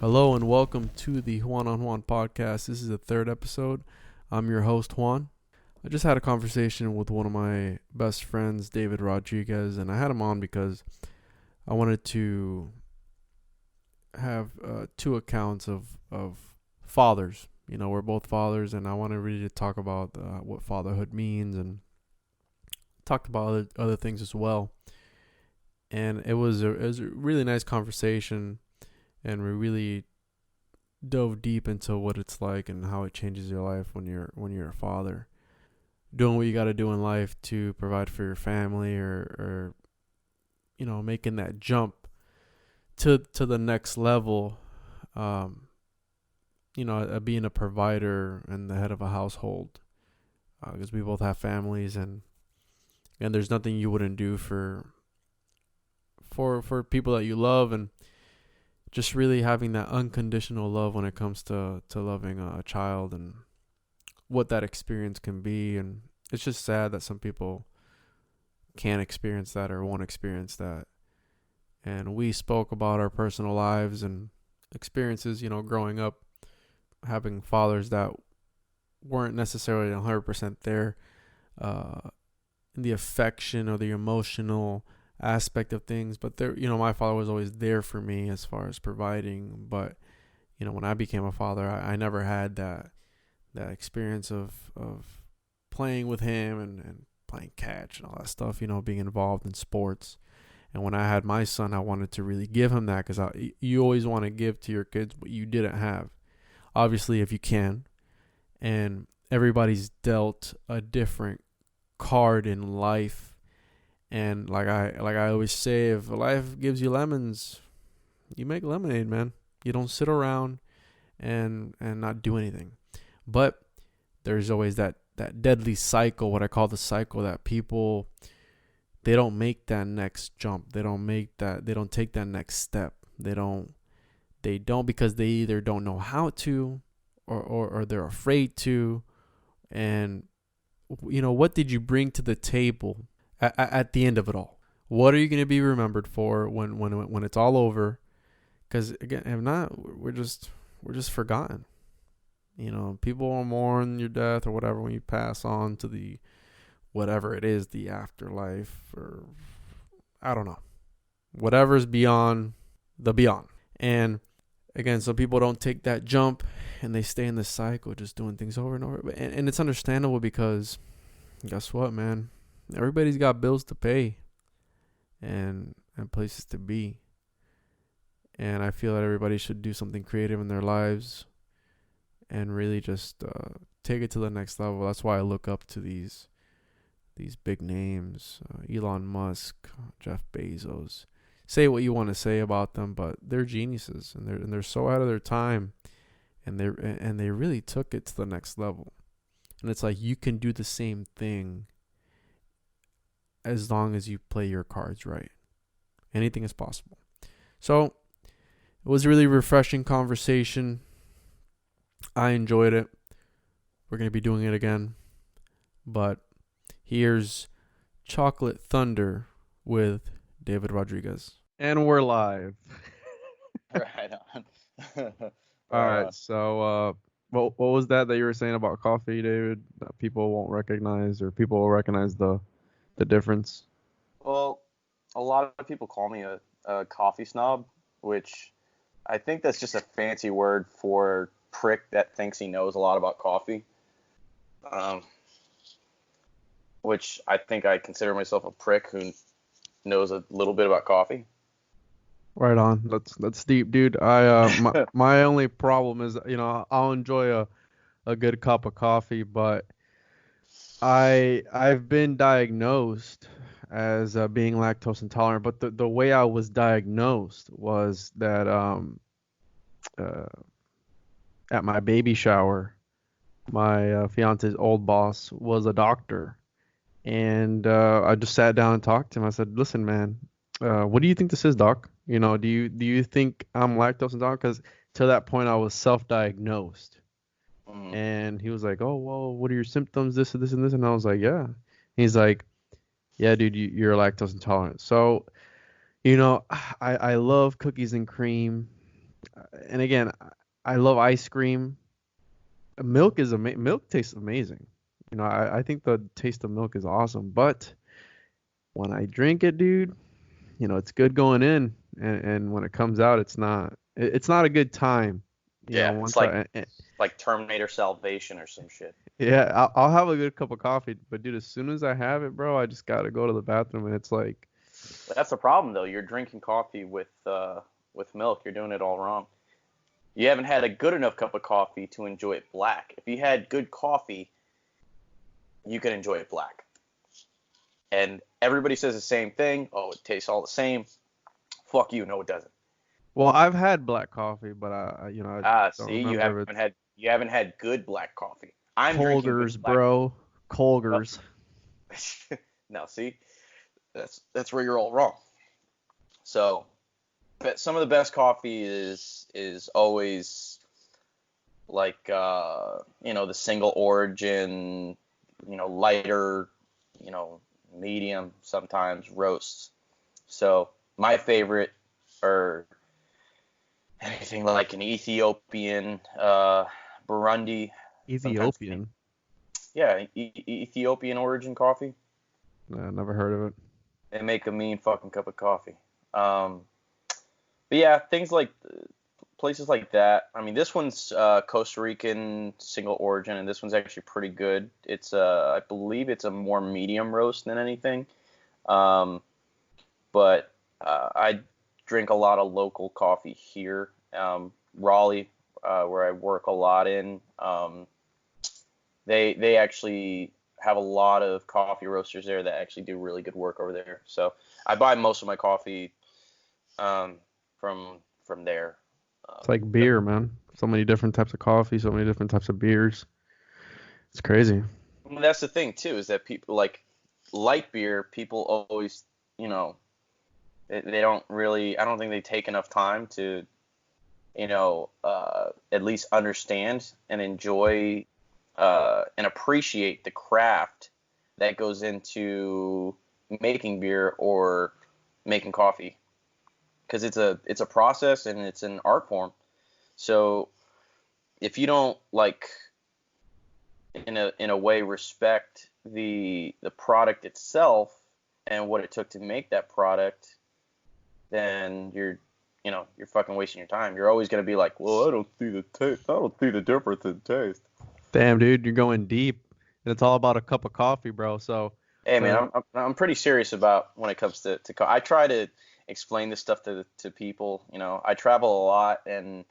Hello and welcome to the Juan on Juan podcast. This is the third episode. I'm your host, Juan. I just had a conversation with one of my best friends, David Rodriguez, and I had him on because I wanted to have two accounts of fathers. You know, we're both fathers, and I wanted really to talk about what fatherhood means and talked about other things as well. And it was a really nice conversation, and we really dove deep into what it's like and how it changes your life when you're a father, doing what you got to do in life to provide for your family, or you know, making that jump to the next level. Being a provider and the head of a household, because we both have families, and there's nothing you wouldn't do for people that you love, and just really having that unconditional love when it comes to loving a child and what that experience can be. And it's just sad that some people can't experience that or won't experience that. And we spoke about our personal lives and experiences, you know, growing up, having fathers that weren't necessarily 100% there, in the affection or the emotional aspect of things, but there, you know, my father was always there for me as far as providing. But you know, when I became a father, I never had that experience of playing with him and playing catch and all that stuff, you know, being involved in sports. And when I had my son, I wanted to really give him that, because you always want to give to your kids what you didn't have, obviously, if you can. And everybody's dealt a different card in life. And like I always say, if life gives you lemons, you make lemonade, man. You don't sit around and not do anything. But there's always that deadly cycle, what I call the cycle, that people, they don't make that next jump. They don't take that next step. They don't because they either don't know how to, or they're afraid to. And you know, what did you bring to the table at the end of it all? What are you going to be remembered for when it's all over? Because again, if not, we're just forgotten. You know, people will mourn your death or whatever when you pass on to the whatever it is, the afterlife, or I don't know, whatever's beyond the beyond. And again, so people don't take that jump and they stay in this cycle, just doing things over and over. And it's understandable, because guess what, man? Everybody's got bills to pay and places to be. And I feel that everybody should do something creative in their lives and really just take it to the next level. That's why I look up to these big names, Elon Musk, Jeff Bezos. Say what you want to say about them, but they're geniuses, and they're so out of their time, and they really took it to the next level. And it's like, you can do the same thing as long as you play your cards right. Anything is possible. So it was a really refreshing conversation. I enjoyed it. We're going to be doing it again. But here's Chocolate Thunder with David Rodriguez. And we're live. Right on. All right. So what was that you were saying about coffee, David, that people won't recognize, or people will recognize the difference? Well, a lot of people call me a coffee snob, which I think that's just a fancy word for prick that thinks he knows a lot about coffee. Which I think I consider myself a prick who knows a little bit about coffee. Right on. That's deep, dude. I my only problem is, you know, I'll enjoy a good cup of coffee, but I've been diagnosed as being lactose intolerant. But the way I was diagnosed was that uh, at my baby shower, my fiance's old boss was a doctor, and I just sat down and talked to him. I said, "Listen, man, what do you think this is, doc? You know, do you think I'm lactose intolerant?" Because to that point, I was self-diagnosed. Mm. And he was like, "Oh, well, what are your symptoms? This and this and this." And I was like, "Yeah." He's like, "Yeah, dude, you're lactose intolerant." So, you know, I love cookies and cream. And again, I love ice cream. Milk is milk tastes amazing. I think the taste of milk is awesome, but when I drink it, dude, it's good going in, and when it comes out, it's not a good time. Yeah, it's Once like Terminator Salvation or some shit. yeah, I'll have a good cup of coffee, but dude, as soon as I have it, bro, I just gotta go to the bathroom, and it's like, But that's the problem though. You're drinking coffee with milk. You're doing it all wrong. You haven't had a good enough cup of coffee to enjoy it black. If you had good coffee, you can enjoy it black. And everybody says the same thing. Oh, it tastes all the same. Fuck you. No, it doesn't. well, I've had black coffee, but I Ah, don't see, remember if it's you haven't had good black coffee. I'm drinking good Colgers, black. bro, No, Colgers. no, see, that's where you're all wrong. So, but some of the best coffee is always like the single origin, lighter, you know, medium, sometimes roasts. So my favorite are anything like an Ethiopian, Burundi, sometimes Ethiopian. yeah, Ethiopian origin coffee. Never heard of it. They make a mean fucking cup of coffee. Um, but yeah, things like places like that. I mean, this one's Costa Rican single origin, and this one's actually pretty good. It's I believe it's a more medium roast than anything. Um, but I drink a lot of local coffee here. Raleigh, where I work a lot in, they actually have a lot of coffee roasters there that actually do really good work over there. So I buy most of my coffee um, from there. It's like beer, man. So many different types of coffee, so many different types of beers. It's crazy. That's the thing too, is that people like light beer. People always, you know, they don't really. I don't think they take enough time to, at least understand and enjoy and appreciate the craft that goes into making beer or making coffee, because it's a process and it's an art form. So if you don't like in a way respect the product itself and what it took to make that product, then you're fucking wasting your time. You're always gonna be like, well, I don't see the taste. I don't see the difference in taste. Damn, dude, you're going deep. And it's all about a cup of coffee, bro. Hey man, So I'm pretty serious about when it comes to I try to explain this stuff to people. I travel a lot, and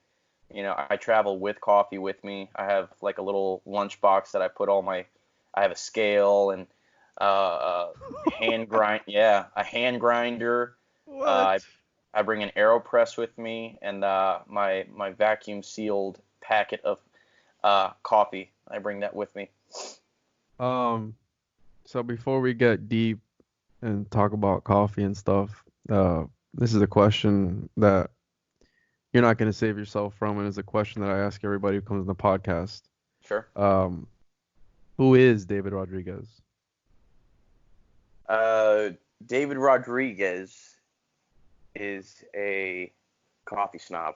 I travel with coffee with me. I have like a little lunch box that I put all my. I have a scale and hand grind. Yeah, a hand grinder. Uh, what? I bring an AeroPress with me, and my vacuum sealed packet of coffee. I bring that with me. Um, so before we get deep and talk about coffee and stuff, this is a question that you're not going to save yourself from, and it's a question that I ask everybody who comes on the podcast. Sure. Um, who is David Rodriguez? Uh, David Rodriguez is a coffee snob,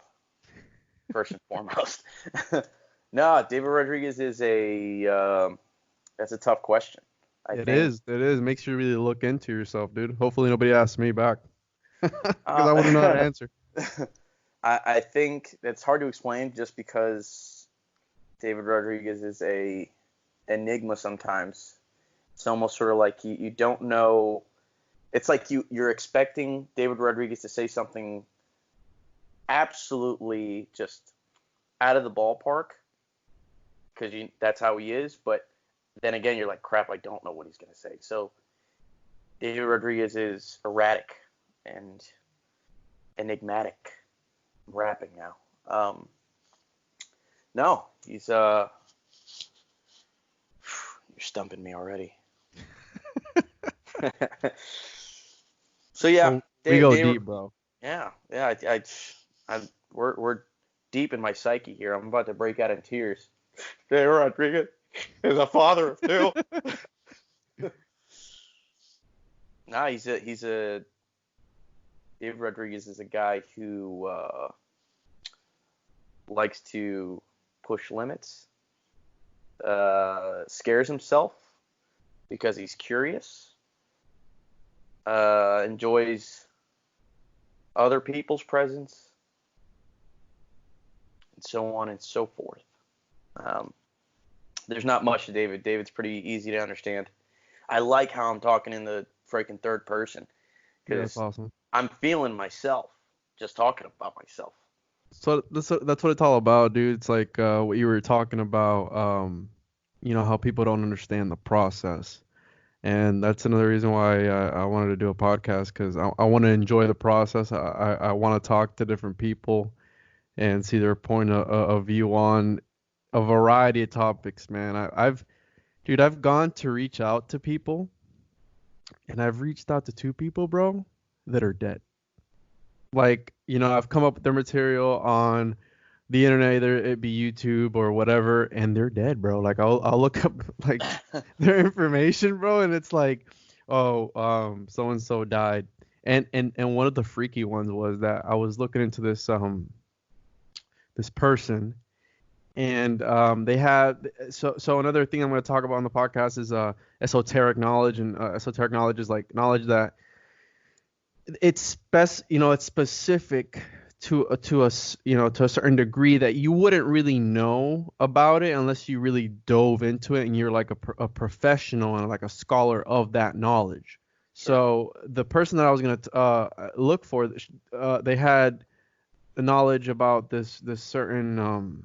first and foremost. No, David Rodriguez is that's a tough question. I It think. is. It is. Makes you really look into yourself, dude. Hopefully nobody asks me back because I wouldn't know how to Uh, answer. I think that's hard to explain just because David Rodriguez is a enigma sometimes. It's almost sort of like you don't know. It's like you're expecting David Rodriguez to say something absolutely just out of the ballpark because that's how he is. But then again, you're like, crap, I don't know what he's gonna say. So David Rodriguez is erratic and enigmatic. I'm rapping now. No, he's you're stumping me already. So yeah, Well, we go David. deep, bro. Yeah, yeah. We're deep in my psyche here. I'm about to break out in tears. David Rodriguez is a father of two. Nah, he's a David Rodriguez is a guy who likes to push limits, scares himself because he's curious, enjoys other people's presence, and so on and so forth. Um, there's not much to David. David's pretty easy to understand. I like how I'm talking in the freaking third person Yeah, that's because awesome. I'm feeling myself just talking about myself. So that's what it's all about, dude. It's like what you were talking about. How people don't understand the process, and that's another reason why I wanted to do a podcast because I want to enjoy the process. I want to talk to different people and see their point of view on a variety of topics, man. I've gone to reach out to people, and I've reached out to two people, bro, that are dead. Like, I've come up with their material on the internet, either it be YouTube or whatever, and they're dead, bro. Like, I'll look up like their information, bro, and it's like, oh, so and so died. And one of the freaky ones was that I was looking into this person, and they had so another thing I'm going to talk about on the podcast is esoteric knowledge, and esoteric knowledge is like knowledge that it's specific to us, to a certain degree that you wouldn't really know about it unless you really dove into it and you're like a professional and like a scholar of that knowledge. Sure. So the person that I was going to look for, they had the knowledge about this certain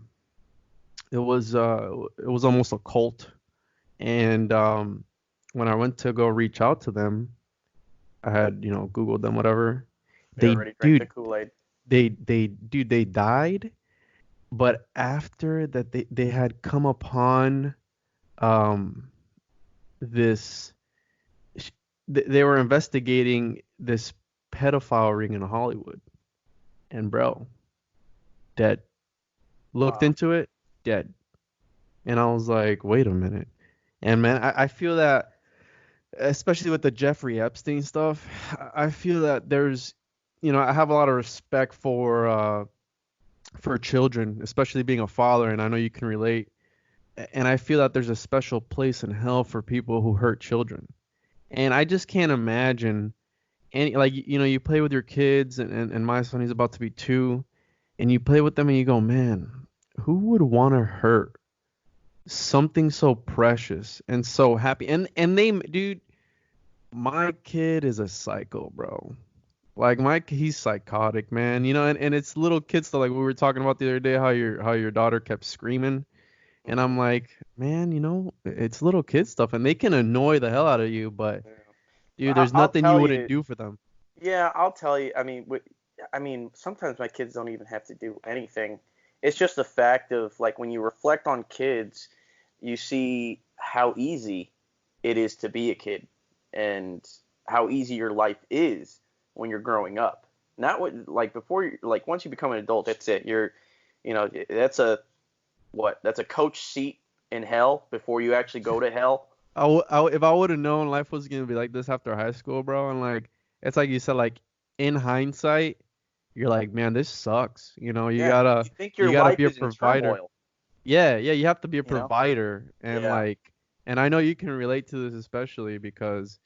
it was almost a cult. And when I went to go reach out to them, I had, Googled them, whatever. We They, already drank the dude, Kool-Aid. they died, but after that, they had come upon um this. They were investigating this pedophile ring in Hollywood, and bro, dead. Looked Wow. into it, dead. And I was like, wait a minute. And man, I feel that, especially with the Jeffrey Epstein stuff, I feel that there's, I have a lot of respect for children, especially being a father, and I know you can relate. And I feel that there's a special place in hell for people who hurt children. And I just can't imagine any, like, you play with your kids, and my son, he's about to be 2, and you play with them and you go, man, who would want to hurt something so precious and so happy? And they, dude, my kid is a psycho, bro. Like he's psychotic, man. And it's little kids stuff. Like we were talking about the other day, how your daughter kept screaming, and I'm Hmm. like, man, it's little kid stuff, and they can annoy the hell out of you, but Yeah. dude, there's I'll nothing you tell wouldn't you. do for them. Yeah, I'll tell you. I mean, sometimes my kids don't even have to do anything. It's just the fact of like when you reflect on kids, you see how easy it is to be a kid and how easy your life is when you're growing up. Not what like before you like once you become an adult, that's it. That's a coach seat in hell before you actually go to hell. If I would have known life was gonna be like this after high school, bro, and like it's like you said, like in hindsight, you're like, man, this sucks. You Yeah, gotta you think you your gotta life be a is in provider. turmoil, Yeah, yeah, you have to be a you know? provider, and Yeah. I know you can relate to this especially because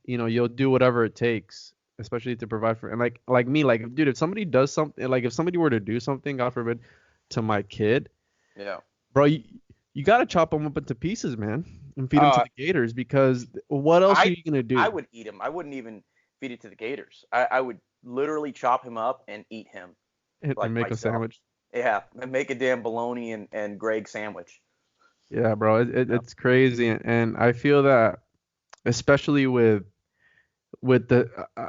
you'll do whatever it takes, especially to provide for, and like me, like dude, if somebody does something, like if somebody were to do something, God forbid, to my kid, Yeah. bro, you gotta chop them up into pieces, man, and feed them to Uh, the gators because what else are I you gonna I do? would eat him. I wouldn't even feed it to the gators. I would literally chop him up and eat him And like make a myself. sandwich? Yeah, and make a damn bologna and Greg sandwich. Yeah, bro, Yeah. it's crazy, and I feel that especially with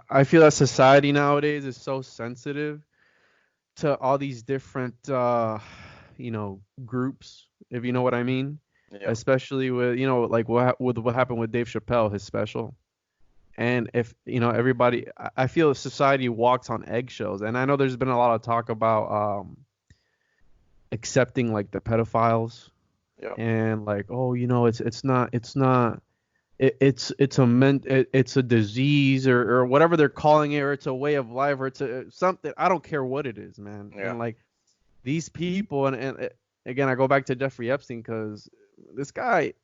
I feel that society nowadays is so sensitive to all these different groups, if you know what I mean. Yep. Especially with like with what happened with Dave Chappelle, his special. And if everybody, I feel society walks on eggshells. And I know there's been a lot of talk about accepting like the pedophiles, Yep. and like, oh, it's not it's a disease, or whatever they're calling it, or it's a way of life, or it's something. I don't care what it is, man. Yeah. And like these people, and again, I go back to Jeffrey Epstein because this guy,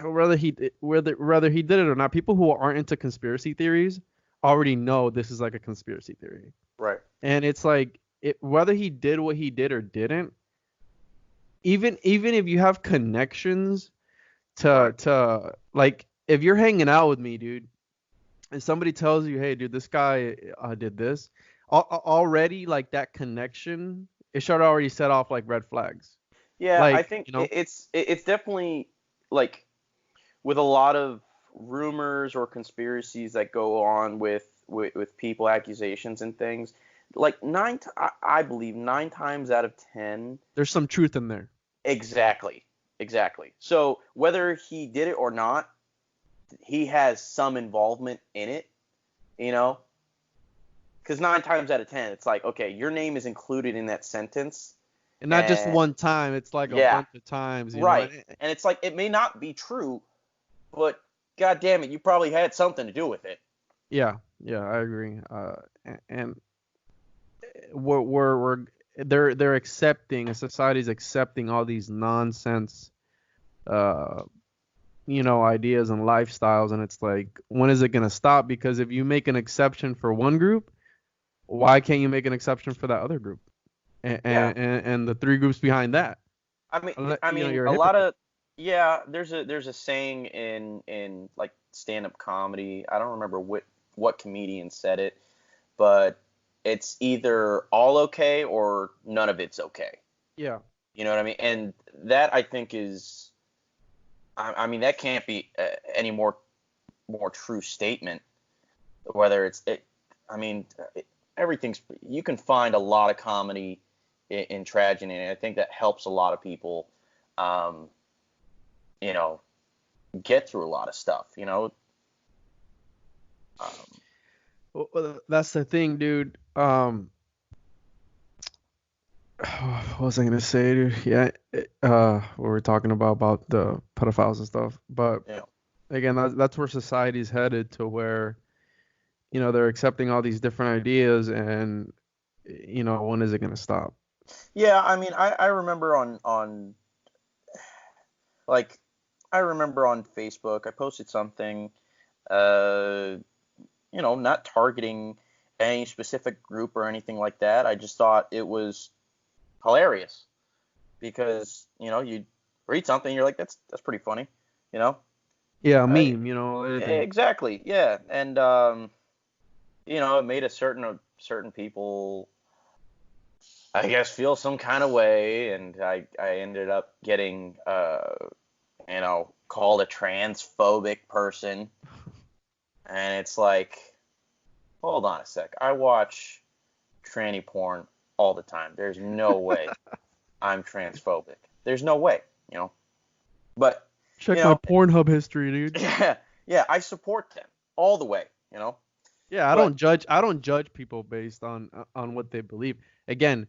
whether he did it or not, people who aren't into conspiracy theories already know this is like a conspiracy theory, Right. and it's like whether he did what he did or didn't, even if you have connections Right. to like if you're hanging out with me, dude, and somebody tells you, hey, dude, this guy did this, already like that connection, it should already set off like red flags. Yeah, I Like, think you know, it's definitely like with a lot of rumors or conspiracies that go on with people, accusations and things. Like I believe 9 times out of 10. there's some truth in there. Exactly. Exactly. So whether he did it or not, he has some involvement in it, you know? Because 9 times out of 10, it's like, okay, your name is included in that sentence. And not just And one time, it's like a yeah, bunch of times, you know. right. And it's like, it may not be true, but God damn it, you probably had something to do with it. Yeah, yeah, I agree. And we're they're accepting, a society's accepting all these nonsense, uh, ideas and lifestyles, and it's like, when is it gonna stop? Because if you make an exception for one group, why can't you make an exception for that other group? And Yeah. and the three groups behind that? I mean, I mean, You're a a lot hypocrite. of yeah. There's a saying in like stand-up comedy. I don't remember what comedian said it, but it's either all okay or none of it's okay. Yeah. You know what I mean? And that I think is, I mean, that can't be any more true statement. Whether I mean, everything's you can find a lot of comedy in tragedy, and I think that helps a lot of people. Um, you know, get through a lot of stuff. Um, Well, that's the thing, dude. What was I gonna say, dude? Yeah, we were talking about the pedophiles and stuff, but you know, again, that's where society's headed, to where they're accepting all these different ideas, and when is it gonna stop? yeah. I mean, I remember on like I remember on Facebook, I posted something, uh, not targeting any specific group or anything like that. I just thought it was hilarious because you read something, you're like, that's pretty funny, you know. Yeah, a I, meme, anything. exactly, yeah, and it made a certain people, I guess, feel some kind of way, and I ended up getting called a transphobic person, and it's like, hold on a sec, I watch tranny porn all the time. There's no way I'm transphobic. There's no way, you know. But you Check my know, Pornhub history, dude. yeah, yeah, I support them all the way. Yeah, I But don't judge. I don't judge people based on what they believe. Again,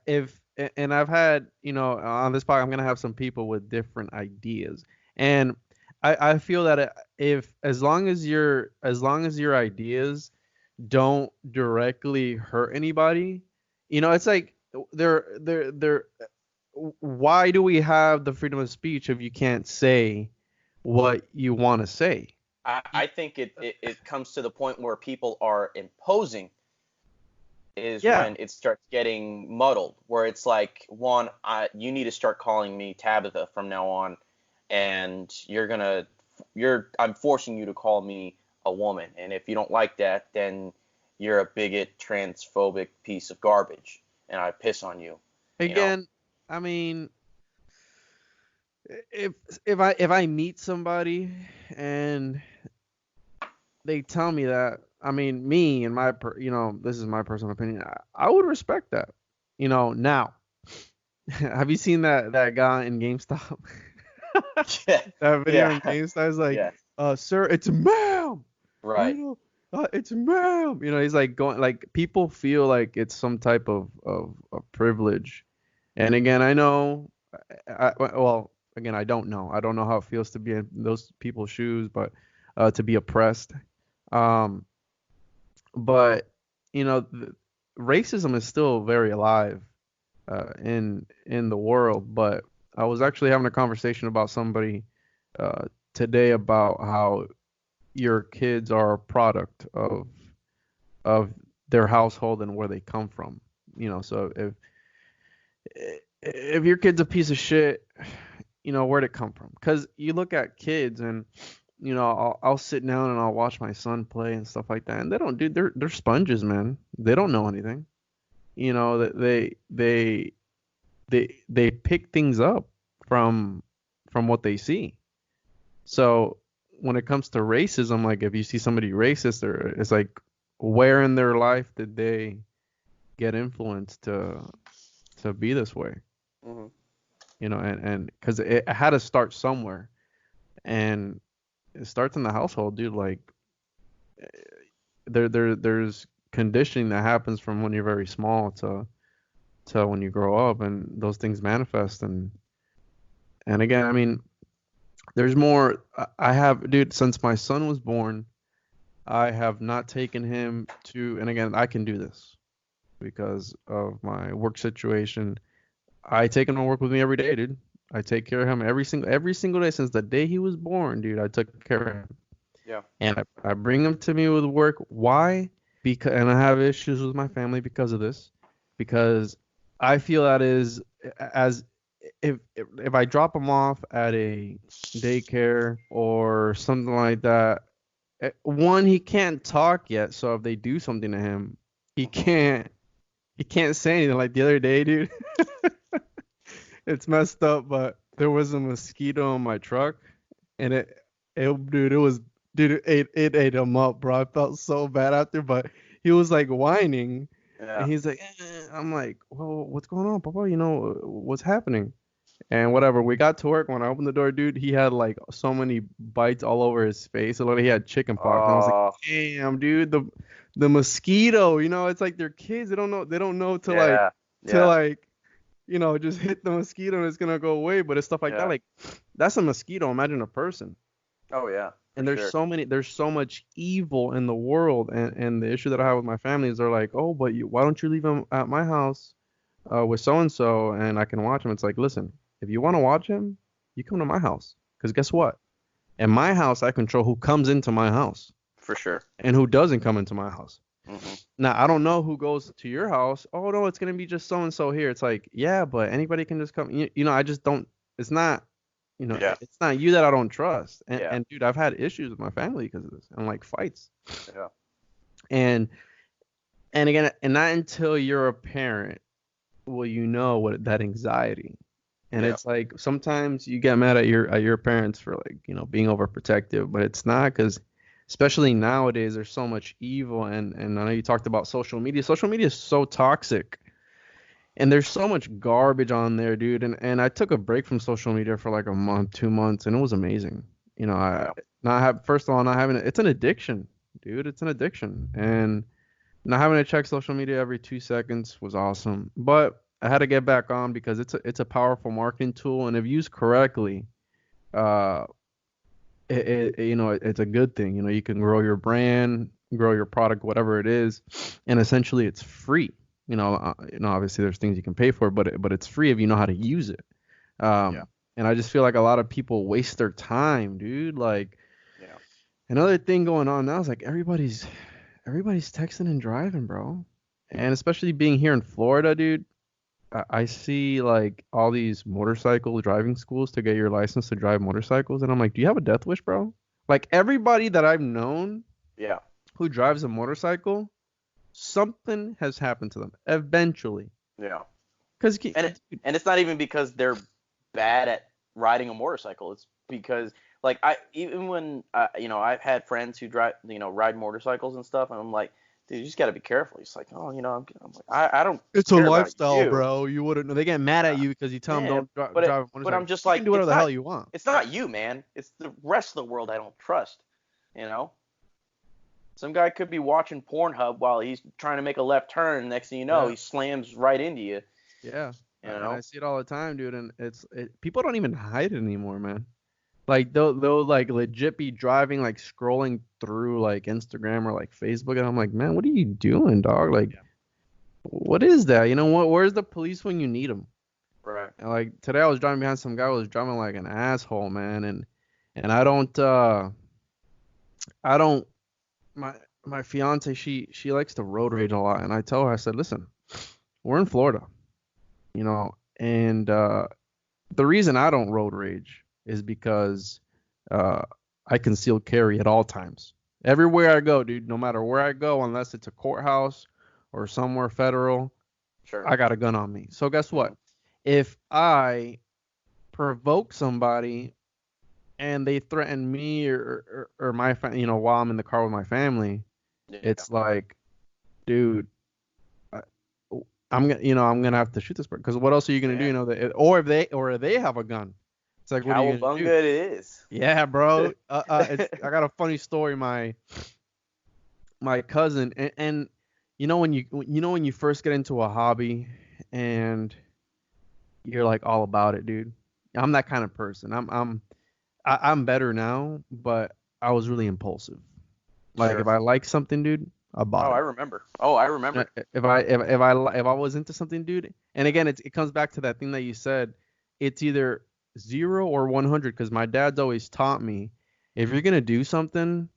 if and I've had, on this podcast, I'm gonna have some people with different ideas, and I feel that if as long as your ideas don't directly hurt anybody, it's like they're why do we have the freedom of speech if you can't say what you want to say? I think it comes to the point where people are imposing is Yeah. when it starts getting muddled, where it's like, one, you need to start calling me Tabitha from now on, and I'm forcing you to call me a woman, and if you don't like that, then you're a bigot, transphobic piece of garbage, and I piss on you, you know? Again, I mean, if if I meet somebody and they tell me that, I mean, me and this is my personal opinion, I would respect that. Now, have you seen that guy in GameStop? Yeah, That video in yeah, GameStop is like, yeah, sir, it's a ma'am. You right. know, it's a ma'am. He's like going, like, people feel like it's some type of privilege. And again, I know, well, again, I don't know. I don't know how it feels to be in those people's shoes, but to be oppressed. Um, but racism is still very alive. in the world. But I was actually having a conversation about somebody uh, today about how your kids are a product of their household and where they come from. So if your kid's a piece of shit, where'd it come from? Because you look at kids and I'll sit down and I'll watch my son play and stuff like that, and they don't do they're sponges, man. They don't know anything. That they pick things up from what they see. So when it comes to racism, like if you see somebody racist, or it's like where in their life did they get influenced to be this way? Hmm. And because it had to start somewhere, and it starts in the household, dude. Like there's conditioning that happens from when you're very small to when you grow up, and those things manifest. And again, I mean, there's more. I have, dude, since my son was born, I have not taken him to, and again, I can do this because of my work situation. I take him to work with me every day, dude. I take care of him every single day since the day he was born, dude. I took care of him. Yeah. And I bring him to me with work. Why? Because, and I have issues with my family because of this. Because I feel that is as if I drop him off at a daycare or something like that, one, he can't talk yet. So if they do something to him, he Hmm. can't say anything. Like the other day, dude, it's messed up, but there was a mosquito in my truck, and dude, it was, dude, it ate him up, bro. I felt so bad after, but he was like whining, and Yeah. he's like, I'm like, well, what's going on, Papa? What's happening? And whatever, we got to work. When I opened the door, dude, he had like so many bites all over his face. It looked like he had chicken pox. And I was like, Oh, damn, dude, the mosquito. It's like they're kids. They don't know yeah. to Yeah. like just hit the mosquito and it's gonna go away. But it's stuff like that. Yeah. Like that's a mosquito. Imagine a person. Oh, yeah. For And sure. there's so much evil in the world. And the issue that I have with my family is they're like, oh, but why don't you leave him at my house with so and so, and I can watch him. It's like, listen, if you want to watch him, you come to my house. Because guess what? In my house, I control who comes into my house For sure. and who doesn't come into my house. Hmm. Now, I don't know who goes to your house. Oh, no, it's going to be just so and so here. It's like, yeah, but anybody can just come. I just don't. It's not, Yeah. it's not you that I don't trust. And, Yeah. and dude, I've had issues with my family because of this and like fights. Yeah. And, and again, and not until you're a parent will you know what that anxiety. And Yeah. it's like sometimes you get mad at your parents for like, being overprotective, but it's not because especially nowadays there's so much evil and I know you talked about social media. Social media is so toxic and there's so much garbage on there, dude. And I took a break from social media for like a month, 2 months, and it was amazing. I Yeah. not have first of all not having it's an addiction, dude. It's an addiction. And not having to check social media every 2 seconds was awesome, but I had to get back on because it's a powerful marketing tool, and if used correctly, uh, it's a good thing. You can grow your brand, grow your product, whatever it is, and essentially it's free. Obviously there's things you can pay for, but it's free if you know how to use it. Yeah. And I just feel like a lot of people waste their time, dude. Like Yeah. another thing going on now is like everybody's texting and driving, bro. And especially being here in Florida, dude, I see like all these motorcycle driving schools to get your license to drive motorcycles, and I'm like, do you have a death wish, bro? Like everybody that I've known Yeah. who drives a motorcycle, something has happened to them eventually. Yeah. Cause and it's not even because they're bad at riding a motorcycle. It's because like I even when I've had friends who drive ride motorcycles and stuff, and I'm like, dude, you just got to be careful. He's like, oh, I'm like, I don't it's a care about lifestyle, you. bro. You wouldn't know. They get mad at you because you tell them Yeah, don't drive a but motorcycle. I'm just You can like, do whatever the hell you want. it's not you, man. It's the rest of the world I don't trust. You know, some guy could be watching Pornhub while he's trying to make a left turn. Next thing you know, Yeah. he slams right into you. Yeah. You And I know. see it all the time, dude. And people don't even hide it anymore, man. Like they'll like legit be driving, like scrolling through like Instagram or like Facebook, and I'm like, man, what are you doing, dog? Like, Yeah. What is that? You know what? Where's the police when you need them? Right. Like today, I was driving behind some guy who was driving like an asshole, man, and I don't my my fiance she likes to road rage a lot, and I tell her I said, listen, we're in Florida, and the reason I don't road rage is because uh I conceal carry at all times. Everywhere I go, dude, no matter where I go, unless it's a courthouse or somewhere federal, Sure. I got a gun on me. So guess Hmm. what? If I provoke somebody and they threaten me or my while I'm in the car with my family, Yeah. it's like, dude, I, I'm gonna have to shoot this person because what else are you gonna do? Yeah. Or if they have a gun, it's like, what are you gonna Cowabunga do? it is. Yeah, bro. I got a funny story. My cousin and when you first get into a hobby and you're like all about it, dude. I'm that kind of person. I'm better now, but I was really impulsive. Like if Sure. I like something, dude, I Oh, bought I it. remember. Oh, I remember. If I was into something, dude, and again, it comes back to that thing that you said. It's either 0 or 100 because my dad's always taught me if you're gonna do something,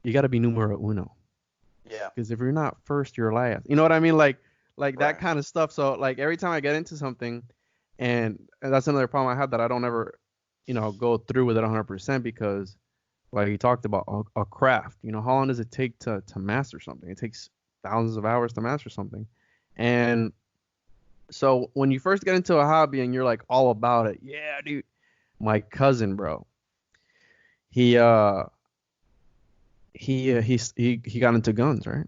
you got to be numero uno. Yeah. Because if you're not first, you're last. You know what I mean? Like that Right. kind of stuff. So like every time I get into something, and that's another problem I have that I don't ever, go through with it 100% because like you talked about a craft. How long does it take to master something? It takes thousands of hours to master something. And so when you first get into a hobby and you're like all about it, yeah, dude. My cousin, bro, he he got into guns, right?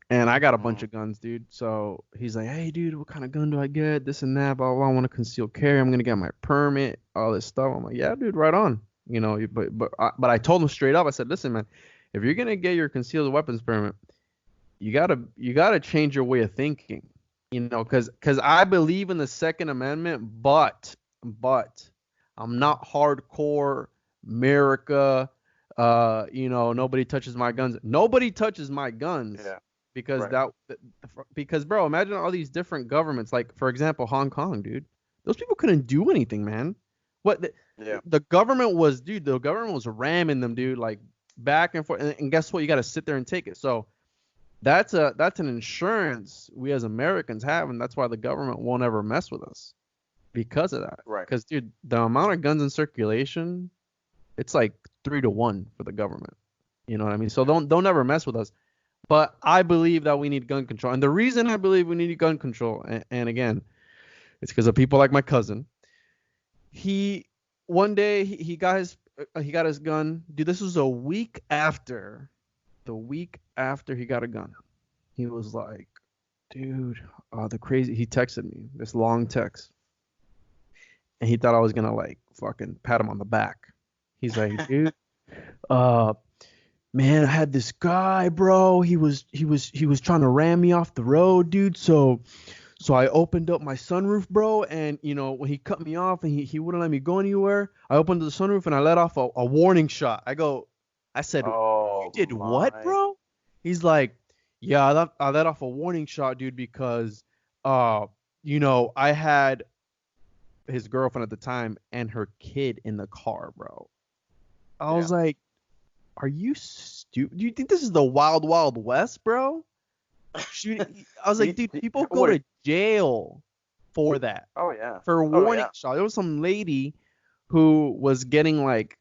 And I got a bunch Mm. of guns, dude. So he's like, hey, dude, what kind of gun do I get? This and that, blah, blah, blah. I want to conceal carry. I'm gonna get my permit, all this stuff. I'm like, yeah, dude, right on. But I told him straight up. I said, listen, man, if you're gonna get your concealed weapons permit, you gotta change your way of thinking. Because I believe in the Second Amendment, but I'm not hardcore America. Nobody touches my guns. Nobody touches my guns Yeah. because Right. because bro, imagine all these different governments. Like for example, Hong Kong, dude. Those people couldn't do anything, man. What Yeah. the government was, dude. The government was ramming them, dude, like back and forth. And guess what? You got to sit there and take it. So that's an insurance we as Americans have, and that's why the government won't ever mess with us because of that. Right. Because dude, the amount of guns in circulation, it's like 3 to 1 for the government. You know what I mean? So Yeah. don't ever mess with us. But I believe that we need gun control, and the reason I believe we need gun control, and again, it's because of people like my cousin. He one day he got his gun. Dude, this was a week after the week after he got a gun. He was like, dude, the crazy. He texted me this long text, and he thought I was gonna like fucking pat him on the back. He's like, dude, uh, man, I had this guy, bro. He was trying to ram me off the road, dude. So I opened up my sunroof, bro, and when he cut me off and he wouldn't let me go anywhere, I opened the sunroof and I let off a warning shot. I said, you Oh did what, my. bro? He's like, yeah, I let off a warning shot, dude, because uh, I had his girlfriend at the time and her kid in the car, bro. I Yeah. was like, are you stupid? Do you think this is the wild, wild west, bro? I was like, dude, people go What? to jail for that, Oh yeah. for Oh warning yeah. shot. There was some lady who was getting like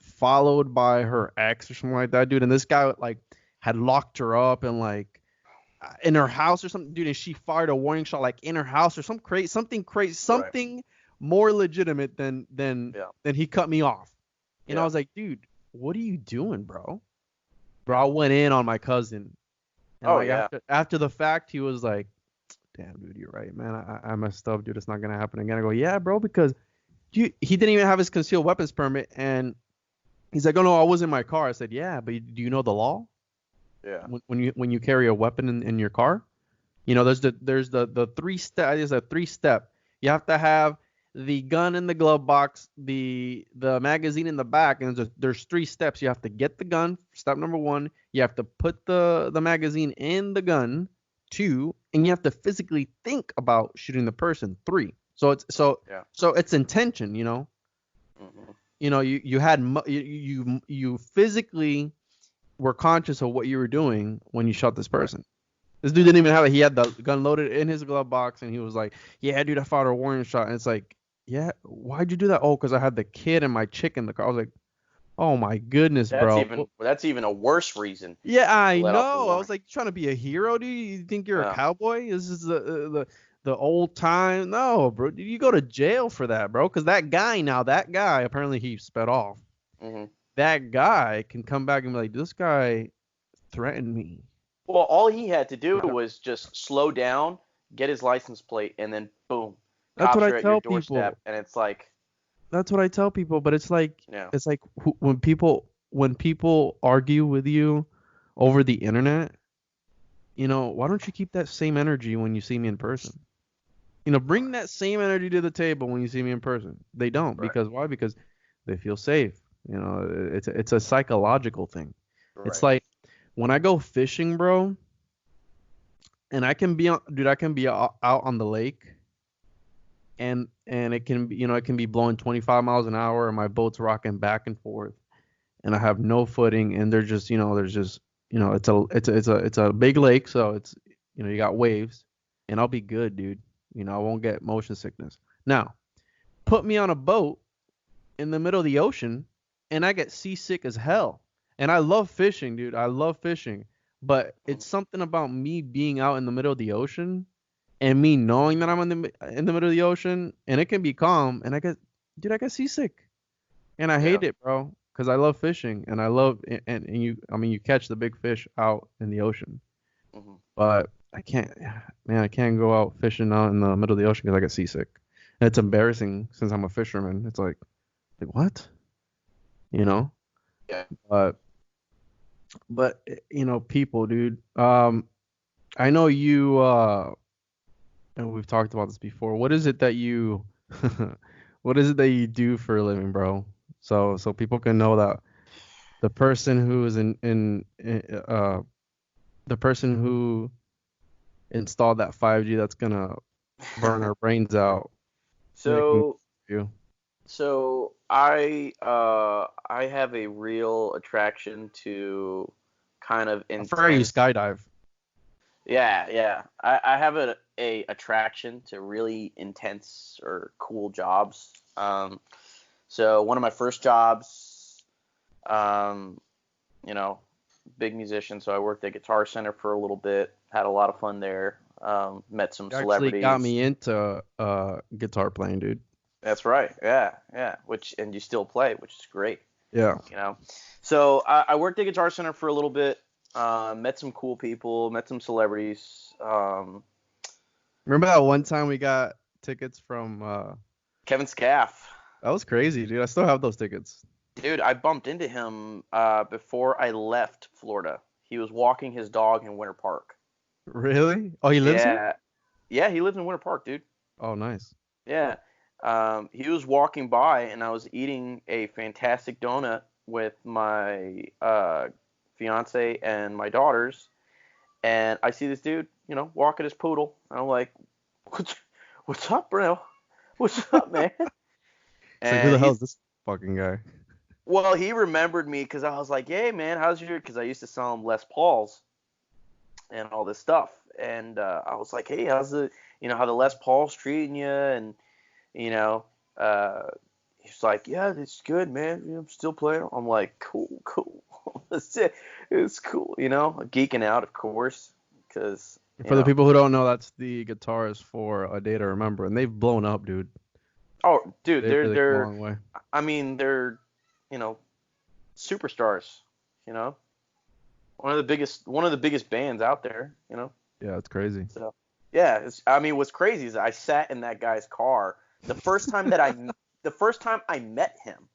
followed by her ex or something like that, dude. And this guy like had locked her up and like in her house or something, dude. And she fired a warning shot like in her house or something crazy, Right. something more legitimate than Yeah. than he cut me off. And I Yeah. was like, dude, what are you doing, bro? Bro, Yeah. I went in on my cousin, and Oh like yeah. after the fact, he was like, "Damn, dude, you're right, man. I messed up, dude. It's not gonna happen again." I go, "Yeah, bro, because he didn't even have his concealed weapons permit, and he's like, "Oh no, I was in my car." I said, "Yeah, but do you know the law Yeah. when you carry a weapon in your car? There's the three step. There's a three step. You have to have the gun in the glove box, the magazine in the back, and there's 3 steps. You have to get the gun. Step number 1, you have to put the magazine in the gun. 2, and you have to physically think about shooting the person. 3. So it's intention, you know. Mm-hmm. You know, you physically were conscious of what you were doing when you shot this person. This dude didn't even have it. He had the gun loaded in his glove box, and he was like, "Yeah, dude, I fired a warning shot." And it's like, "Yeah, why'd you do that?" "Oh, because I had the kid and my chick in the car." I was like, "Oh my goodness, bro." That's even a worse reason Yeah, to I let off the know. I warning. was like, trying to be a hero, dude? You think you're a Yeah. cowboy? This is the old time. No, bro. You go to jail for that, bro. Because that guy, apparently he sped off. Mm-hmm. That guy can come back and be like, this guy threatened me. Well, all he had to do was just slow down, get his license plate, and then boom, That's what cops I are at your tell doorstep, people. and it's like, That's what I tell people. But it's like, yeah, when people argue with you over the internet, you know, why don't you keep that same energy when you see me in person? You know, bring that same energy to the table when you see me in person. They don't. right, Because why? Because they feel safe. You know, it's a psychological thing. It's right, like when I go fishing, bro, and I can be out on the lake, and it can be, you know, it can be blowing 25 miles an hour, and my boat's rocking back and forth, and I have no footing, and there's just, you know, it's a big lake, so it's, you know, you got waves, and I'll be good, dude. You know, I won't get motion sickness. Now, put me on a boat in the middle of the ocean, and I get seasick as hell. And I love fishing, dude. I love fishing. But it's something about me being out in the middle of the ocean and me knowing that I'm in the middle of the ocean, and it can be calm, and I get seasick. And I yeah, hate it, bro, because I love fishing, and I love and you, I mean, you catch the big fish out in the ocean. mm-hmm. But I can't, man, I can't go out fishing out in the middle of the ocean because I get seasick. And it's embarrassing since I'm a fisherman. It's like what? You know? Yeah. But you know, people, dude. I know you and we've talked about this before. What is it that you what is it that you do for a living, bro? So people can know that the person who is the person who installed that 5G that's gonna burn our brains out making So, you. I have a real attraction to kind of I forgot you intense. skydive. Yeah. I have a attraction to really intense or cool jobs. So one of my first jobs, um, you know, big musician, so I worked at Guitar Center for a little bit, had a lot of fun there, met some You actually got celebrities. me into guitar playing, dude. That's right, yeah, and you still play, which is great, Yeah. you know. So I worked at Guitar Center for a little bit, met some cool people, met some celebrities. Remember that one time we got tickets from Kevin Scaff, that was crazy, dude. I still have those tickets. dude, I bumped into him before I left Florida. He was walking his dog in Winter Park. Really? Oh, he lives here? Yeah, yeah, he lives in Winter Park, dude. Oh, nice. Yeah. He was walking by, and I was eating a fantastic donut with my fiance and my daughters, and I see this dude, you know, walking his poodle, and I'm like, "What's, what's up, bro? What's up, man?" It's like, who And the hell is he's, this fucking guy? well, he remembered me because I was like, "Hey, man, how's your?" Because I used to sell him Les Pauls and all this stuff, and I was like, "Hey, how's how the Les Pauls treating you?" And you know, uh, he's like, yeah, it's good, man. I'm still playing. I'm like, cool. It's cool, geeking out, of course, because, For the people who don't know, that's the guitarist for A Day to Remember, and they've blown up, dude. oh, dude, They've they're, really come a they're, long way. I mean, they're, you know, superstars, you know, one of the biggest bands out there, you know. Yeah, it's crazy. So, yeah, I mean, what's crazy is I sat in that guy's car the first time the first time I met him.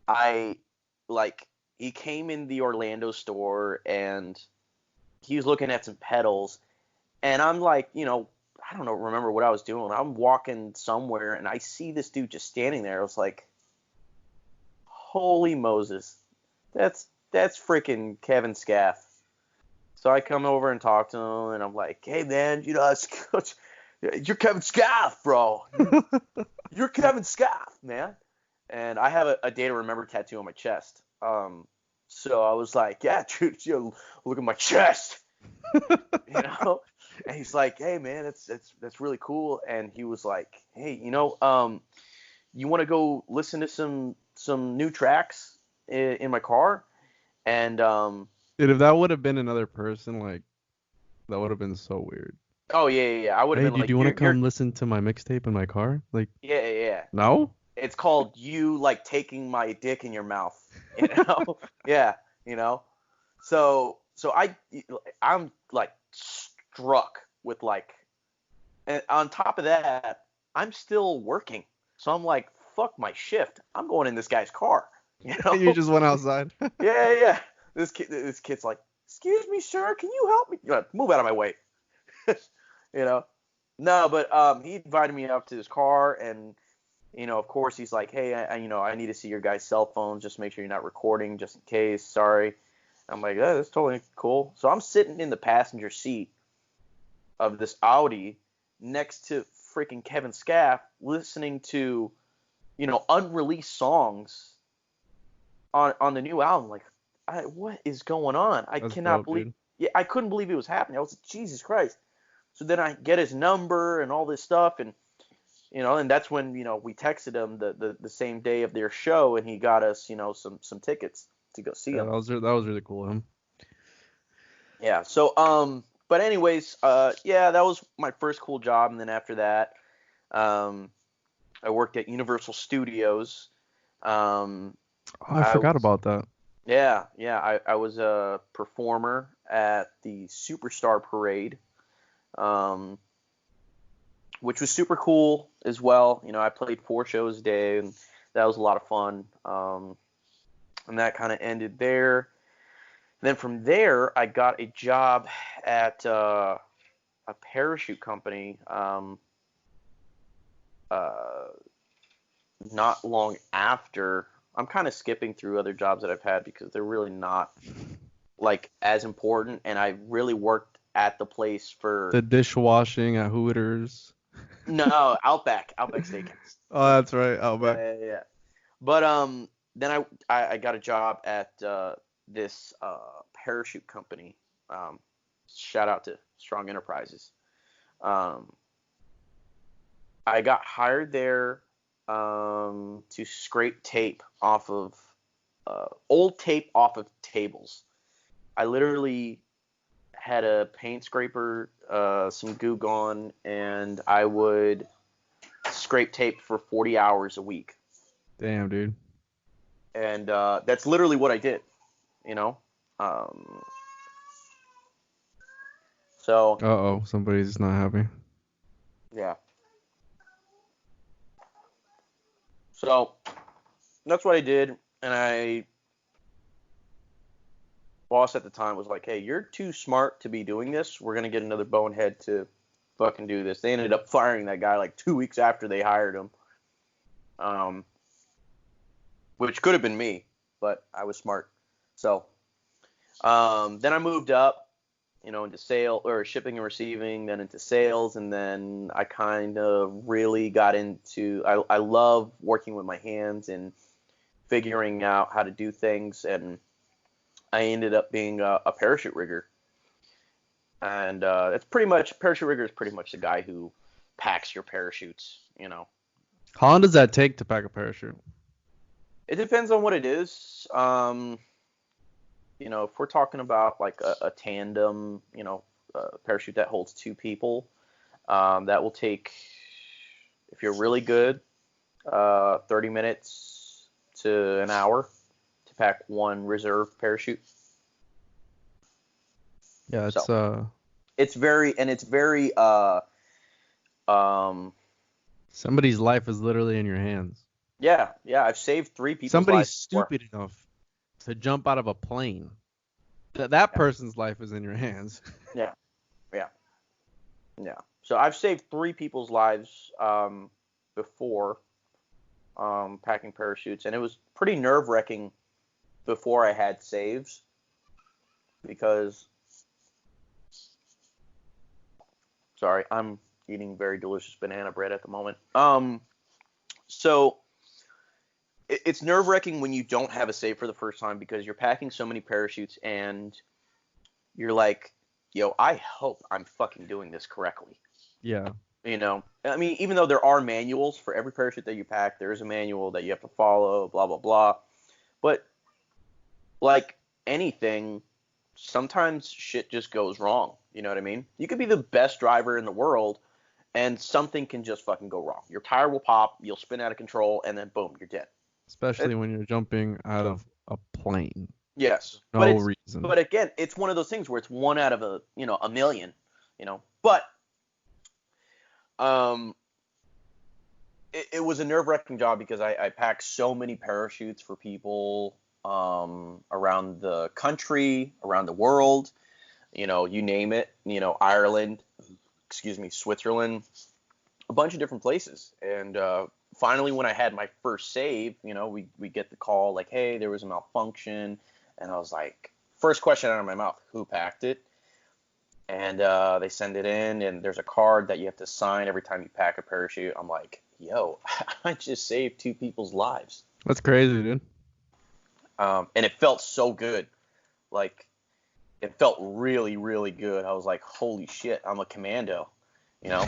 I like he came in the Orlando store and he was looking at some pedals and I'm like, I don't know, remember what I was doing. I'm walking somewhere and I see this dude just standing there. I was like, "Holy Moses. That's freaking Kevin Scaff." So I come over and talk to him, and I'm like, hey, man, you're Kevin Scaff, bro. You're Kevin Scaff, man. And I have a day to remember tattoo on my chest. So I was like, yeah, dude, look at my chest. And he's like, hey, man, that's really cool. And he was like, hey, you want to go listen to some new tracks in my car? And Dude, if that would have been another person, like, that would have been so weird. oh yeah, I would have Hey, been dude, like, you want to you're come listen to my mixtape in my car? Like, yeah. no? It's called you like taking my dick in your mouth, you know? Yeah, you know. So I'm like struck with like, and on top of that, I'm still working. So I'm like, fuck my shift. I'm going in this guy's car, you And you know? just went outside. Yeah. This kid's like, excuse me, sir, can you help me? Move out of my way, you know? No, but he invited me up to his car, and of course he's like, hey, I need to see your guys' cell phones, just make sure you're not recording, just in case. Sorry. I'm like, yeah, that's totally cool. So I'm sitting in the passenger seat of this Audi next to freaking Kevin Scaff, listening to, unreleased songs on the new album. Like, what is going on? I That's cannot dope, believe. dude. Yeah, I couldn't believe it was happening. I was like, Jesus Christ. So then I get his number and all this stuff, and and that's when we texted him the same day of their show, and he got us some tickets to go see Yeah, him. that was really cool of him. Yeah. So but anyways, yeah, that was my first cool job, and then after that, I worked at Universal Studios. Oh, I I forgot was about that. Yeah. I was a performer at the Superstar Parade. Um, which was super cool as well. I played 4 shows a day, and that was a lot of fun. And that kind of ended there. And then from there, I got a job at a parachute company uh, not long after. I'm kind of skipping through other jobs that I've had because they're really not like as important, and I really worked at the place for The dishwashing at Hooters. no Outback Steakhouse. Oh, that's right, Outback. Yeah. But then I got a job at this parachute company. Shout out to Strong Enterprises. Um, I got hired there to scrape tape off of old tape off of tables. I literally had a paint scraper, some Goo Gone, and I would scrape tape for 40 hours a week. Damn, dude. And that's literally what I did, you know. Um, so Uh-oh, somebody's not happy. yeah, so that's what I did, and I boss at the time was like, "Hey, you're too smart to be doing this. We're gonna get another bonehead to fucking do this." They ended up firing that guy like 2 weeks after they hired him, which could have been me, but I was smart. So then I moved up, into sale or shipping and receiving, then into sales, and then I kind of really got into. I love working with my hands and figuring out how to do things, and I ended up being a parachute rigger. And it's pretty much parachute rigger is pretty much the guy who packs your parachutes. How long does that take to pack a parachute? It depends on what it is. If we're talking about like a tandem, parachute that holds 2 people, that will take, if you're really good, 30 minutes to an hour to pack one reserve parachute. Yeah, it's very somebody's life is literally in your hands. yeah, I've saved 3 people's Somebody's lives before. stupid enough to jump out of a plane. That person's life is in your hands. Yeah. So I've saved 3 people's lives before packing parachutes, and it was pretty nerve-wracking before I had saves, because Sorry, I'm eating very delicious banana bread at the moment. So it's nerve-wracking when you don't have a save for the first time because you're packing so many parachutes and you're like, yo, I hope I'm fucking doing this correctly. Yeah. You know, I mean, even though there are manuals for every parachute that you pack, there is a manual that you have to follow, blah, blah, blah. But like anything, sometimes shit just goes wrong. You know what I mean? You could be the best driver in the world and something can just fucking go wrong. Your tire will pop, you'll spin out of control, and then boom, you're dead. Especially when you're jumping out of a plane. Yes. No reason. But again, it's one of those things where it's one out of a million, you know. But it was a nerve-wracking job because I packed so many parachutes for people around the country, around the world, you know, you name it, you know, Ireland, Switzerland, a bunch of different places. And finally, when I had my first save, you know, we get the call like, hey, there was a malfunction. And I was like, first question out of my mouth, who packed it? And they send it in, and there's a card that you have to sign every time you pack a parachute. I'm like, yo, I just saved 2 people's lives. That's crazy, dude. And it felt so good. Like, it felt really, really good. I was like, holy shit, I'm a commando, you know?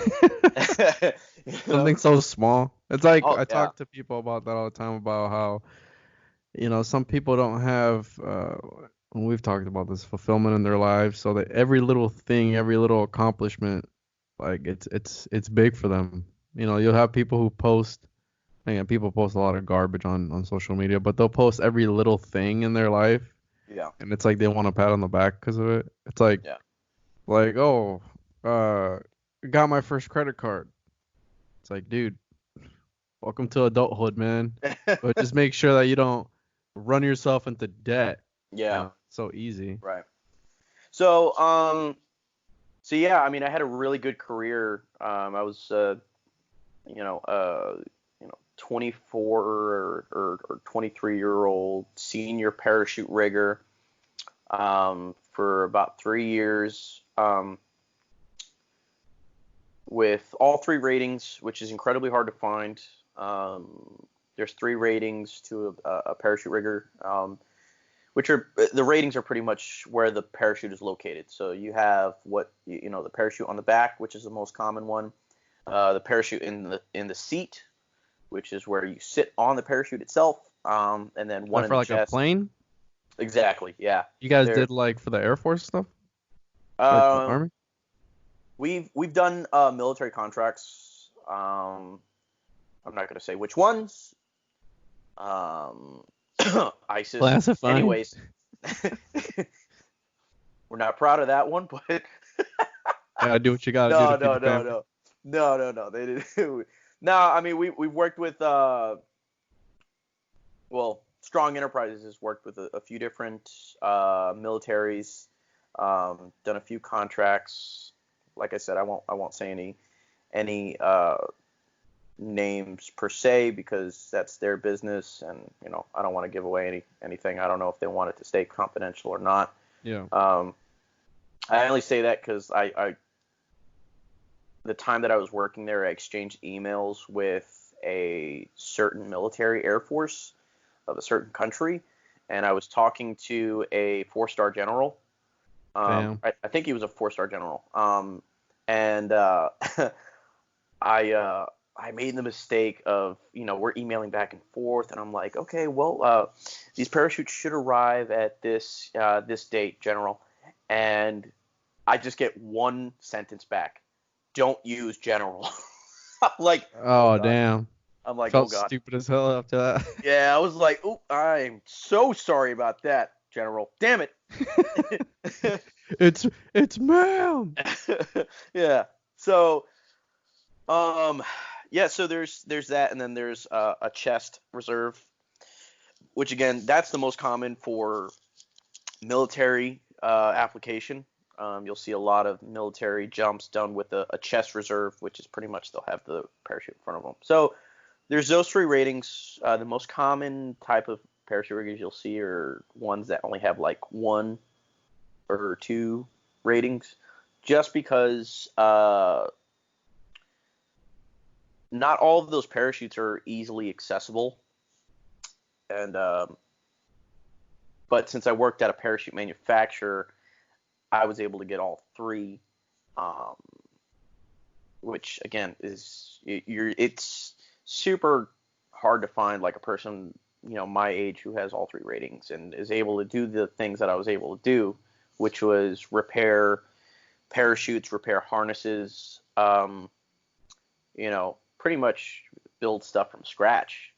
Something so small. It's like, Oh, I talk to people about that all the time, about how, you know, some people don't have, we've talked about this, fulfillment in their lives, so that every little thing, every little accomplishment, like it's big for them. You know, you'll have people who post, and people post a lot of garbage on social media, but they'll post every little thing in their life. Yeah. And it's like they want a pat on the back because of it. It's like, Yeah. like, oh, got my first credit card. It's like, dude, welcome to adulthood, man. But just make sure that you don't run yourself into debt. Yeah. You know, so easy. Right. So, yeah, I mean, I had a really good career. I was, 24 or 23-year-old senior parachute rigger for about 3 years with all 3 ratings, which is incredibly hard to find. There's 3 ratings to a parachute rigger, which are the ratings are pretty much where the parachute is located. So you have the parachute on the back, which is the most common one, the parachute in the seat, which is where you sit on the parachute itself, and then one in the like chest. A plane? Exactly, yeah. You guys did like for the Air Force stuff? Like the Army? We've done military contracts. I'm not gonna say which ones. ISIS. Classified. Anyways, we're not proud of that one, but yeah, do what you gotta do to feed your family. No. They didn't. No, I mean we've worked with Strong Enterprises has worked with a few different militaries, done a few contracts. Like I said, I won't say any names per se because that's their business, and you know I don't want to give away anything. I don't know if they want it to stay confidential or not. Yeah. I only say that because I the time that I was working there, I exchanged emails with a certain military air force of a certain country, and I was talking to a 4-star general. I think he was a 4-star general. And I made the mistake of, we're emailing back and forth, and I'm like, okay, well, these parachutes should arrive at this date, General, and I just get one sentence back: don't use General. I'm like, oh damn. I'm like, felt oh god, stupid as hell after that. Yeah, I was like, oh, I'm so sorry about that, General. Damn it. It's ma'am. Yeah. So, so there's that, and then there's a chest reserve, which again, that's the most common for military application. You'll see a lot of military jumps done with a chest reserve, which is pretty much they'll have the parachute in front of them. So there's those 3 ratings. The most common type of parachute riggers you'll see are ones that only have like 1 or 2 ratings. just because not all of those parachutes are easily accessible, and but since I worked at a parachute manufacturer, I was able to get all three, which again is it's super hard to find like a person my age who has all three ratings and is able to do the things that I was able to do, which was repair parachutes, repair harnesses, pretty much build stuff from scratch,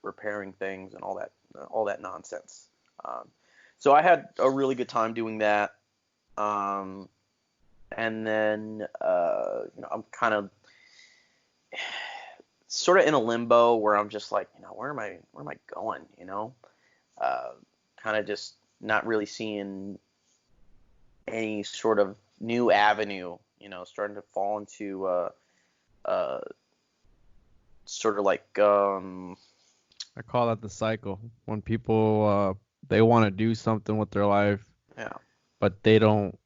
repairing things and all that nonsense. So I had a really good time doing that. And then, I'm kind of sort of in a limbo where I'm just like, where am I going? Kind of just not really seeing any sort of new avenue, starting to fall into, sort of like, I call that the cycle. When people they want to do something with their life, yeah, but they don't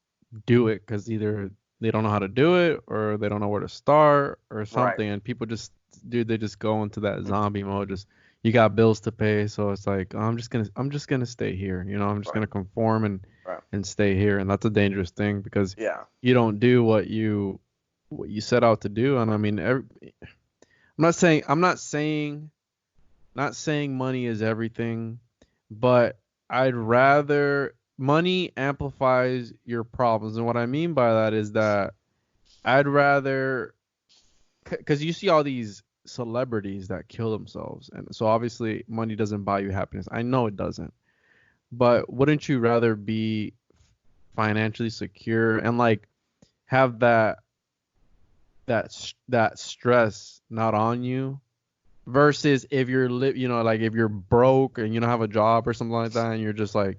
do it because either they don't know how to do it or they don't know where to start or something. Right. And people just, dude, they just go into that zombie mode. Just, you got bills to pay, so it's like, oh, I'm just gonna stay here. I'm just Right. gonna conform Right. and stay here. And that's a dangerous thing because Yeah. you don't do what you set out to do. And I mean, not saying money is everything, but I'd rather money amplifies your problems. And what I mean by that is that I'd rather, because you see all these celebrities that kill themselves. And so obviously money doesn't buy you happiness. I know it doesn't. But wouldn't you rather be financially secure and like have that stress not on you versus if you're like if you're broke and you don't have a job or something like that and you're just like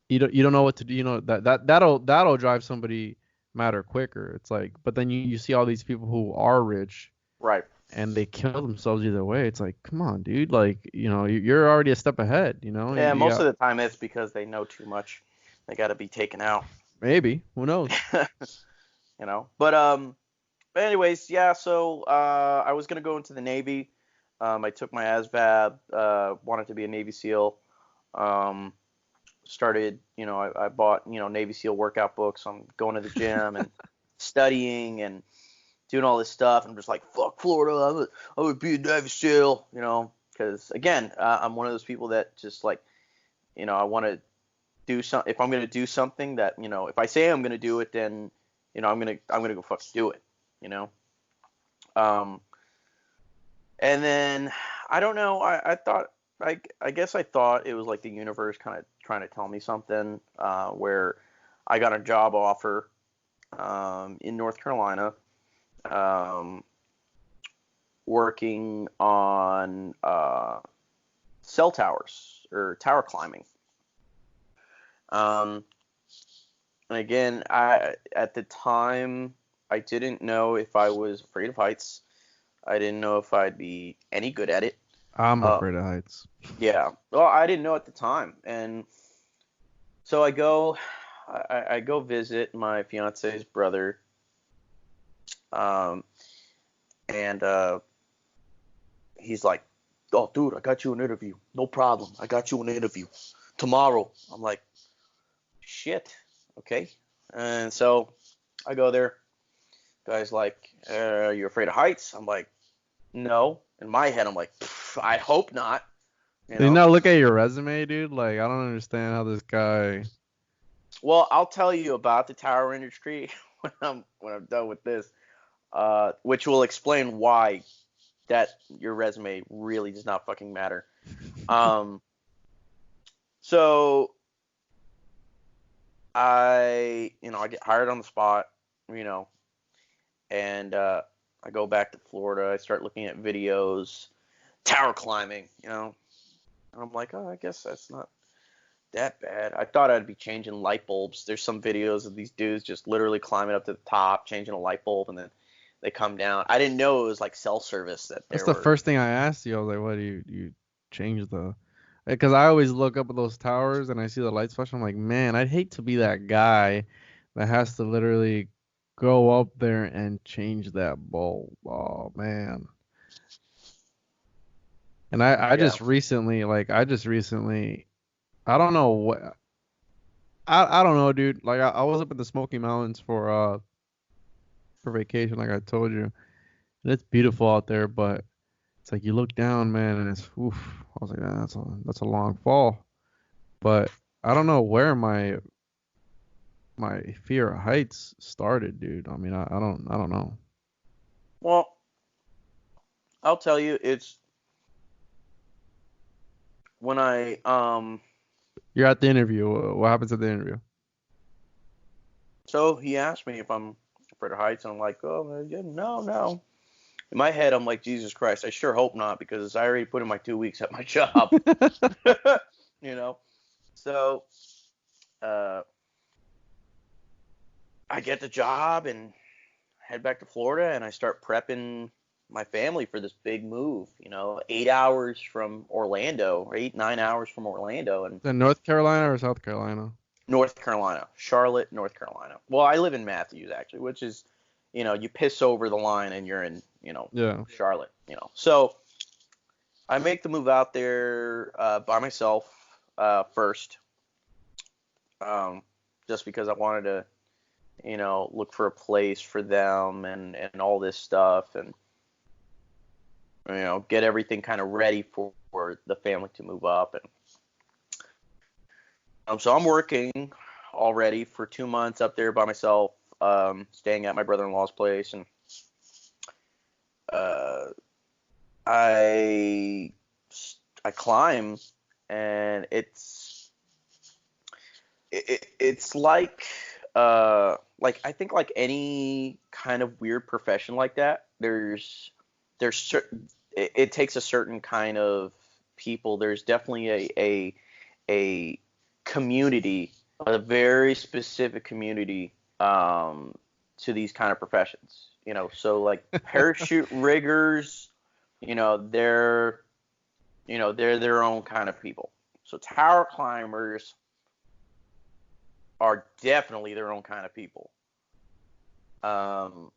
you don't know what to do, that'll drive somebody matter quicker. It's like, but then you see all these people who are rich, Right. and they kill themselves either way. It's like, come on, dude, like, you're already a step ahead, Yeah, most of the time it's because they know too much. They got to be taken out. Maybe, who knows? But anyways, yeah. So I was gonna go into the Navy. I took my ASVAB. Wanted to be a Navy SEAL. Started, I bought, Navy SEAL workout books. I'm going to the gym and studying and doing all this stuff. I'm just like, fuck Florida. I would be a Navy SEAL, because again, I'm one of those people that just like, I want to do something. If I'm going to do something that, if I say I'm going to do it, then, I'm going to go fucking do it, and then I don't know. I thought, I guess I thought it was like the universe kind of trying to tell me something, where I got a job offer in North Carolina, working on cell towers or tower climbing. And again, at the time I didn't know if I was afraid of heights. I didn't know if I'd be any good at it. I'm afraid of heights. Yeah. Well, I didn't know at the time. And so I go visit my fiance's brother. And he's like, "Oh, dude, I got you an interview. No problem. I got you an interview tomorrow." I'm like, "Shit. Okay." And so I go there. Guy's like, "Are you afraid of heights?" I'm like, "No." In my head, I'm like, "I hope not." Did you not look at your resume, dude? Like, I don't understand how this guy. Well, I'll tell you about the tower industry when I'm done with this, which will explain why that your resume really does not fucking matter. So I get hired on the spot, and I go back to Florida. I start looking at videos, tower climbing, and I'm like, oh, I guess that's not that bad. I thought I'd be changing light bulbs. There's some videos of these dudes just literally climbing up to the top, changing a light bulb, and then they come down. I didn't know it was like cell service that That's the first thing I asked you. I was like, what do you change the Because I always look up at those towers and I see the lights flash. I'm like, man, I'd hate to be that guy that has to literally go up there and change that bulb. Oh man. And I Yeah. just recently, I don't know what, I don't know, dude. Like I was up in the Smoky Mountains for vacation, like I told you, and it's beautiful out there, but it's like you look down, man, and it's oof. I was like, "Man, that's a long fall." But I don't know where my fear of heights started, dude. I mean, I don't know. Well, I'll tell you, it's when You're at the interview. What happens at the interview? so he asked me if I'm afraid of heights, and I'm like, oh, yeah, no, no. In my head, I'm like, Jesus Christ, I sure hope not, because I already put in my 2 weeks at my job. You know? So, uh, I get the job and head back to Florida, and I start prepping my family for this big move. 8 hours from Orlando, or 8, 9 hours from Orlando, and Is that North Carolina or South Carolina? North Carolina, Charlotte, North Carolina. Well, I live in Matthews actually, which is, you piss over the line and you're in, Yeah. Charlotte. So I make the move out there by myself first, just because I wanted to, look for a place for them and all this stuff, and get everything kind of ready for the family to move up. And so I'm working already for 2 months up there by myself, staying at my brother-in-law's place, and uh, I climb, and it's like I think like any kind of weird profession like that, there's certain it takes a certain kind of people. There's definitely a community, a very specific community, to these kind of professions. So like parachute riggers, they're they're their own kind of people. So tower climbers are definitely their own kind of people. Um,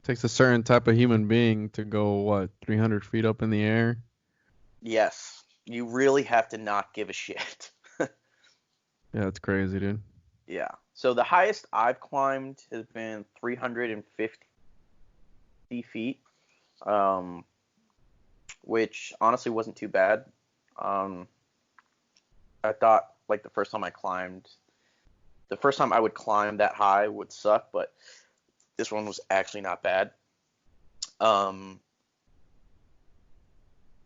Takes a certain type of human being to go, what, 300 feet up in the air? yes, you really have to not give a shit. Yeah, it's crazy, dude. Yeah. So the highest I've climbed has been 350 feet, um, which honestly wasn't too bad. Um, I thought like the first time I would climb that high would suck, but this one was actually not bad. Um,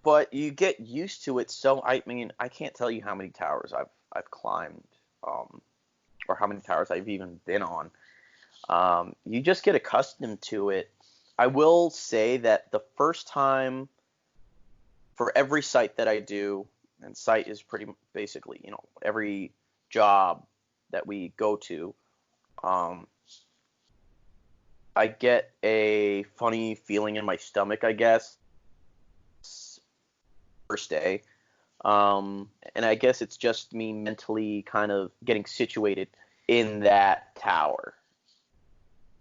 but you get used to it. So I mean, I can't tell you how many towers I've climbed, or how many towers I've even been on. You just get accustomed to it. I will say that the first time, for every site that I do, and site is pretty basically, every job that we go to, um, I get a funny feeling in my stomach, I guess, first day. And I guess it's just me mentally kind of getting situated in that tower,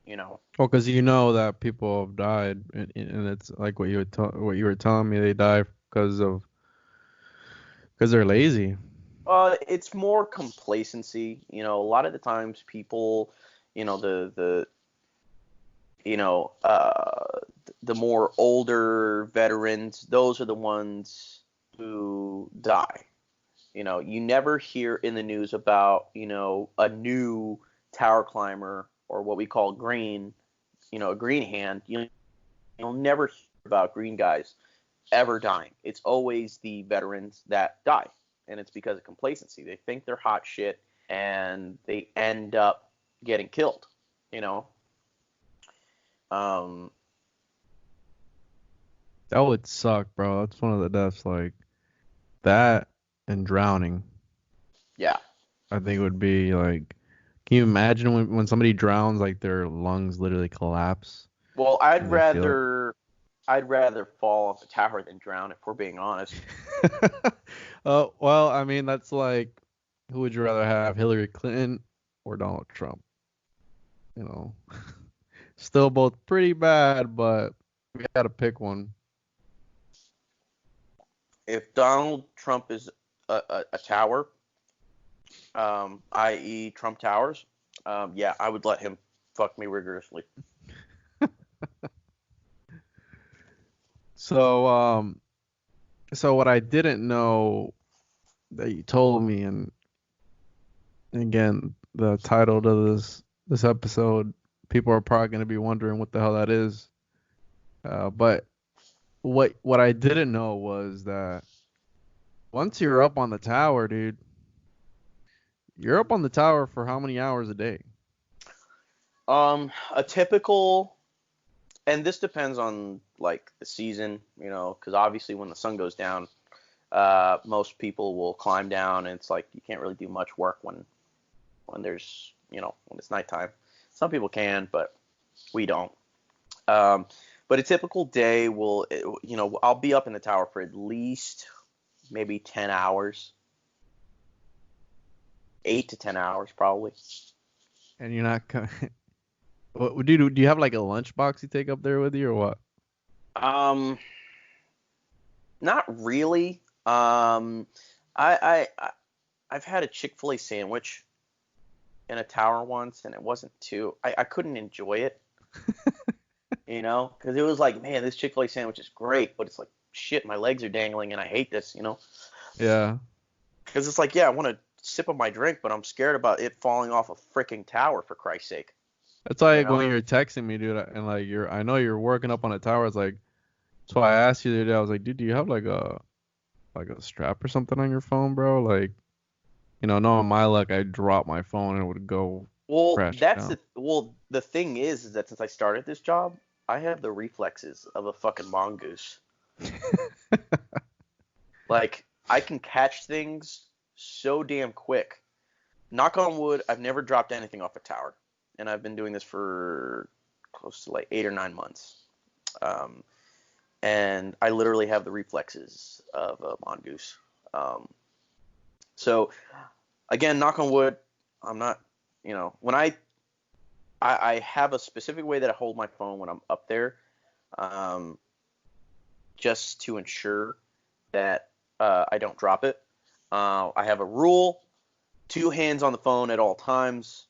you know. Well, because you know that people have died, and it's like what you were telling me, they die because they're lazy. It's more complacency, a lot of the times people, the you know, the more older veterans, those are the ones who die. You never hear in the news about, a new tower climber, or what we call green, a green hand. You'll never hear about green guys ever dying. It's always the veterans that die. And it's because of complacency. They think they're hot shit and they end up getting killed, you know? Um, That would suck, bro. That's one of the deaths, like that and drowning. yeah. I think would be like, can you imagine when somebody drowns, like their lungs literally collapse Well, and they feel it? I'd rather fall off the tower than drown, if we're being honest. Well, I mean, that's like, who would you rather have, Hillary Clinton or Donald Trump? You know, still both pretty bad, but we got to pick one. If Donald Trump is a tower, i.e. Trump Towers, yeah, I would let him fuck me rigorously. So, so what I didn't know that you told me, and again, the title to this episode, people are probably going to be wondering what the hell that is. But what I didn't know was that once you're up on the tower, dude, you're up on the tower for how many hours a day? A typical, and this depends on like the season, because obviously when the sun goes down, most people will climb down, and it's like you can't really do much work when there's, when it's nighttime. Some people can, but we don't. But a typical day will, I'll be up in the tower for at least maybe 10 hours, 8 to 10 hours probably. And you're not. What do you have like a lunchbox you take up there with you or what? Not really. I've had a Chick-fil-A sandwich in a tower once, and it wasn't too. I couldn't enjoy it, because it was like, man, this Chick-fil-A sandwich is great, but it's like, shit, my legs are dangling, and I hate this, Yeah. Because it's like, yeah, I want to sip of my drink, but I'm scared about it falling off a freaking tower, for Christ's sake. That's like when you're texting me, dude, and like I know you're working up on a tower. It's like, that's why I asked you the other day. I was like, dude, do you have like a strap or something on your phone, bro? Like, knowing my luck, I dropped my phone and it would go crash down. The thing is that since I started this job, I have the reflexes of a fucking mongoose. Like, I can catch things so damn quick. Knock on wood, I've never dropped anything off a tower, and I've been doing this for close to like 8 or 9 months. And I literally have the reflexes of a mongoose. So, again, knock on wood, I'm not, when I have a specific way that I hold my phone when I'm up there, just to ensure that I don't drop it. I have a rule: 2 hands on the phone at all times.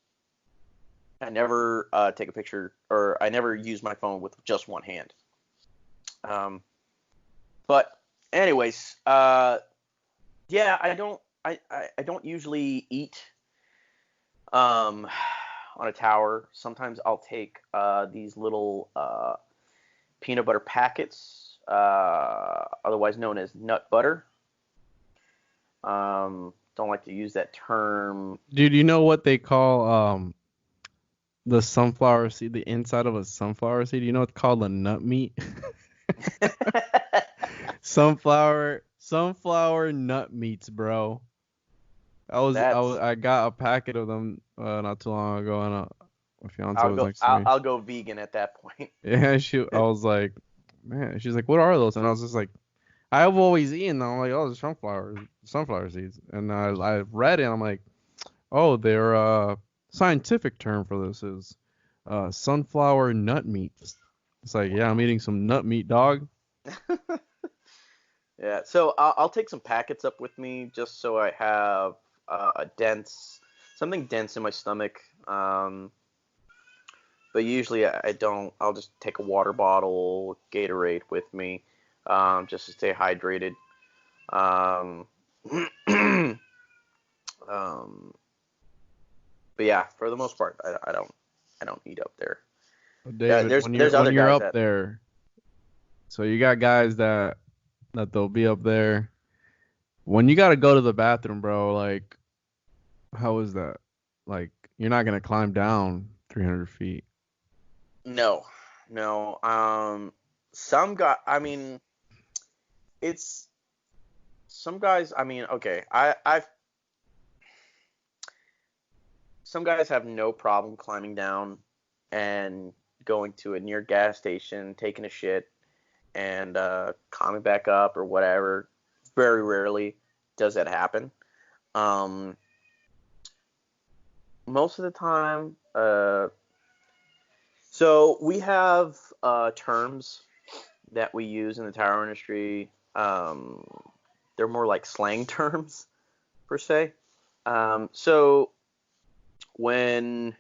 I never take a picture, or I never use my phone with just one hand. But anyways, yeah, I don't usually eat on a tower. Sometimes I'll take these little peanut butter packets, otherwise known as nut butter. Don't like to use that term. Dude, you know what they call the sunflower seed, the inside of a sunflower seed? You know it's called a nut meat? Sunflower nut meats, bro. I got a packet of them not too long ago, and my fiance was next to me. I'll go vegan at that point. Yeah, I was like, man. She's like, what are those? And I was just like, I've always eaten them. I'm like, oh, it's sunflower seeds. And I read it, and I'm like, oh, their scientific term for this is sunflower nut meat. It's like, yeah, I'm eating some nut meat, dog. Yeah, so I'll take some packets up with me just so I have something dense in my stomach. But usually I don't. I'll just take a water bottle, Gatorade with me, just to stay hydrated. But yeah, for the most part, I don't eat up there. David, when you're up there, so you got guys that they'll be up there. When you gotta go to the bathroom, bro, like, how is that? Like, you're not gonna climb down 300 feet. No. Some guy. I mean, it's some guys. I mean, okay. Some guys have no problem climbing down and going to a near gas station, taking a shit, and call me back up or whatever. Very rarely does that happen. Most of the time, so we have terms that we use in the tower industry. They're more like slang terms per se. So when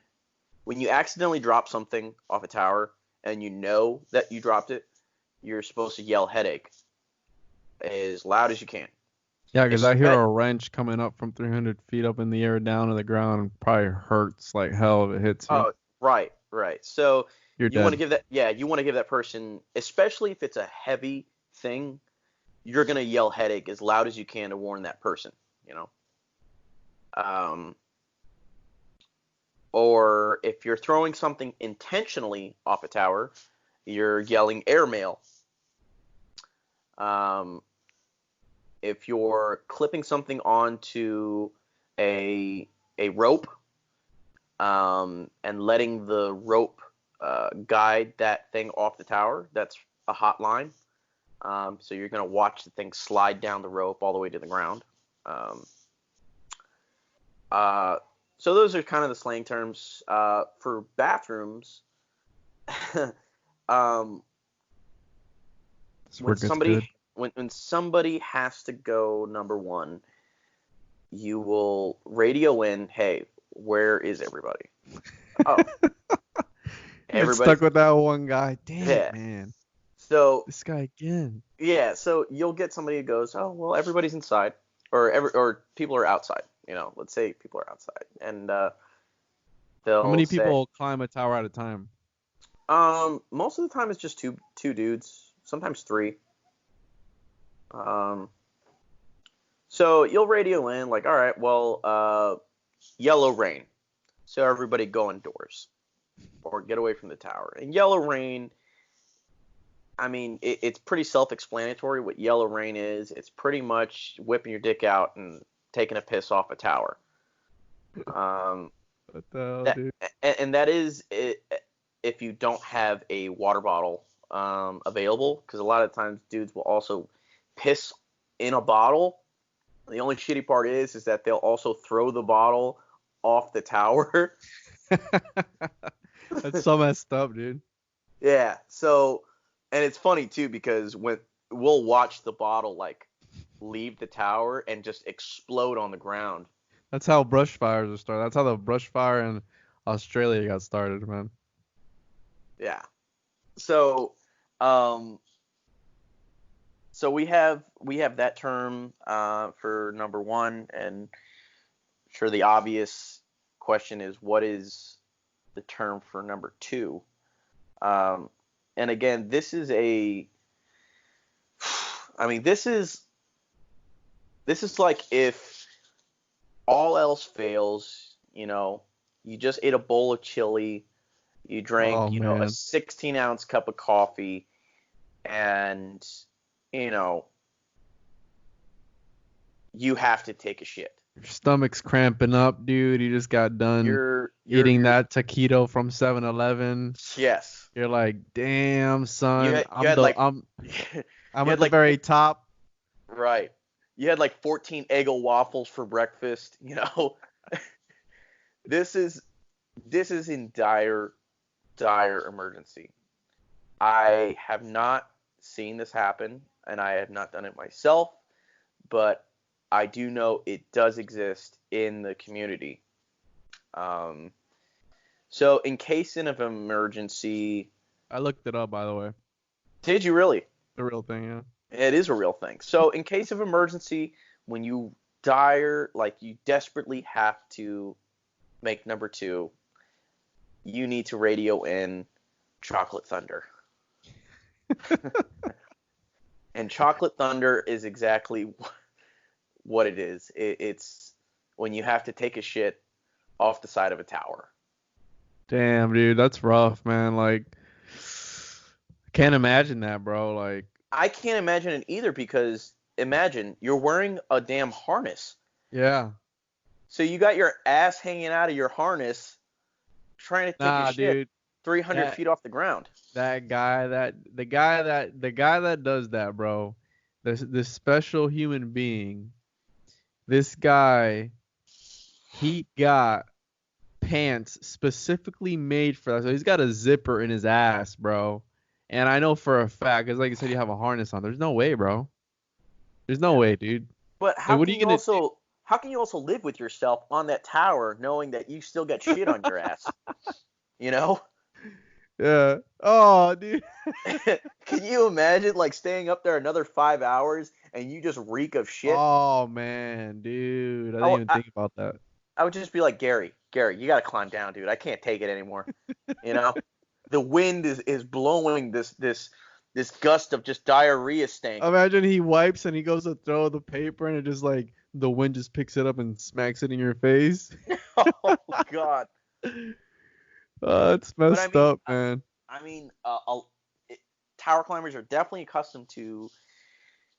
you accidentally drop something off a tower and you know that you dropped it, you're supposed to yell headache as loud as you can. Yeah, because I hear a wrench coming up from 300 feet up in the air down to the ground and probably hurts like hell if it hits you. Oh, right. So You're you want to dead. you want to give that person, especially if it's a heavy thing, you're gonna yell headache as loud as you can to warn that person. Or if you're throwing something intentionally off a tower, you're yelling airmail. If you're clipping something onto a rope, and letting the rope guide that thing off the tower, that's a hot line. So you're going to watch the thing slide down the rope all the way to the ground. So those are kind of the slang terms. For bathrooms, when somebody has to go number one, you will radio in, hey, where is everybody? Oh. You're stuck with that one guy. Damn, man. So this guy again. Yeah, so you'll get somebody who goes, oh, well, everybody's inside, or people are outside. Let's say people are outside, and they'll. How many people climb a tower at a time? Most of the time it's just two dudes, sometimes three. So you'll radio in like, all right, well, yellow rain, so everybody go indoors or get away from the tower. And yellow rain, I mean, it's pretty self-explanatory what yellow rain is. It's pretty much whipping your dick out and taking a piss off a tower. What the hell, dude? And that is it, if you don't have a water bottle available, because a lot of times dudes will also piss in a bottle. The only shitty part is that they'll also throw the bottle off the tower. That's so messed up, dude. Yeah. So, and it's funny too because when we'll watch the bottle like leave the tower and just explode on the ground. That's how brush fires are started. That's how the brush fire in Australia got started, man. Yeah. So, so we have that term for number one, and sure the obvious question is what is the term for number two? And again, this is like if all else fails, you just ate a bowl of chili, you drank, a 16-ounce cup of coffee, and, you have to take a shit. Your stomach's cramping up, dude. You just got done eating that taquito from 7-Eleven. Yes. You're like, damn, son. I'm at the very top. Right. You had like 14 Eggo waffles for breakfast, This is in dire emergency. I have not seen this happen, and I have not done it myself, but I do know it does exist in the community. So in case of an emergency... I looked it up, by the way. Did you really? The real thing, yeah. It is a real thing. So in case of emergency, when you you desperately have to make number two, you need to radio in Chocolate Thunder. And Chocolate Thunder is exactly what it is. It's when you have to take a shit off the side of a tower. Damn, dude, that's rough, man. Like, I can't imagine that, bro. Like, I can't imagine it either because imagine you're wearing a damn harness. Yeah. So you got your ass hanging out of your harness trying to take a shit. Dude. 300 That feet off the ground. the guy that does that, bro. This special human being. This guy, he got pants specifically made for that. So he's got a zipper in his ass, bro. And I know for a fact, because like you said, you have a harness on. There's no way, bro. There's no way, dude. But Like, how what are can you you gonna do? also how can you also live with yourself on that tower knowing that you still got shit on your ass? You know? Yeah. Oh, dude. Can you imagine like staying up there another 5 hours and you just reek of shit? Oh man, dude. I I, didn't would- even I, think about that. I would just be like, Gary, you gotta climb down, dude. I can't take it anymore. You know? The wind is blowing this gust of just diarrhea stank. Imagine he wipes and he goes to throw the paper and it just like the wind just picks it up and smacks it in your face. Oh God. It's But I messed mean, up, man. I mean, tower climbers are definitely accustomed to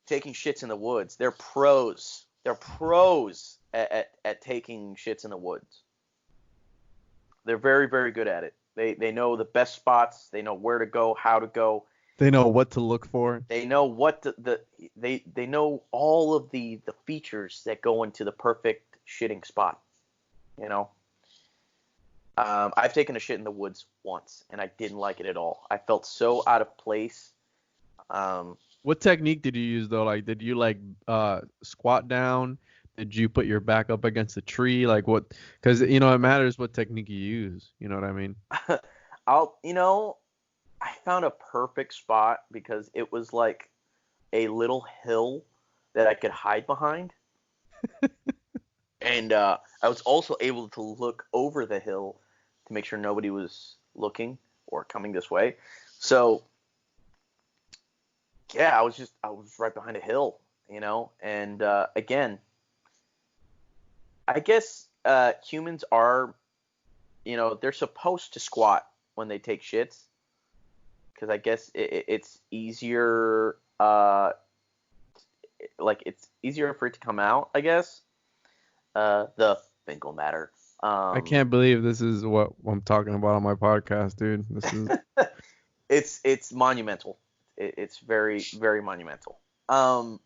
taking shits in the woods. They're pros. They're pros at taking shits in the woods. They're very, very good at it. They know the best spots. They know where to go, how to go. They know what to look for. They know what they know all of the features that go into the perfect shitting spot. You know. I've taken a shit in the woods once, and I didn't like it at all. I felt so out of place. What technique did you use though? Like, did you like squat down? Did you put your back up against a tree? Like what? Because it matters what technique you use. You know what I mean? I found a perfect spot because it was like a little hill that I could hide behind. And I was also able to look over the hill to make sure nobody was looking or coming this way. So, yeah, I was right behind a hill, and again, I guess humans are, they're supposed to squat when they take shits because I guess it's easier, it's easier for it to come out, I guess. The fecal matter. I can't believe this is what I'm talking about on my podcast, dude. This is it's monumental. It's very, very monumental. But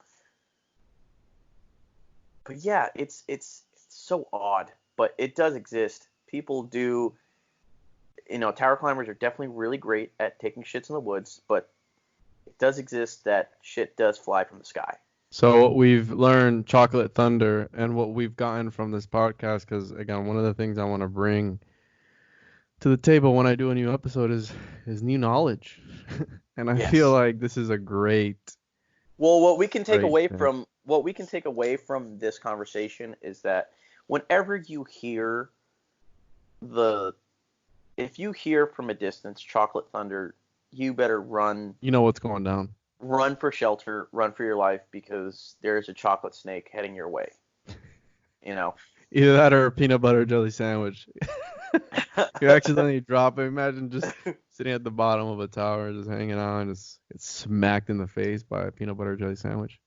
yeah, it's so odd, but it does exist. People do. Tower climbers are definitely really great at taking shits in the woods, but it does exist that shit does fly from the sky. So what we've learned, Chocolate Thunder, and what we've gotten from this podcast, because again, one of the things I want to bring to the table when I do a new episode is new knowledge, and I feel like this is a great. Well, what we can take away thing. from this conversation is that whenever you hear if you hear from a distance Chocolate Thunder, you better run. You know what's going down. Run for shelter, run for your life, because there's a chocolate snake heading your way. Either that or a peanut butter jelly sandwich. You accidentally drop it. Imagine just sitting at the bottom of a tower, just hanging on, just get smacked in the face by a peanut butter jelly sandwich.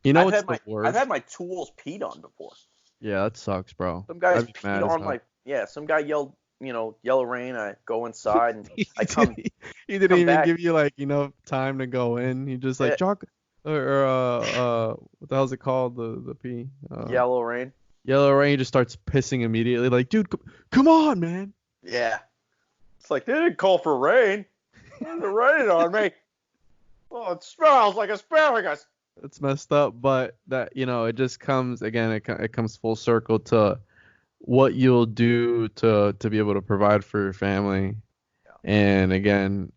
What's the worst? I've had my tools peed on before. Yeah, that sucks, bro. Some guys peed on my. Yeah, some guy yelled, yellow rain. I go inside and I come. He didn't even give you time to go in. He just chocolate or what the hell's it called? The pee. Yellow rain. Yellow rain just starts pissing immediately. Like, dude, come on, man. Yeah. It's like they didn't call for rain. There's rain on me. Oh, it smells like asparagus. It's messed up, but that it just comes again. It comes full circle to what you'll do to be able to provide for your family, and again,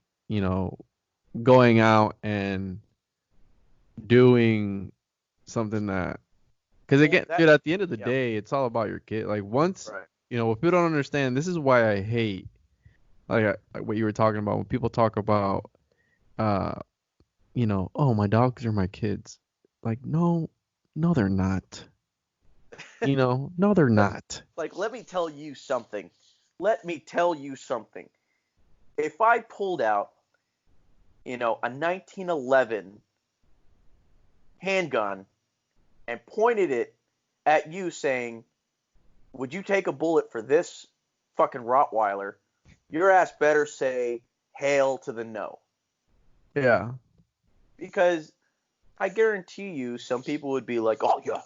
going out and doing something that, because again, dude, at the end of the day, it's all about your kid. Like once, what people don't understand, this is why I hate, like what you were talking about when people talk about, oh, my dogs are my kids. Like, no, they're not. No, they're not. Like, let me tell you something. If I pulled out, a 1911 handgun and pointed it at you saying, would you take a bullet for this fucking Rottweiler? your ass better say hail to the no. Yeah. Because I guarantee you some people would be like, oh yeah,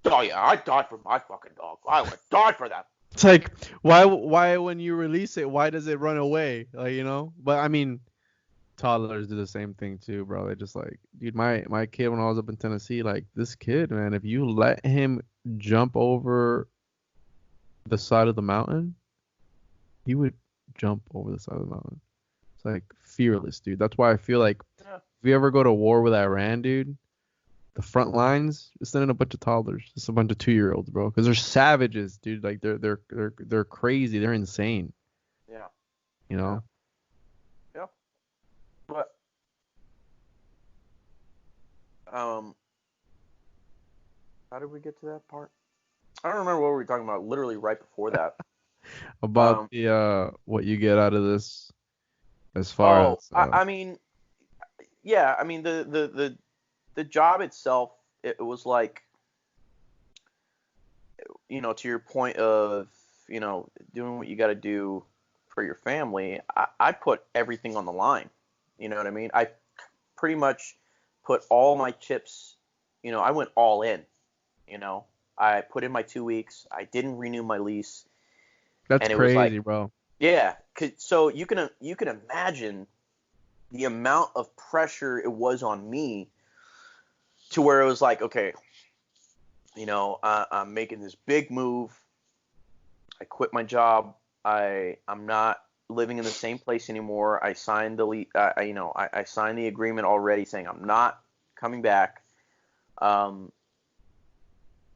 I died for my fucking dog. I would die for that. It's like, why when you release it, why does it run away? Like, you know? But I mean, toddlers do the same thing too, bro. They just like, dude, my kid when I was up in Tennessee, like this kid, man, if you let him jump over the side of the mountain, he would jump over the side of the mountain. It's like fearless, dude. That's why I feel like Yeah. if you ever go to war with Iran, dude, the front lines is sending a bunch of toddlers, just a bunch of 2-year-olds, bro, because they're savages, dude. Like they're crazy, they're insane. Yeah. You know. Yeah. But how did we get to that part? I don't remember what we were talking about. Literally right before that. About the what you get out of this, as far as I mean, yeah. I mean the job itself. It was like, you know, to your point of, you know, doing what you got to do for your family. I put everything on the line. You know what I mean? I pretty much put all my chips. You know, I went all in. You know, I put in my 2 weeks. I didn't renew my lease. that's And it was crazy, like, bro. yeah. So you can imagine the amount of pressure it was on me, to where it was like, okay, you know, I'm making this big move. I quit my job. I'm not living in the same place anymore. I signed I signed the agreement already saying I'm not coming back.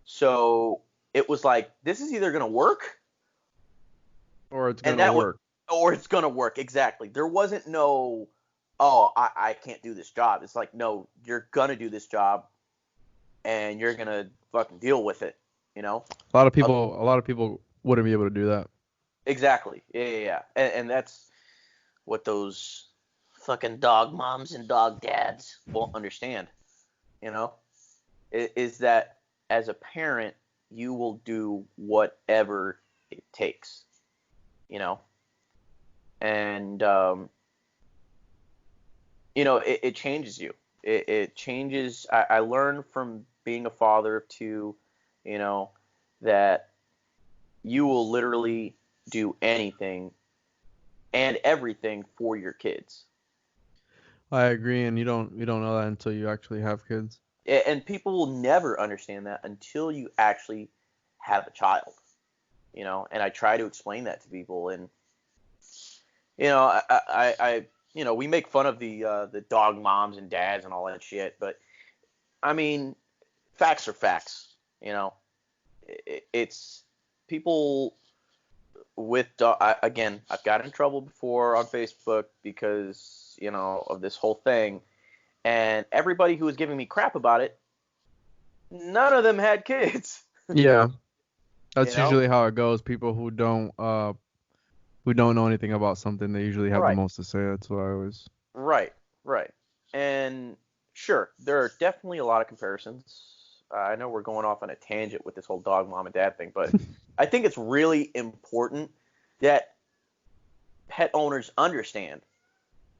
So it was like, this is either gonna work, Or it's and gonna work. or it's gonna work. Exactly. There wasn't no, oh, I can't do this job. It's like, no, you're gonna do this job, and you're gonna fucking deal with it. You know. A lot of people wouldn't be able to do that. Exactly. Yeah. And that's what those fucking dog moms and dog dads won't understand. You know, is that as a parent, you will do whatever it takes. You know, and you know, it changes you. It changes. I learned from being a father of two, you know, that you will literally do anything and everything for your kids. I agree, and you don't know that until you actually have kids. And people will never understand that until you actually have a child, you know. And I try to explain that to people, and you know, I you know, we make fun of the dog moms and dads and all that shit, but I mean, facts are facts, you know. It's people with again, I've got in trouble before on Facebook because, you know, of this whole thing, and everybody who was giving me crap about it, none of them had kids. Yeah, You that's know? usually how it goes. People who don't know anything about something, they usually have the Right, most to say. That's what I always. right. And sure, there are definitely a lot of comparisons. I know we're going off on a tangent with this whole dog mom and dad thing, but I think it's really important that pet owners understand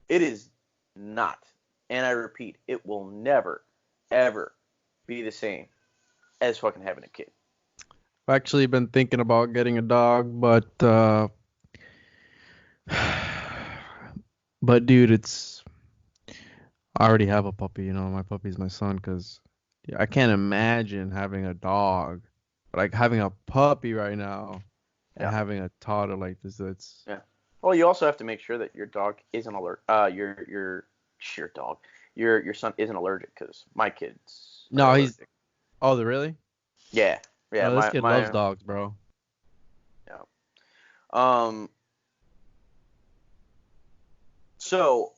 it is not, and I repeat, it will never, ever be the same as fucking having a kid. I've actually been thinking about getting a dog, but dude, I already have a puppy. You know, my puppy's my son. Cause I can't imagine having a dog, like having a puppy right now, and Yeah, having a toddler like this. It's yeah. Well, you also have to make sure that your dog isn't alert. Your dog, your son isn't allergic, because my kids are no, he's. allergic. Oh, really? Yeah, yeah. No, this kid loves My dogs, bro. yeah. Um. So,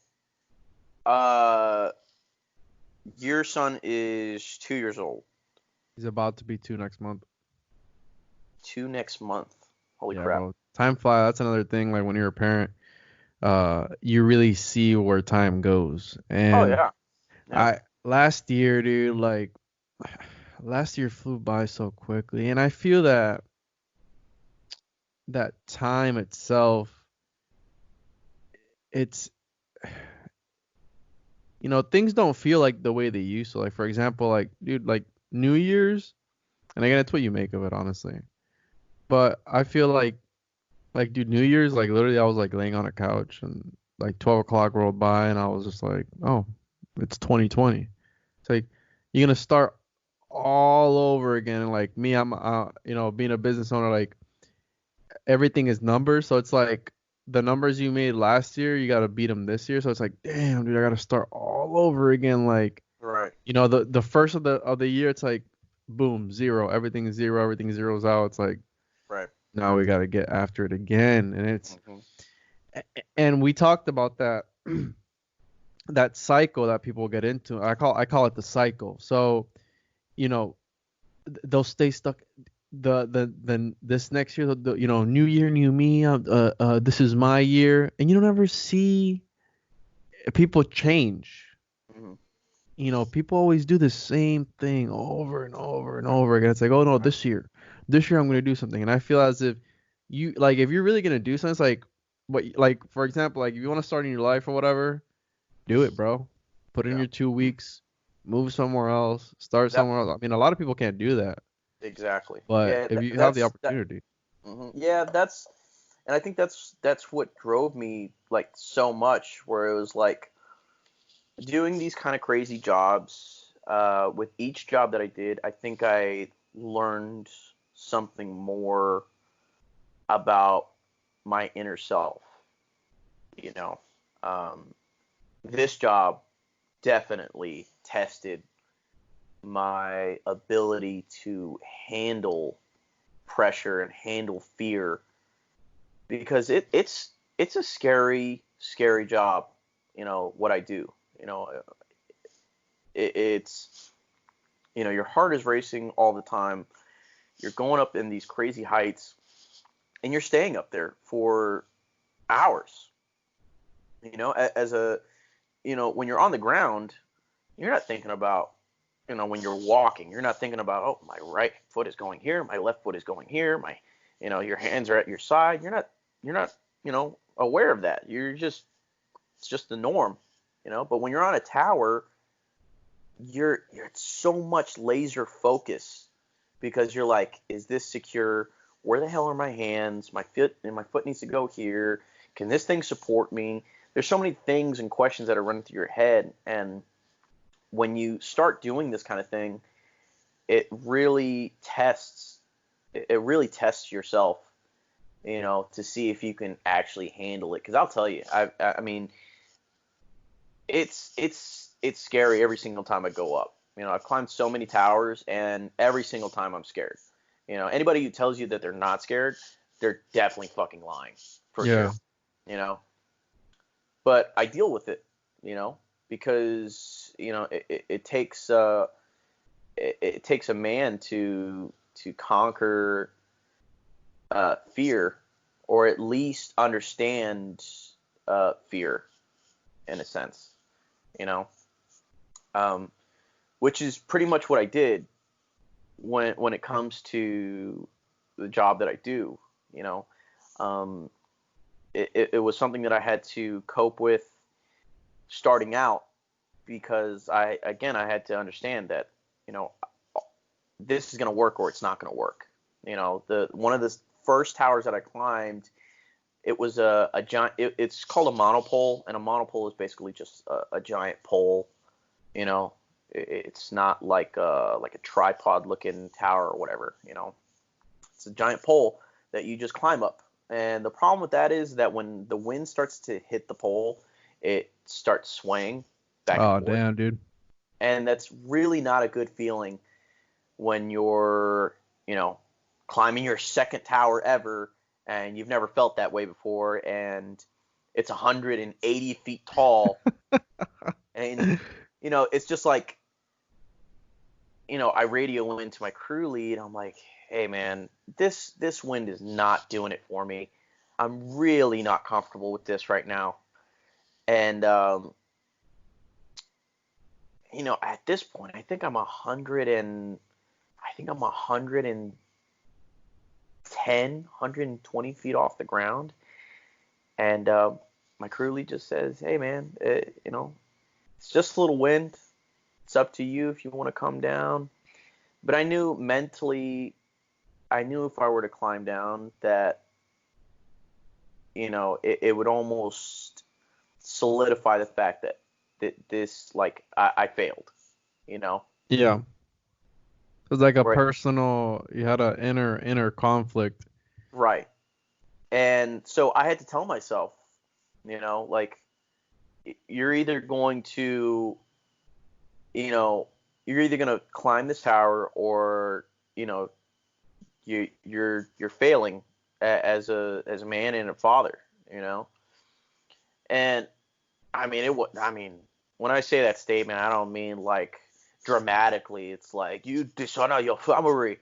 uh, your son is 2 years old. He's about to be 2 next month. 2 next month. Holy Yeah, crap. bro. Time fly. That's another thing. Like when you're a parent, you really see where time goes. Oh And yeah. Yeah. I last year, dude, like last year flew by so quickly, and I feel that time itself. it's, things don't feel like the way they used to. Like, for example, like, dude, like New Year's, and again, it's what you make of it, honestly. But I feel like, dude, New Year's, like, literally, I was like laying on a couch and like 12 o'clock rolled by, and I was just like, oh, it's 2020. It's like, you're gonna start all over again. And like me, I'm, being a business owner, like, everything is numbers. So it's like the numbers you made last year, you got to beat them this year. So it's like, damn, dude, I got to start all over again. Like, Right. the first of the year, it's like, boom, zero. Everything is zero. Everything zeroes out. It's like, Right. now we got to get after it again. And Hmm. and we talked about that that cycle that people get into. I call it the cycle. So, you know, they'll stay stuck. The this next year, new year, new me. This is my year, and you don't ever see people change. Hmm. People always do the same thing over and over and over again. It's like, oh no, Right. this year I'm gonna do something, and I feel as if if you're really gonna do something, it's like, like for example, like if you want to start in your life or whatever, do it, bro. Put in Yeah. your 2 weeks, move somewhere else, start That somewhere else. I mean, a lot of people can't do that, exactly. but Yeah. if you have the That's that. opportunity. Yeah. And I think that's what drove me like so much, where it was like doing these kind of crazy jobs. With each job that I did, I think I learned something more about my inner self. You know, um, this job definitely tested my ability to handle pressure and handle fear, because it's a scary job. What I do. It's your heart is racing all the time. You're going up in these crazy heights, and you're staying up there for hours. As a when you're on the ground, you're not thinking about, when you're walking, you're not thinking about, oh, my right foot is going here, my left foot is going here, your hands are at your side. You're not aware of that. It's just the norm. But when you're on a tower, you're so much laser focus, because you're like, is this secure? Where the hell are my hands? My foot needs to go here. Can this thing support me? There's so many things and questions that are running through your head, and when you start doing this kind of thing, it really tests yourself, to see if you can actually handle it. Because I'll tell you, I mean, it's scary every single time I go up. I've climbed so many towers, and every single time I'm scared. Anybody who tells you that they're not scared, they're definitely fucking lying, for Yeah. sure. You know, but I deal with it, because it takes a man to conquer fear, or at least understand fear, in a sense, you know, um, which is pretty much what I did when it comes to the job that I do. You know, um, it was something that I had to cope with starting out, because I had to understand that, you know this is going to work or it's not going to work. The one of the first towers that I climbed, it was a giant. It's called a monopole, and a monopole is basically just a giant pole. It's not like a tripod looking tower or whatever. It's a giant pole that you just climb up. And the problem with that is that when the wind starts to hit the pole, it starts swaying back and Oh forth, damn, dude. and that's really not a good feeling when you're, climbing your second tower ever, and you've never felt that way before, and it's 180 feet tall, and it's just like, I radio into my crew lead. I'm like, hey man, this wind is not doing it for me. I'm really not comfortable with this right now, and at this point, I think I'm 110, 120 feet off the ground. And my crew lead just says, hey man, it's just a little wind. It's up to you if you want to come down. But I knew mentally, if I were to climb down that, it would almost solidify the fact that this, like, I failed, Yeah. It was like a Right. personal, you had an inner conflict. Right. And so I had to tell myself, like, you're either going to, you're either going to climb this tower, or, you're failing as a man and a father, And I mean, when I say that statement, I don't mean like dramatically. It's like, you dishonor your family,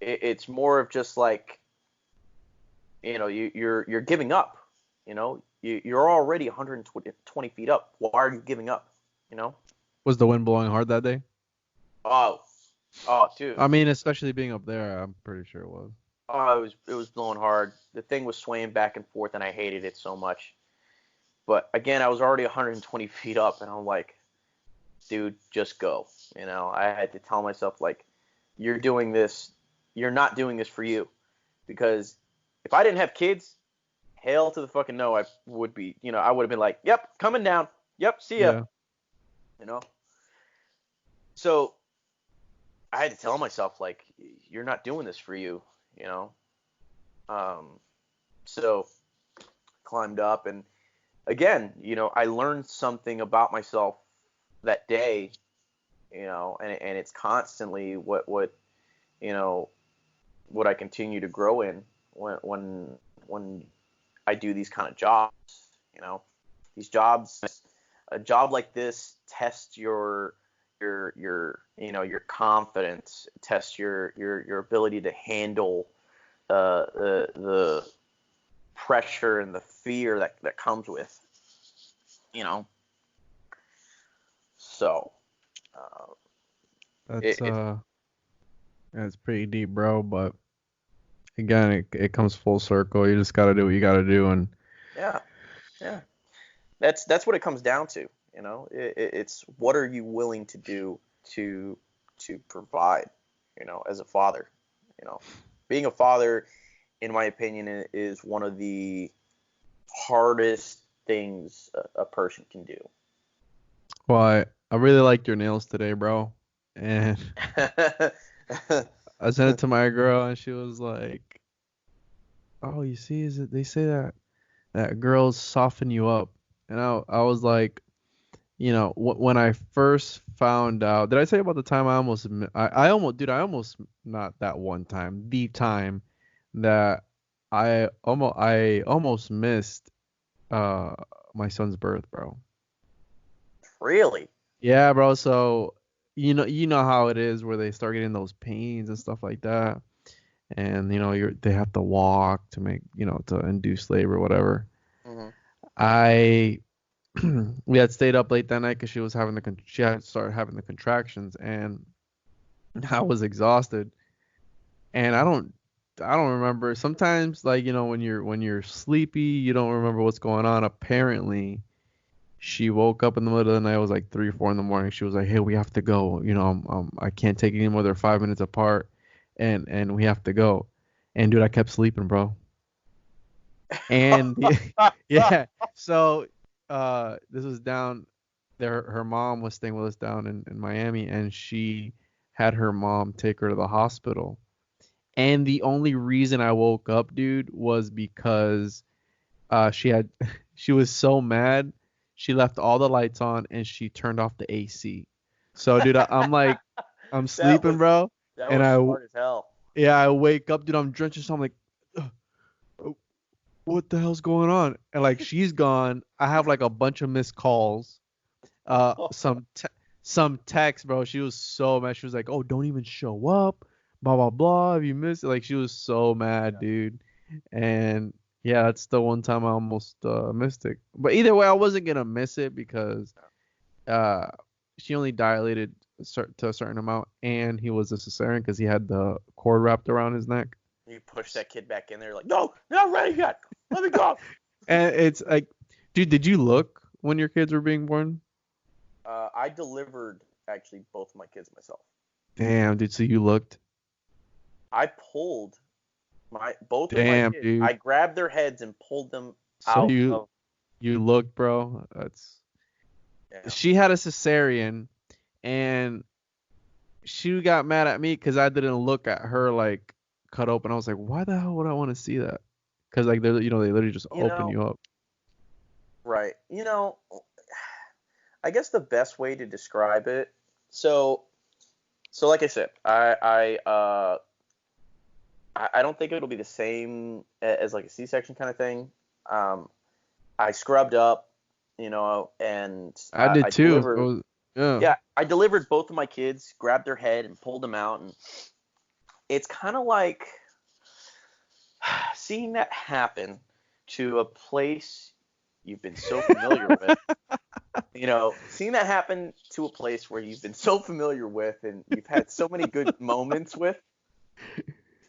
It's more of just like, you're giving up, you're already 120 feet up. Why are you giving up, Was the wind blowing hard that day? Oh, dude. I mean, especially being up there, I'm pretty sure it was. Oh, it was blowing hard. The thing was swaying back and forth, and I hated it so much. But again, I was already 120 feet up, and I'm like, dude, just go. I had to tell myself, like, you're not doing this for you. Because if I didn't have kids, hell to the fucking no, I would be, I would have been like, yep, coming down. Yep, see ya. Yeah. So I had to tell myself, like, you're not doing this for you, So climbed up, and again, I learned something about myself that day, and it's constantly what I continue to grow in when I do these kind of jobs, these jobs. A job like this tests your confidence, tests your ability to handle the pressure and the fear that comes with, So it's pretty deep, bro. But again, it comes full circle. You just gotta do what you gotta do, and yeah. That's what it comes down to. It's what are you willing to do to provide, as a father. Being a father, in my opinion, is one of the hardest things a person can do. Well, I really liked your nails today, bro. And I sent it to my girl, and she was like, "Oh, you see, they say that girls soften you up." And I was like, when I first found out, did I say about the time I almost not that one time, the time that I almost missed my son's birth, bro. Really? Yeah, bro. So you know how it is where they start getting those pains and stuff like that, and they have to walk to make to induce labor or whatever. Mm-hmm. We had stayed up late that night because she had started having the contractions, and I was exhausted, and I don't remember. Sometimes, like, when you're sleepy, you don't remember what's going on. Apparently, she woke up in the middle of the night. It was like 3 or 4 in the morning. She was like, "Hey, we have to go. I can't take it anymore. They're 5 minutes apart, and we have to go." And dude, I kept sleeping, bro. And yeah, so this was down there. Her mom was staying with us down in Miami, and she had her mom take her to the hospital. And the only reason I woke up, dude, was because she was so mad. She left all the lights on and she turned off the AC. So, dude, I'm like, I'm sleeping, bro. That And was smart as hell. Yeah, I wake up, dude. I'm drenched, so I'm like, what the hell's going on? And like, she's gone. I have like a bunch of missed calls. Some text, bro. She was so mad. She was like, "Oh, don't even show up. Blah blah blah. If you missed it," like, she was so mad, dude. And yeah, that's the one time I almost missed it. But either way, I wasn't gonna miss it because she only dilated to a certain amount, and he was a cesarean because he had the cord wrapped around his neck. You push that kid back in there, like, "No, not ready yet. Let me go." And it's like, dude, did you look when your kids were being born? I delivered actually both of my kids myself. Damn, dude. So you looked. I pulled both of my Damn, kids. dude. I grabbed their heads and pulled them So out you of. you looked, bro. That's Yeah. She had a cesarean, and she got mad at me because I didn't look at her like cut open. I was like, why the hell would I want to see that? Because like they literally just You open know, you up. right. I guess the best way to describe it. So like I said, I don't think it'll be the same as like a C-section kind of thing. I scrubbed up, and I did I too. delivered. Yeah. Yeah, I delivered both of my kids, grabbed their head and pulled them out, and it's kind of like seeing that happen to a place you've been so familiar with. Seeing that happen to a place where you've been so familiar with and you've had so many good moments with.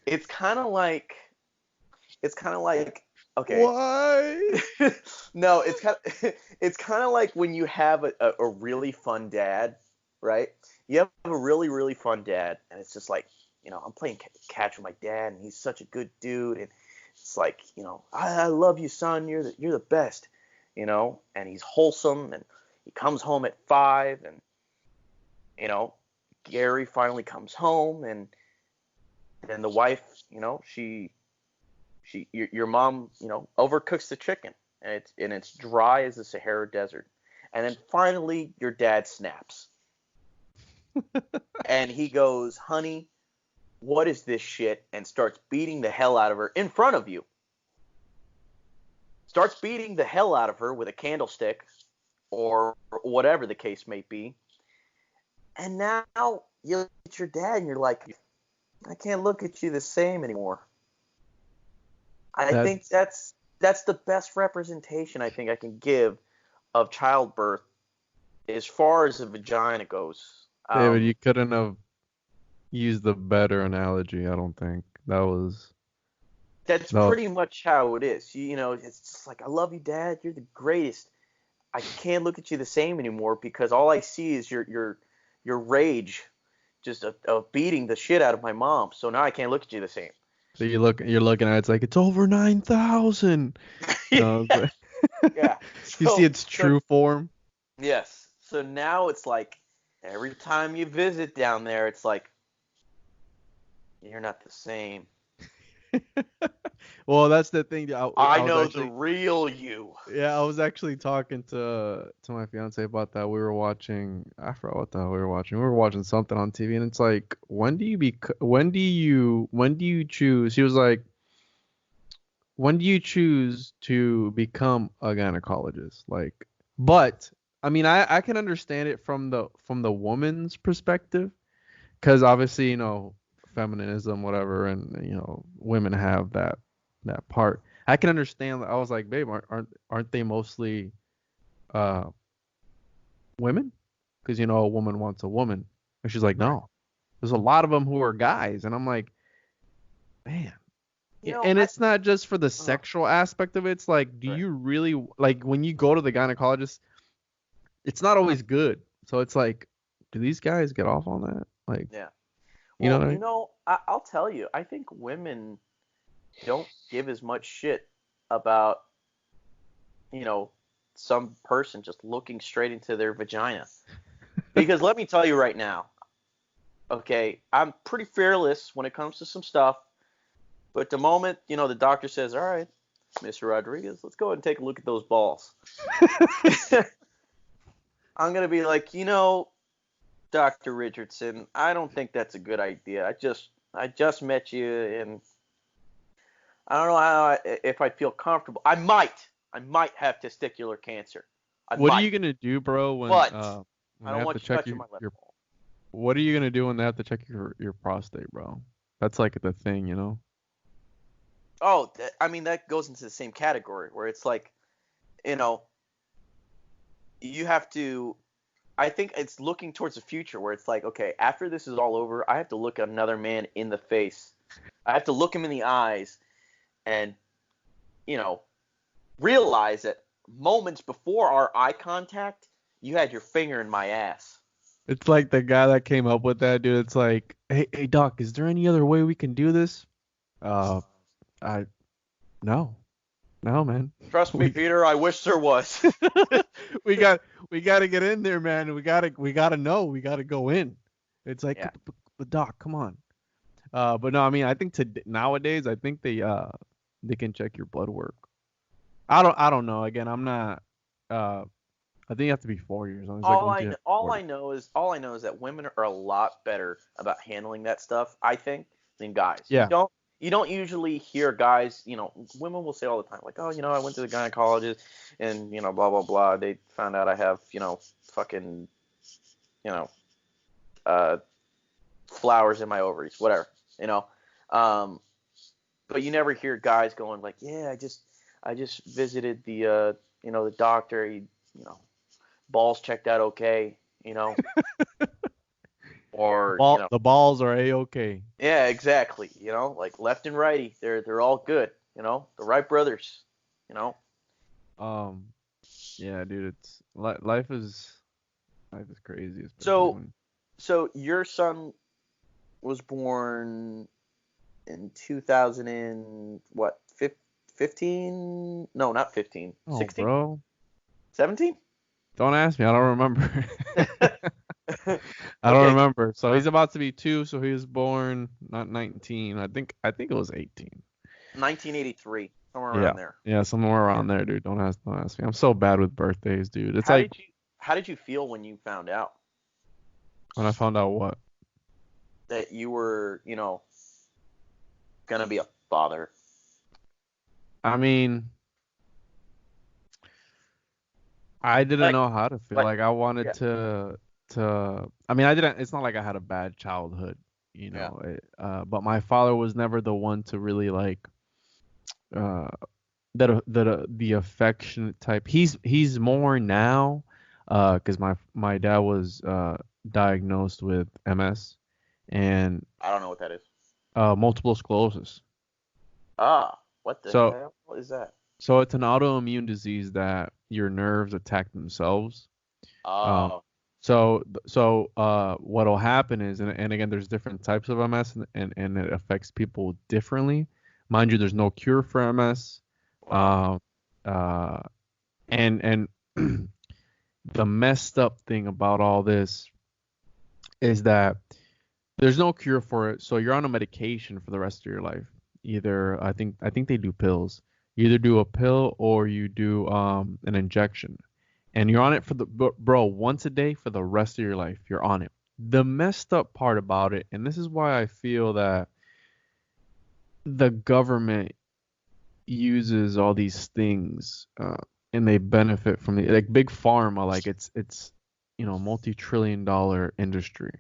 It's kind of like okay. Why? No, it's kind of like when you have a really fun dad, right? You have a really really fun dad, and it's just like, I'm playing catch with my dad, and he's such a good dude, and it's like, I love you, son. You're the best, and he's wholesome, and he comes home at 5, and Gary finally comes home, and then the wife, your mom, overcooks the chicken, and it's dry as the Sahara Desert. And then finally your dad snaps. And he goes, "Honey, what is this shit?" and starts beating the hell out of her in front of you. Starts beating the hell out of her with a candlestick or whatever the case may be. And now you look at your dad and you're like, I can't look at you the same anymore. I think that's the best representation I think I can give of childbirth as far as the vagina goes. David, you couldn't have used the better analogy. I don't think that's pretty much how it is. It's just like, I love you, Dad. You're the greatest. I can't look at you the same anymore because all I see is your rage, just beating the shit out of my mom. So now I can't look at you the same. So you're looking at it, it's like it's over 9,000. Yeah. You see its true form. Yes. So now it's like every time you visit down there, it's like, you're not the same. Well, that's the thing. I know the real you. Yeah, I was actually talking to my fiance about that. We were watching. I forgot what the hell we were watching. We were watching something on TV, and it's like, when do you choose? She was like, when do you choose to become a gynecologist? Like, but I mean, I can understand it from the woman's perspective, because obviously, feminism, whatever, and women have that part. I can understand. I was like, babe, aren't they mostly women? Because a woman wants a woman. And she's like, no, there's a lot of them who are guys, and I'm like, man. And it's not just for the sexual aspect of it. It's like, do you really, like, when you go to the gynecologist, it's not always good. So it's like, do these guys get off on that? Like, yeah. You know what I mean? I'll tell you, I think women don't give as much shit about, some person just looking straight into their vagina. Because let me tell you right now, okay, I'm pretty fearless when it comes to some stuff. But the moment, the doctor says, all right, Mr. Rodriguez, let's go ahead and take a look at those balls. I'm going to be like, Dr. Richardson, I don't think that's a good idea. I just met you, and I don't know if I feel comfortable. I might have testicular cancer. What are you gonna do, bro? When I they don't have want to you check touching my left ball. what are you gonna do when they have to check your prostate, bro? That's like the thing. Oh, that goes into the same category where it's like, you have to. I think it's looking towards the future where it's like, okay, after this is all over, I have to look another man in the face. I have to look him in the eyes and, realize that moments before our eye contact, you had your finger in my ass. It's like the guy that came up with that, dude. It's like, hey, doc, is there any other way we can do this? Uh, I no, man. Trust me, Peter, I wish there was. we got to get in there, man. We gotta know. We gotta go in. It's like, Yeah. but doc, come on. But no, I mean, I think nowadays, I think they can check your blood work. I don't know. Again, I'm not. I think you have to be 4 years. All I know is that women are a lot better about handling that stuff, I think, than guys. Yeah. You don't usually hear guys, women will say all the time, like, oh, I went to the gynecologist and, blah, blah, blah. They found out I have, fucking, flowers in my ovaries, whatever, but you never hear guys going like, yeah, I just visited the, the doctor. He, balls checked out okay, or the balls are a-okay. Yeah, exactly. Like left and righty, they're all good. The Wright brothers. Yeah, dude, it's life is crazy. So your son was born in 2000 and what? 15? No, not 15. 16. Bro. 17? Don't ask me. I don't remember. I don't remember. So he's about to be 2. So he was born not 19. I think it was 18. 1983, somewhere around there. Yeah, somewhere around there, dude. Don't ask me. I'm so bad with birthdays, dude. It's how did you feel when you found out? When I found out what? That you were, gonna be a father. I mean, I didn't know how to feel. Like I wanted to. I mean, I didn't. It's not like I had a bad childhood, but my father was never the one to really like the affectionate type. He's more now, because my dad was diagnosed with MS, and I don't know what that is. Multiple sclerosis. What the hell is that? So it's an autoimmune disease that your nerves attack themselves. So what'll happen is, and again, there's different types of MS, and it affects people differently. Mind you, there's no cure for MS. Wow. And the messed up thing about all this is that there's no cure for it. So you're on a medication for the rest of your life. Either I think they do pills. You either do a pill or you do an injection, and you're on it for once a day for the rest of your life. You're on it. The messed up part about it, and this is why I feel that the government uses all these things and they benefit from it, like big pharma, like it's multi-trillion-dollar industry,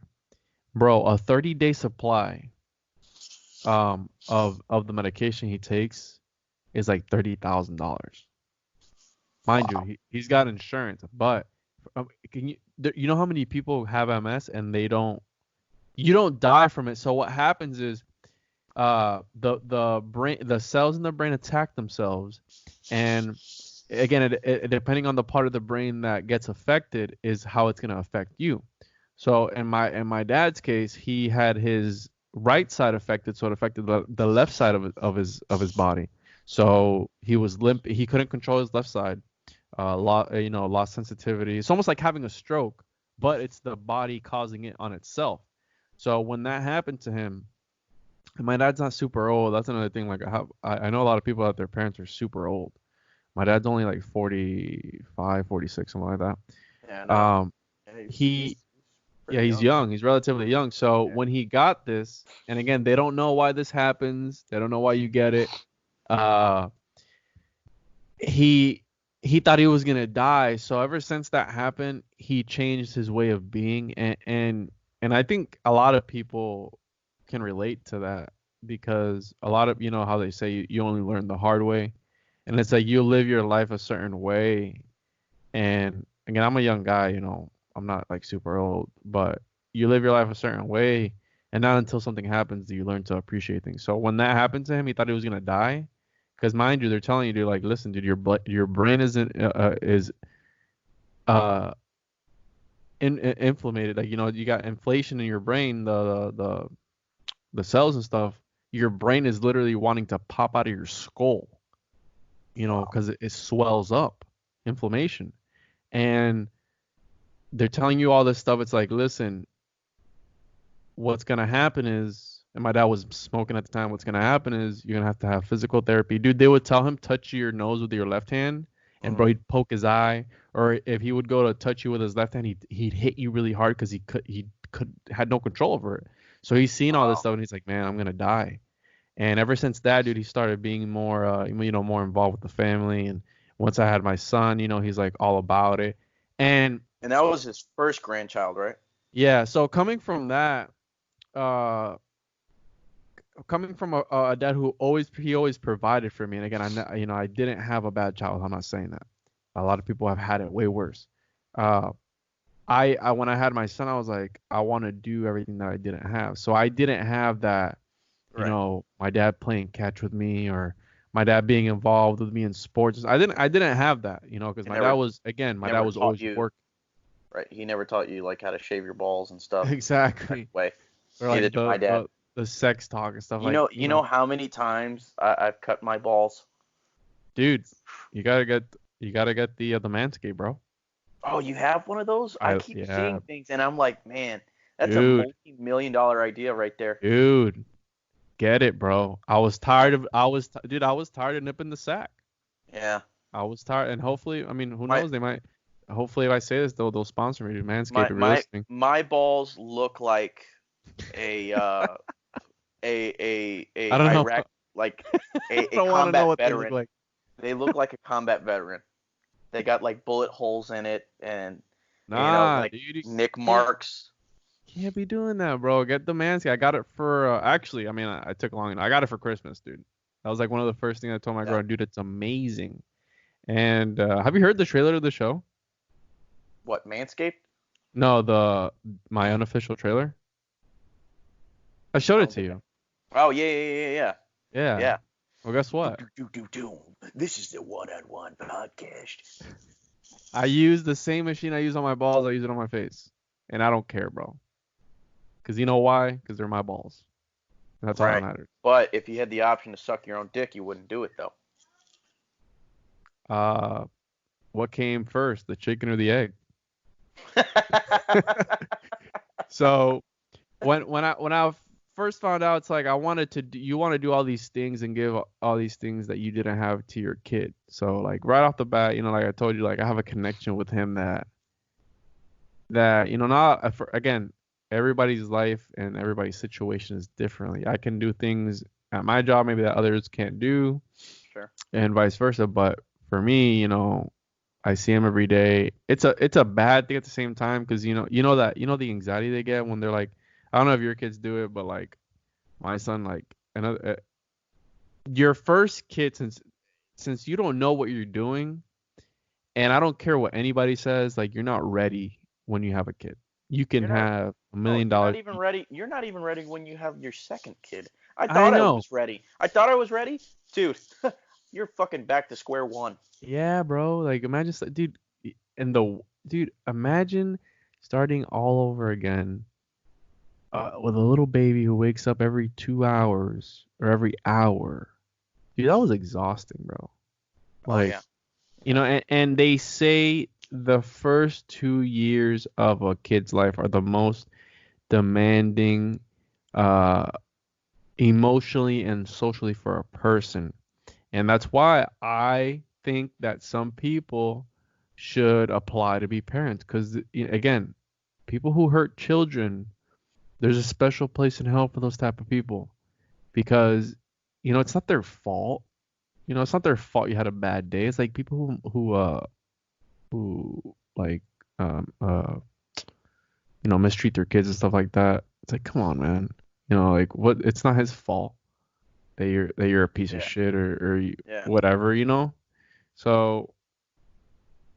bro. A 30-day supply of the medication he takes is like $30,000. Mind you, he's got insurance, but you know how many people have MS and you don't die from it. So what happens is the cells in the brain attack themselves, and again, it depending on the part of the brain that gets affected is how it's going to affect you. So in my dad's case, he had his right side affected, so it affected the left side of his body. So he was limp. He couldn't control his left side. Lost sensitivity. It's almost like having a stroke, but it's the body causing it on itself. So when that happened to him, and my dad's not super old. That's another thing. Like I know a lot of people that their parents are super old. My dad's only like 45, 46, something like that. Yeah. No. He's young. He's relatively young. So when he got this, and again, they don't know why this happens. They don't know why you get it. He thought he was gonna die. So ever since that happened, he changed his way of being, and I think a lot of people can relate to that, because a lot of, how they say you only learn the hard way, and it's like you live your life a certain way. And again, I'm a young guy, I'm not like super old, but you live your life a certain way, and not until something happens do you learn to appreciate things. So when that happened to him, he thought he was gonna die, Because mind you, they're telling you, dude, like, listen, dude, your brain is uh inflamed. Like, you got inflation in your brain, the cells and stuff. Your brain is literally wanting to pop out of your skull, Wow. because it swells up, inflammation. And they're telling you all this stuff. It's like, listen, what's gonna happen is, and my dad was smoking at the time. What's gonna happen is you're gonna have physical therapy, dude. They would tell him touch your nose with your left hand, and bro, Mhm. he'd poke his eye, or if he would go to touch you with his left hand, he'd hit you really hard because he could had no control over it. So he's seen all this Wow. stuff, and he's like, man, I'm gonna die. And ever since that, dude, he started being more, more involved with the family. And once I had my son, he's like all about it. And And that was his first grandchild, right? yeah, so coming from that, uh, coming from a dad who always provided for me. And again, I didn't have a bad childhood. I'm not saying that. A lot of people have had it way worse. Uh, I when I had my son, I was like, I want to do everything that I didn't have. So I didn't have that, Right. my dad playing catch with me, or my dad being involved with me in sports. I didn't have that, because He my dad never was, again, my dad never was taught always you, working. right? He never taught you like how to shave your balls and stuff the correct Exactly. way. Or Neither like did my dad. the sex talk and stuff, You like, know, you know how many times I've cut my balls? dude, you gotta get the Manscaped, bro. Oh, you have one of those? I keep Yeah, seeing things and I'm like, man, that's a dude, multi-million-dollar idea right there. dude, get it, bro. I, Dude, I was tired of nipping the sack. yeah, I was tired, and hopefully, I mean, who my knows? They might. Hopefully, if I say this, they'll sponsor me, dude. Manscaped, my if you're my listening. my balls look like a I a don't know. Iraq like I a don't want to know combat what they look veteran. like. They look like a combat veteran. They got like bullet holes in it and Nah, like dude, you nick can't marks. can't be doing that, bro. Get the Manscaped. I got it for actually. I mean, I took long. I got it for Christmas, dude. That was like one of the first things I told my Yeah. girl, dude. It's amazing. And have you heard the trailer of the show? What, Manscaped? No, my unofficial trailer. I I showed it don't to think I. you. Oh yeah. Yeah. Yeah. Well, guess Do, what? do, do, do, do. This is the one-on-one podcast. I use the same machine I use on my balls. I use it on my face, and I don't care, bro. Cause you know why? Cause they're my balls. And that's all that Right. matters. But if you had the option to suck your own dick, you wouldn't do it though. Uh, what came first, the chicken or the egg? So when I first found out, it's like I wanted to you want to do all these things and give all these things that you didn't have to your kid. So like right off the bat, like I told you, like I have a connection with him that not again, everybody's life and everybody's situation is differently. I can do things at my job maybe that others can't do, Sure. and vice versa. But for me, I see him every day. It's a bad thing at the same time, because the anxiety they get when they're like, I don't know if your kids do it, but like my son, like another your first kid, since you don't know what you're doing, and I don't care what anybody says, like you're not ready when you have a kid. You can You're not. have a Oh, million you're not dollars. even ready. You're not even ready when you have your second kid. I I thought I know. was ready. I thought I was ready, dude. You're fucking back to square one. Yeah, bro. Like imagine, dude, dude, imagine starting all over again with a little baby who wakes up every 2 hours or every hour. Dude, that was exhausting, bro. Oh Like, yeah. Yeah. and they say the first 2 years of a kid's life are the most demanding, uh, emotionally and socially for a person. And that's why I think that some people should apply to be parents. Because, again, people who hurt children, there's a special place in hell for those type of people. Because, it's not their fault. It's not their fault you had a bad day. It's like people who like mistreat their kids and stuff like that. It's like, come on, man. Like what? It's not his fault that you're a piece of Yeah. shit, or Yeah. whatever. So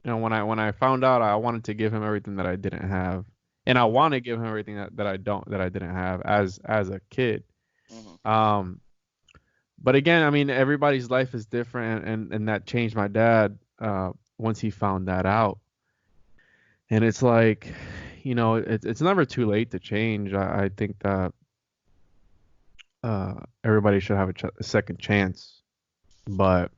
when I found out, I wanted to give him everything that I didn't have, and I want to give him everything that I didn't have as a kid. Hmm. Um, But again, I mean, everybody's life is different, and that changed my dad once he found that out. And it's like, it's never too late to change. I think that everybody should have a second chance. But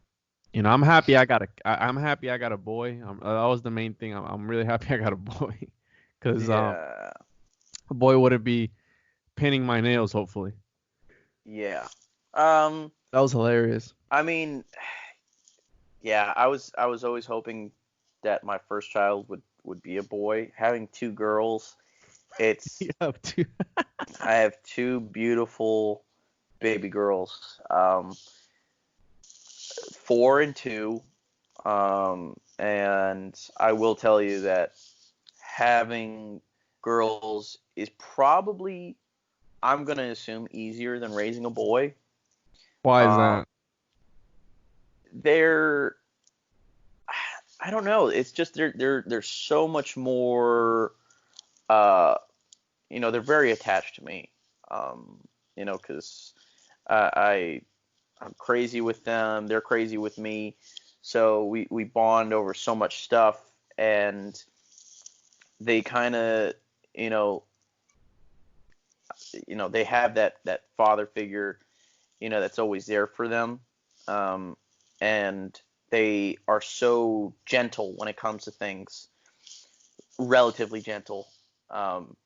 I'm happy I'm happy I got a boy. That was the main thing. I'm really happy I got a boy, because Yeah. a boy wouldn't be painting my nails. Hopefully, Yeah. that was hilarious. I mean, yeah, I was always hoping that my first child would be a boy. Having two girls, You it's have to. I have two beautiful baby girls, 4 and 2, and I will tell you that having girls is probably, I'm gonna assume, easier than raising a boy. Why is Um, that? they're I don't know. It's just they're so much more. Uh, they're very attached to me. Um, because I I'm crazy with them. They're crazy with me. So we bond over so much stuff, and they kind of, you know, they have that father figure, that's always there for them, um, and they are so gentle when it comes to things, relatively gentle. Um,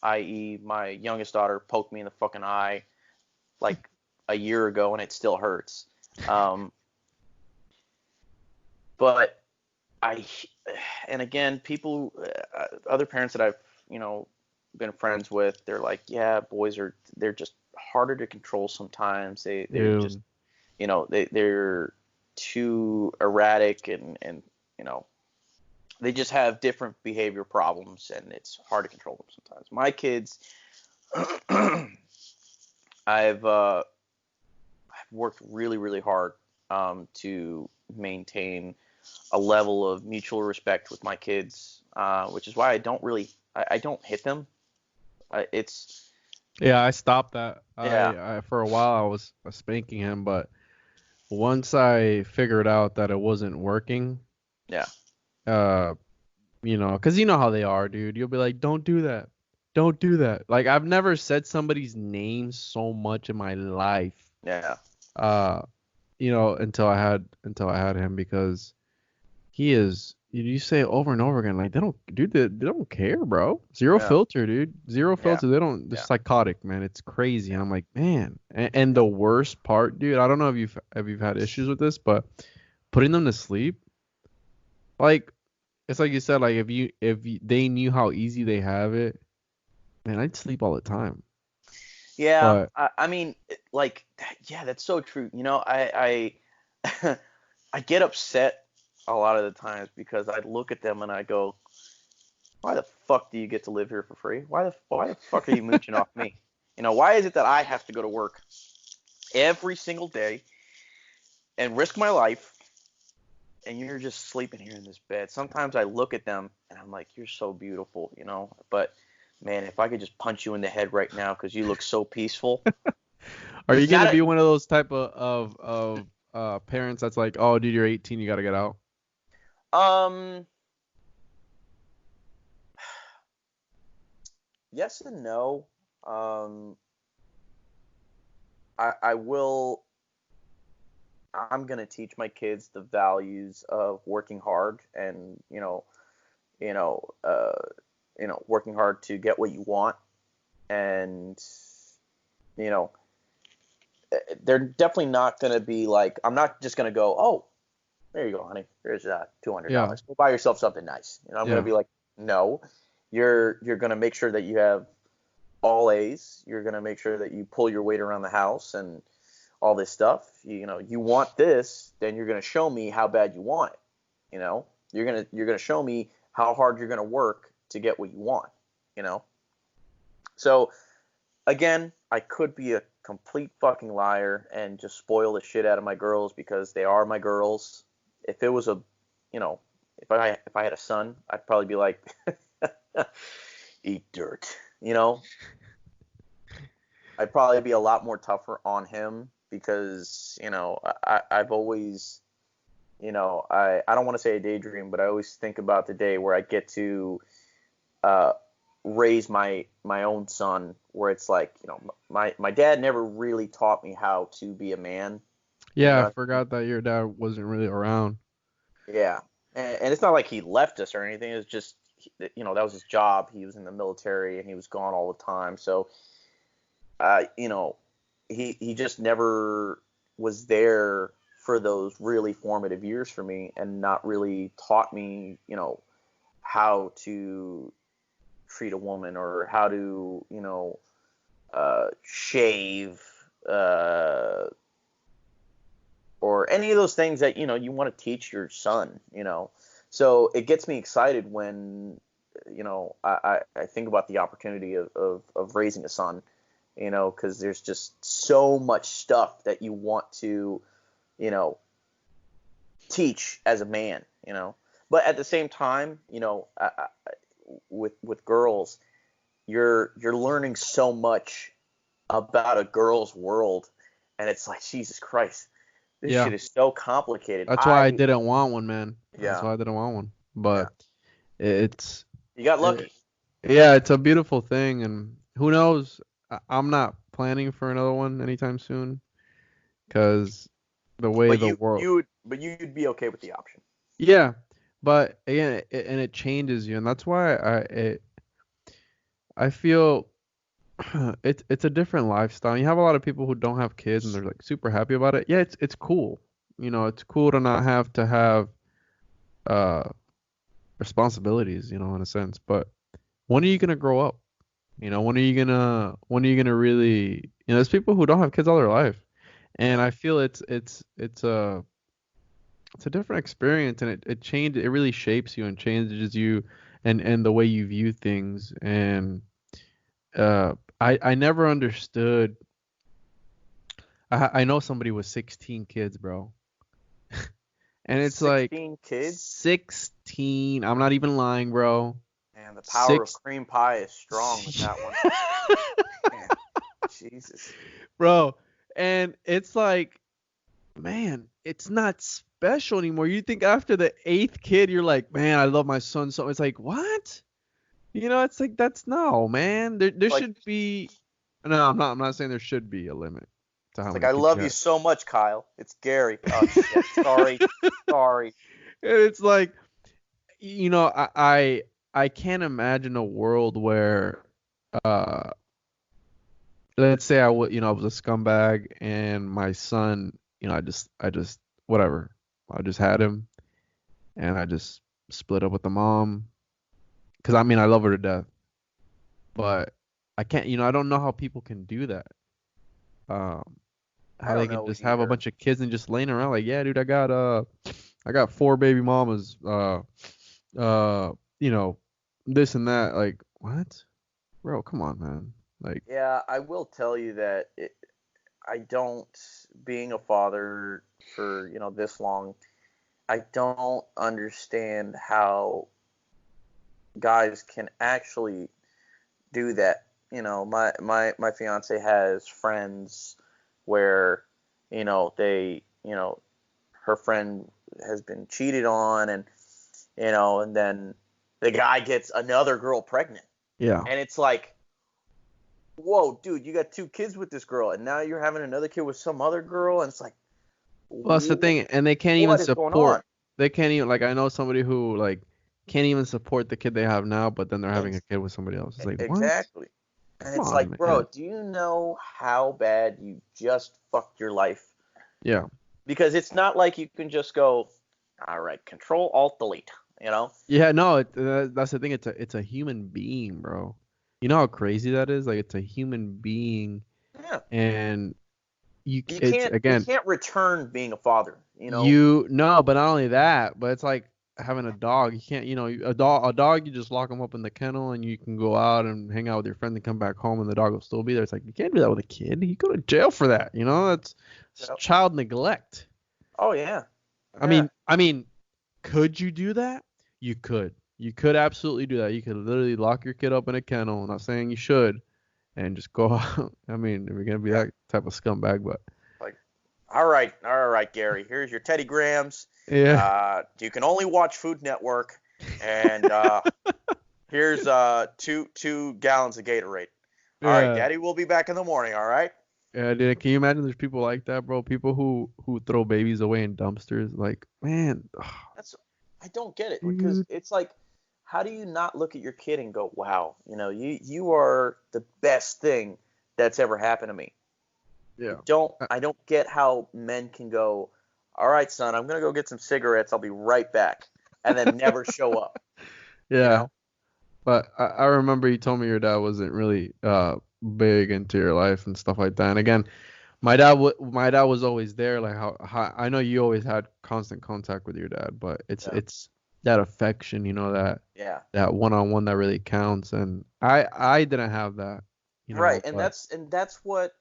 i.e., my youngest daughter poked me in the fucking eye like a year ago, and it still hurts. Um, but I, and again, people, other parents that I've, been friends with, they're like, yeah, they're just harder to control sometimes. They're just, Dude. they're too erratic, and, you know, they just have different behavior problems, and it's hard to control them sometimes. My kids, I've worked really, really hard, to maintain a level of mutual respect with my kids, which is why I don't hit them. It's Yeah, I stopped that. Yeah, I for a while I was spanking him, but once I figured out that it wasn't working, yeah, uh, because you know how they are, dude. You'll be like, "Don't do that. Don't do that." Like I've never said somebody's name so much in my life. yeah, Uh, until I had him, because he is. You say it over and over again, like they don't care, bro. Zero yeah, filter, dude. Zero yeah, filter. They don't. They're yeah, psychotic, man. It's crazy. And yeah, I'm like, man. And the worst part, dude. I don't know if you've had issues with this, but putting them to sleep, like it's like you said, like they knew how easy they have it, man, I'd sleep all the time. yeah. But I mean, like, yeah, that's so true. I I get upset a lot of the times because I look at them and I go, why the fuck do you get to live here for free? Why the fuck are you mooching off me? Why is it that I have to go to work every single day and risk my life, and you're just sleeping here in this bed? Sometimes I look at them and I'm like, you're so beautiful. But man, if I could just punch you in the head right now because you look so peaceful. are you Not gonna be one of those type of parents that's like, oh, dude, you're 18, you gotta get out? Yes and no. Um, I will. I'm gonna teach my kids the values of working hard, and you know, uh, working hard to get what you want, and you know, they're definitely not gonna be like, I'm not just gonna go, oh, there you go, honey, here's Yeah, $200. Go buy yourself something nice. I'm gonna yeah. be like, no, you're gonna make sure that you have all A's. You're gonna make sure that you pull your weight around the house and all this stuff. You want this, then you're gonna show me how bad you want it. You're gonna show me how hard you're gonna work to get what you want. You know. So again, I could be a complete fucking liar and just spoil the shit out of my girls because they are my girls. If it was you know, if I had a son, I'd probably be like, eat dirt. I'd probably be a lot more tougher on him. because, I've always, I don't want to say a daydream, but I always think about the day where I get to raise my own son, where it's like, my dad never really taught me how to be a man. Yeah, I forgot that your dad wasn't really around. Yeah. And it's not like he left us or anything. It's just, that was his job. He was in the military and he was gone all the time. So, he just never was there for those really formative years for me, and not really taught me, how to treat a woman, or how to, shave, or any of those things that, you want to teach your son, So it gets me excited when, I think about the opportunity of raising a son, because there's just so much stuff that you want to, teach as a man, But at the same time, with girls, you're learning so much about a girl's world, and it's like, Jesus Christ, this shit is so complicated. That's why I didn't want one, man. Yeah. That's why I didn't want one. But it's you got lucky. It's a beautiful thing, and who knows? I'm not planning for another one anytime soon, because the way the world. But you'd be okay with the option. Yeah, but again, it changes you, and that's why I feel it's a different lifestyle. You have a lot of people who don't have kids and they're like super happy about it. Yeah, it's cool. It's cool to not have to have uh responsibilities, in a sense. But when are you gonna grow up? When are you gonna really, there's people who don't have kids all their life, and I feel it's a different experience, and it really shapes you and changes you, and the way you view things. And I never understood. I know somebody with 16 kids, bro. And it's 16 kids? 16. I'm not even lying, bro. Man, the power of cream pie is strong with that one. Man, Jesus. Bro, and it's like, man, it's not special anymore. You think after the 8th kid, you're like, man, I love my son so. It's like, what? It's like, that's no, man. There should be. No, I'm not saying there should be a limit to how It's many like, I kids love you you have. so much, Kyle. It's Gary. Oh shit. Sorry. And it's like, I can't imagine a world where, uh, let's say I was a scumbag and my son, I just whatever, I just had him and I just split up with the mom, because I mean I love her to death, but I can't, I don't know how people can do that. Um, I how don't they can know just have a either. bunch of kids and just laying around like, yeah, dude, I got 4 baby mamas, this and that. Like, what? Bro, come on, man. Like, Yeah, I will tell you that I don't, being a father for, this long, I don't understand how guys can actually do that. My fiance has friends where, they, her friend has been cheated on, and then the guy gets another girl pregnant. yeah. And it's like, whoa, dude, you got 2 kids with this girl, and now you're having another kid with some other girl, and it's like, Well, that's the thing, and they can't even what is going on? support. They can't even, like, I know somebody who like can't even support the kid they have now, but then they're having a kid with somebody else. It's like, what? Exactly. And Come it's on, like, bro, man. do you know how bad you just fucked your life? Yeah. Because it's not like you can just go, all right, Control Alt Delete, Yeah, no, that's the thing. It's a human being, bro. You know how crazy that is? Like, it's a human being, Yeah. and it's You again, can't return being a father, no, but not only that, but it's like having a dog. You can't, a dog, you just lock them up in the kennel and you can go out and hang out with your friend and come back home and the dog will still be there. It's like, you can't do that with a kid. You go to jail for that. It's Yep. child neglect. Oh yeah. I mean, could you do that? You could. You could absolutely do that. You could literally lock your kid up in a kennel. I'm not saying you should, and just go out. I mean, if you're gonna be that type of scumbag, but Like, All right, Gary. Here's your Teddy Grahams. Yeah. You can only watch Food Network, and here's 2 gallons of Gatorade. All right, Yeah. Daddy, we'll be back in the morning. All right. Yeah, dude, can you imagine there's people like that, bro? People who throw babies away in dumpsters. Like, man, That's I don't get it because dude. it's like, how do you not look at your kid and go, wow, you are the best thing that's ever happened to me. I Yeah. don't I don't get how men can go, all right, son, I'm gonna go get some cigarettes. I'll be right back, and then never show up. You Yeah. know? But I remember you told me your dad wasn't really big into your life and stuff like that. And again, my dad was always there. Like how I know you always had constant contact with your dad, but Yeah. it's that affection, Yeah. that one-on-one that really counts. And I didn't have that, Right. And but that's what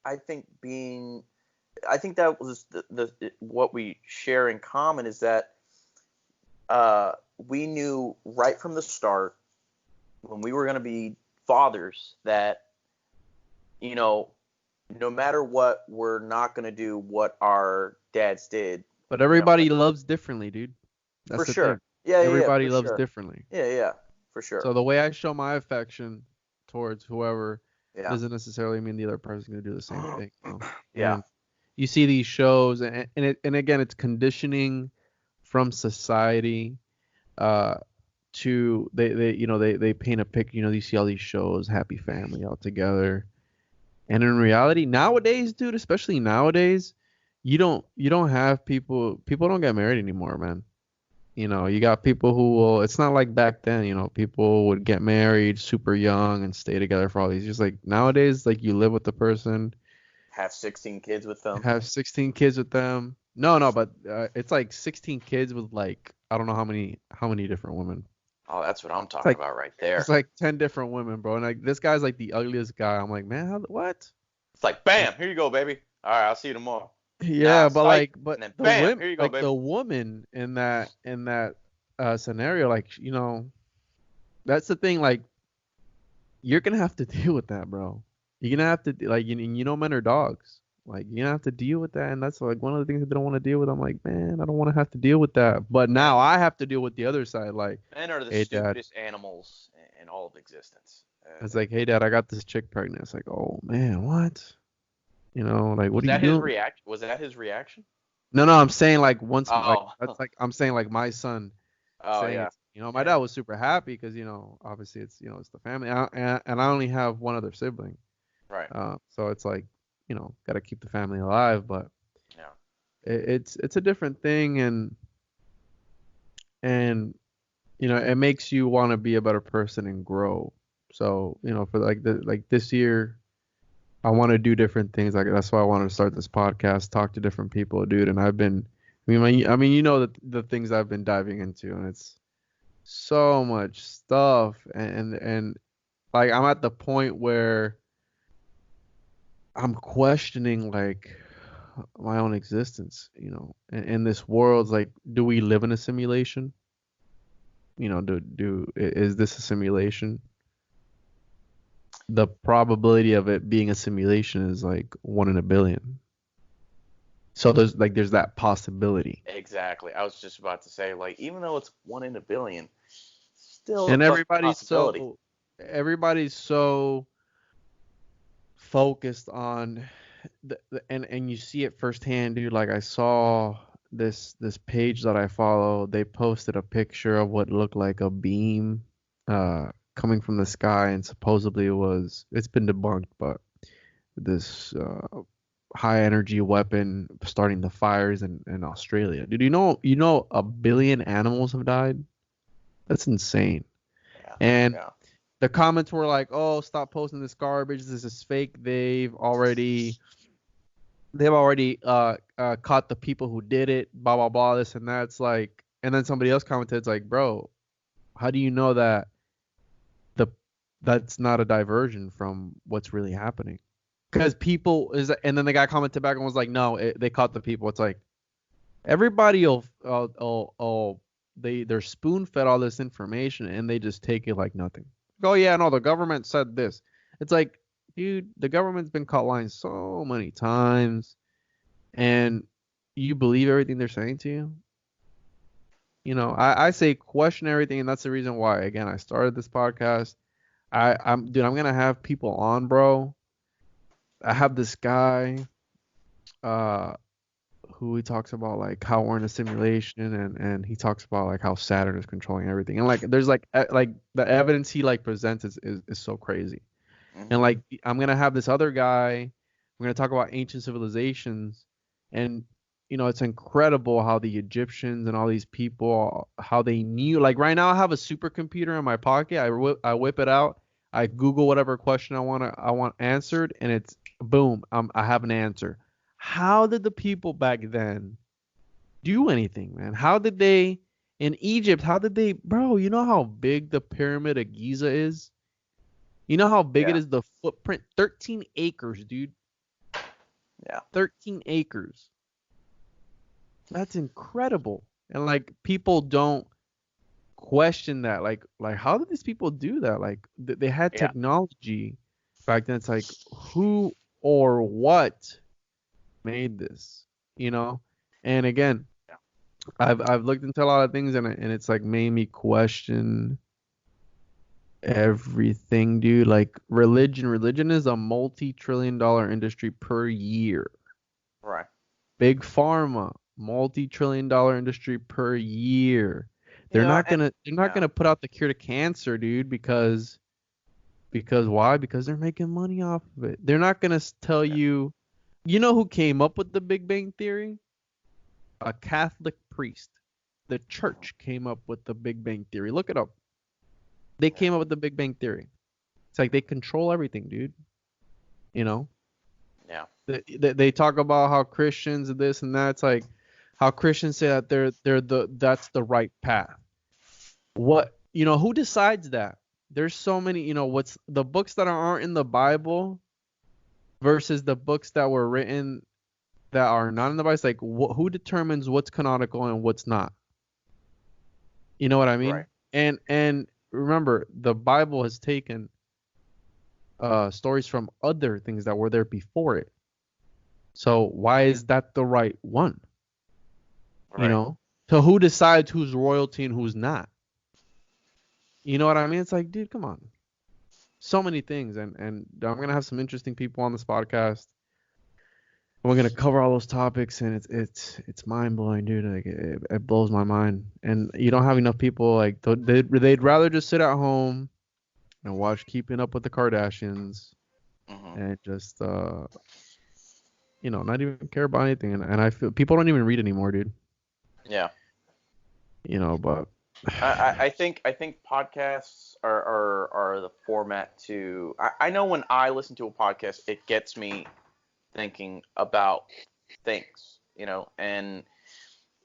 I think I think that was the what we share in common is that we knew right from the start when we were going to be fathers that, no matter what, we're not going to do what our dads did. but everybody loves differently, dude. For That's the thing. sure. Yeah, Everybody for loves sure. differently. Yeah, for sure. So the way I show my affection towards whoever Yeah. doesn't necessarily mean the other person's gonna do the same thing. Yeah. And you see these shows, and again, it's conditioning from society. To they paint a picture. You see all these shows, happy family all together, and in reality, nowadays, dude, especially nowadays, you don't have people don't get married anymore, man. You got people who will, it's not like back then, people would get married super young and stay together for all these years. Like nowadays, like you live with the person, Have 16 kids with them. have 16 kids with them. No, but it's like 16 kids with like, I don't know how many different women. Oh, that's what I'm It's talking like, about right there. it's like 10 different women, bro. And like this guy's like the ugliest guy. I'm like, man, what? It's like, bam, here you go, baby. All right, I'll see you tomorrow. Yeah, but Psych. like, but And then the bam, women, here you go, like baby. the woman in that scenario, like, that's the thing. Like, you're gonna have to deal with that, bro. You're gonna have to like, men are dogs. Like, you're gonna have to deal with that, and that's like one of the things that they don't want to deal with. I'm like, man, I don't want to have to deal with that. But now I have to deal with the other side. Like, Men are the hey, dad. stupidest animals in all of existence. It's like, hey, dad, I got this chick pregnant. It's like, oh man, what? Like, what Was are you that his doing? react? Was that his reaction? No, I'm saying like once, like Oh, that's like I'm saying like my son oh saying yeah, it's, my dad was super happy because obviously it's it's the family, and I only have one other sibling, right. so it's like got to keep the family alive, but Yeah, it's a different thing, and it makes you want to be a better person and grow. So for like this year, I want to do different things. Like that's why I wanted to start this podcast, talk to different people, dude. And I've been, I mean, the things I've been diving into, and it's so much stuff, and like I'm at the point where I'm questioning like my own existence, in this world. Like, do we live in a simulation? Is this a simulation? The probability of it being a simulation is like 1 in a billion. So there's that possibility. exactly. I was just about to say, like, even though it's 1 in a billion, still And a fucking possibility. everybody's so focused on and you see it firsthand, dude. Like I saw this page that I follow, they posted a picture of what looked like a beam coming from the sky, and supposedly it's been debunked, but this high energy weapon starting the fires in Australia. Dude, a billion animals have died? That's insane. Yeah, And yeah. the comments were like, "Oh, stop posting this garbage. This is fake. They've already caught the people who did it. Blah blah blah. This and that." It's like, and then somebody else commented, "It's like, bro, how do you know that that's not a diversion from what's really happening?" Because and then the guy commented back and was like, "No, they caught the people." It's like everybody they're spoon fed all this information and they just take it like nothing. Oh yeah, no, the government said this. It's like, dude, the government's been caught lying so many times. and you believe everything they're saying to you. I say question everything, and that's the reason why. Again, I started this podcast. I'm gonna have people on, bro. I have this guy, uh, who he talks about like how we're in a simulation, and he talks about like how Saturn is controlling everything, and like there's like the evidence he like presents is so crazy. And Hmm. like I'm gonna have this other guy. We're gonna talk about ancient civilizations, and it's incredible how the Egyptians and all these people, how they knew. Like right now, I have a supercomputer in my pocket. I whip it out. I Google whatever question I want answered, and it's boom. I have an answer. How did the people back then do anything, man? How did they in Egypt? How did they, bro? You know how big the Pyramid of Giza is? You know how big it Yeah. is, the footprint? 13 acres, dude. Yeah. 13 acres. That's incredible. And like people don't question that. Like how did these people do that? Like they had Yeah. technology back then. It's like who or what made this? You know? And again, Yeah. I've looked into a lot of things, and it's like made me question everything, dude. Like religion is a multi-trillion-dollar industry per year. Right. Big pharma, multi-trillion-dollar industry per year. You know, and They're not yeah. gonna put out the cure to cancer, dude, because why? Because they're making money off of it. They're not gonna tell Yeah. you. You know who came up with the Big Bang Theory? A Catholic priest. The Hmm. church came up with the Big Bang Theory. Look it up. They Yeah. came up with the Big Bang Theory. It's like they control everything, dude. You know, Yeah. they talk about how Christians and this and that. It's like how Christians say that that's the right path. What who decides that? There's so many. What's the books that aren't in the Bible versus the books that were written that are not in the Bible. It's like who determines what's canonical and what's not? You know what I mean? Right. And remember, the Bible has taken stories from other things that were there before it. So why is that the right one? You Right. know? So who decides who's royalty and who's not? You know what I mean? It's like, dude, come on. So many things, and I'm gonna have some interesting people on this podcast. We're gonna cover all those topics, and it's mind blowing, dude. Like it blows my mind. And you don't have enough people like they'd rather just sit at home and watch Keeping Up with the Kardashians Hmm. and just not even care about anything. And I feel people don't even read anymore, dude. Yeah. But I think podcasts are the format to. I know when I listen to a podcast, it gets me thinking about things, and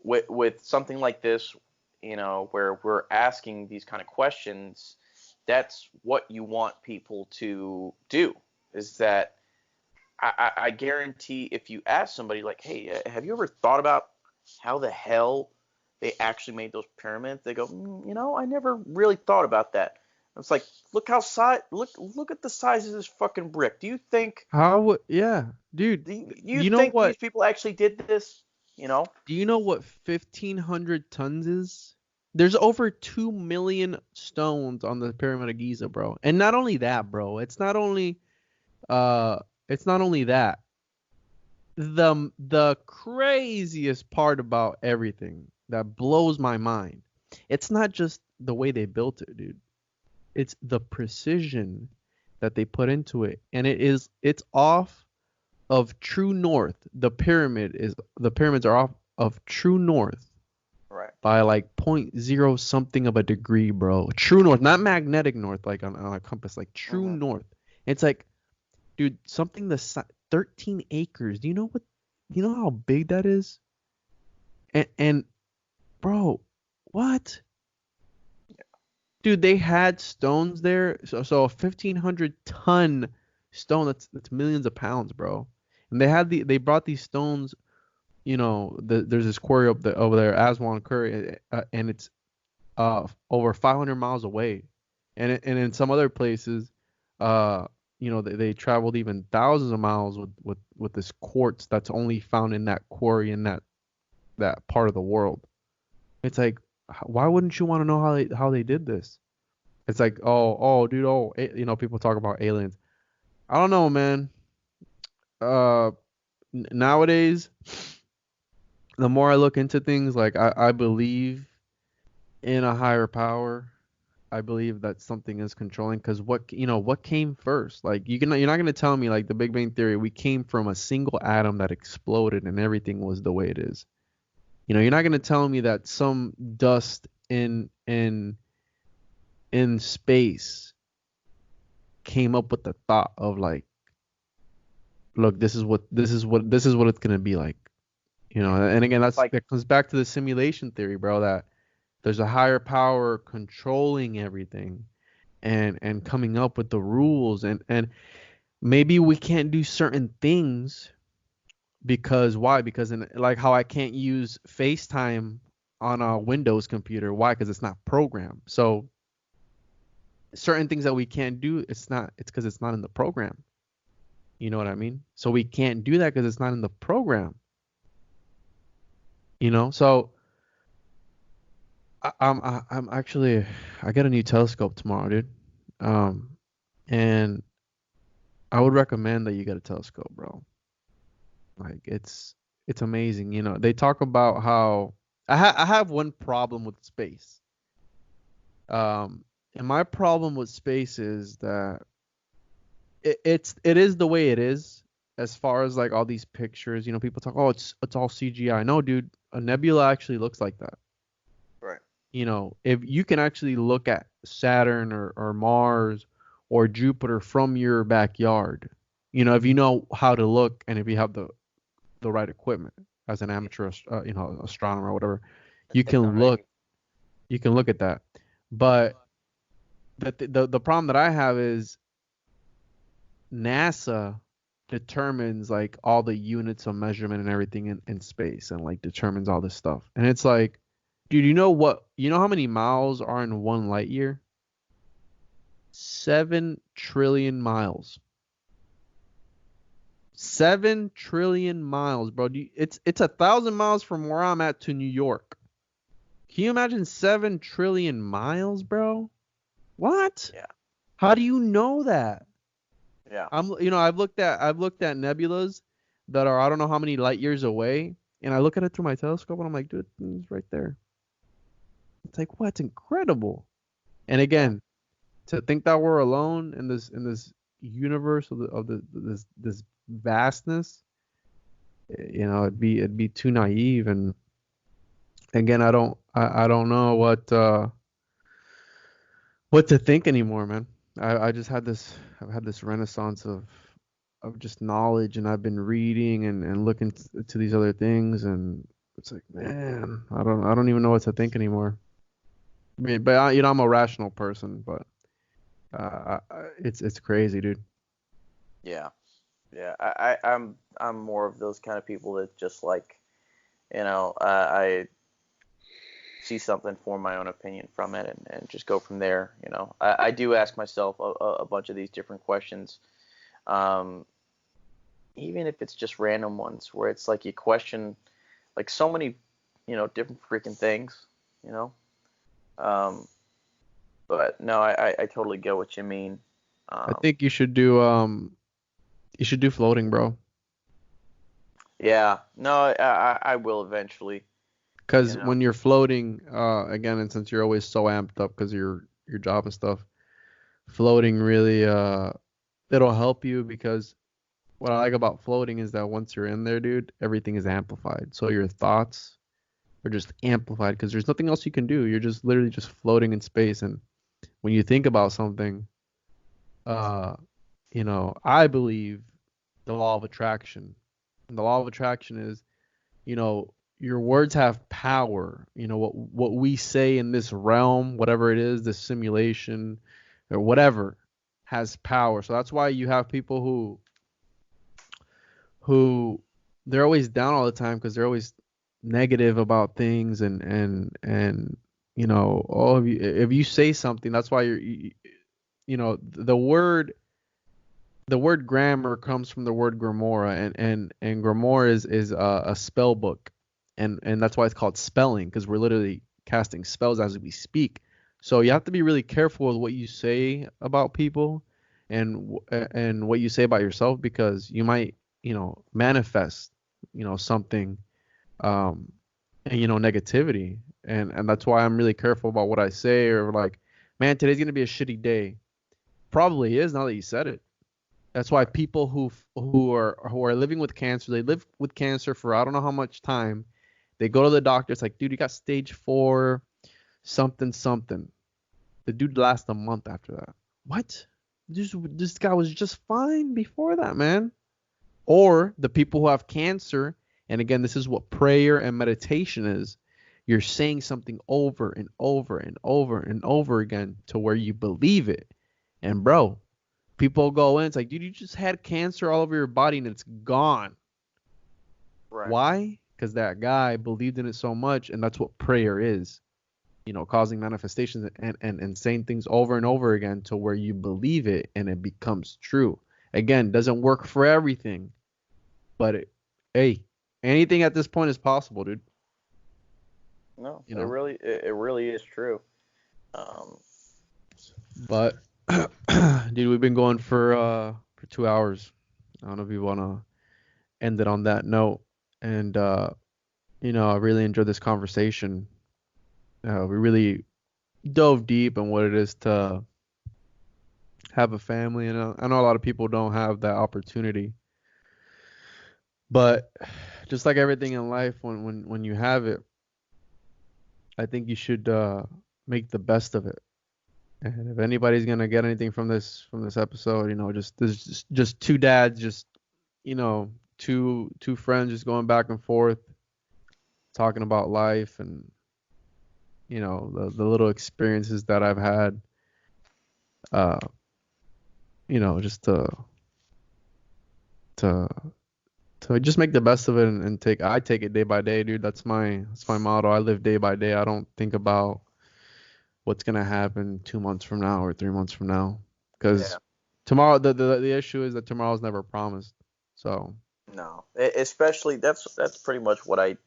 with something like this, where we're asking these kind of questions, that's what you want people to do. Is that I guarantee if you ask somebody like, hey, have you ever thought about how the hell they actually made those pyramids? They go, I never really thought about that. It's like, look at the size of this fucking brick. yeah, dude. Do you You know think what? these people actually did this? You know? Do you know what 1,500 tons is? There's over 2 million stones on the Pyramid of Giza, bro. And not only that, bro. Uh it's not only that. The craziest part about everything that blows my mind. It's not just the way they built it, dude. It's the precision that they put into it. And it's off of true north. The pyramids are off of true north Right. by like point zero something of a degree, bro. True north, not magnetic north like on a compass, like true Hmm. north. It's like, dude, something 13 acres. Do you know how big that is? And bro, what? Dude, they had stones there. So a 1,500 ton stone, that's millions of pounds, bro. And they brought these stones. There's this quarry over there, Aswan Quarry, and it's over 500 miles away. And in some other places, uh, they traveled even thousands of miles with this quartz that's only found in that quarry in that part of the world. It's like, why wouldn't you want to know how they did this? It's like, dude, people talk about aliens. I don't know, man. Uh, Nowadays, the more I look into things, like I believe in a higher power. I believe that something is controlling because what came first? Like you're not gonna tell me like the Big Bang Theory, we came from a single atom that exploded and everything was the way it is. You're not gonna tell me that some dust in space came up with the thought of like, look, this is what it's gonna be like. And again, Like, that comes back to the simulation theory, bro, that there's a higher power controlling everything and coming up with the rules, and maybe we can't do certain things because why? Because like how I can't use FaceTime on a Windows computer. Why? Because it's not programmed. So certain things that we can't do, it's because it's not in the program. You know what I mean? So we can't do that because it's not in the program. So I'm actually, I got a new telescope tomorrow, dude. And I would recommend that you get a telescope, bro. Like it's amazing. They talk about how I have one problem with space. And my problem with space is that it is the way it is as far as like all these pictures. People talk, oh, it's all CGI. No, dude, a nebula actually looks like that. right. If you can actually look at Saturn or Mars or Jupiter from your backyard, if you know how to look and if you have the right equipment as an amateur, astronomer or whatever, you can look Technology. you can look at that. But the problem that I have is NASA determines like all the units of measurement and everything in space and like determines all this stuff. And it's like, dude, you know how many miles are in 1 light year? 7 trillion miles. 7 trillion miles, bro. It's 1,000 miles from where I'm at to New York. Can you imagine 7 trillion miles, bro? What? Yeah. How do you know that? Yeah. I've looked at nebulas that are I don't know how many light years away, and I look at it through my telescope and I'm like, dude, it's right there. It's like, what? It's incredible. And again, to think that we're alone in this universe of this vastness, it'd be too naive. And again, I don't know what to think anymore, man. I've had this renaissance of just knowledge, and I've been reading and looking to these other things, and it's like, man, I don't even know what to think anymore. I mean, but I'm a rational person, but it's crazy, dude. Yeah. Yeah. I'm more of those kind of people that just like, I see something, form my own opinion from it, and just go from there. I do ask myself a bunch of these different questions, um, even if it's just random ones, where it's like you question like so many, different freaking things, you know. Um, but no, I totally get what you mean. I think you should do floating, bro. Yeah, no, I will eventually, you Because know. when you're floating, again, and since you're always so amped up because of your job and stuff, floating really it'll help you because what I like about floating is that once you're in there, dude, everything is amplified. So your thoughts are just amplified because there's nothing else you can do. You're just literally just floating in space, and when you think about something, uh, I believe the law of attraction. And the law of attraction is, your words have power. What we say in this realm, whatever it is, this simulation or whatever, has power. So that's why you have people who they're always down all the time because they're always negative about things and oh, if you say something, that's why the word the word grammar comes from the word gramora, and gramora is a spell book, and that's why it's called spelling, because we're literally casting spells as we speak. So you have to be really careful with what you say about people, and what you say about yourself, because you might, manifest, something, um and negativity, and that's why I'm really careful about what I say, or like, man, today's gonna be a shitty day. Probably is, now that you said it. That's why people who are living with cancer, they live with cancer for I don't know how much time. They go to the doctor. It's like, dude, you got stage 4, something something. The dude lasts a month after that. What? This guy was just fine before that, man. Or the people who have cancer, and again, this is what prayer and meditation is. You're saying something over and over and over and over again to where you believe it. And bro, people go in, it's like, dude, you just had cancer all over your body and it's gone. Right. Why? Because that guy believed in it so much, and that's what prayer is. Causing manifestations, and saying things over and over again to where you believe it and it becomes true. Again, doesn't work for everything, but hey, anything at this point is possible, dude. No, You know. it really is true. Um, But dude, we've been going for 2 hours. I don't know if you wanna end it on that note. And I really enjoyed this conversation. We really dove deep on what it is to have a family, and I know a lot of people don't have that opportunity. But just like everything in life, when you have it, I think you should make the best of it. And if anybody's gonna get anything from this episode, just this just two dads, just two friends just going back and forth, talking about life, and the little experiences that I've had, uh, just to to just make the best of it, and I take it day by day, dude. That's my motto. I live day by day. I don't think about what's gonna happen 2 months from now or 3 months from now, yeah. because tomorrow, the issue is that tomorrow's never promised. So No. Especially that's pretty much what I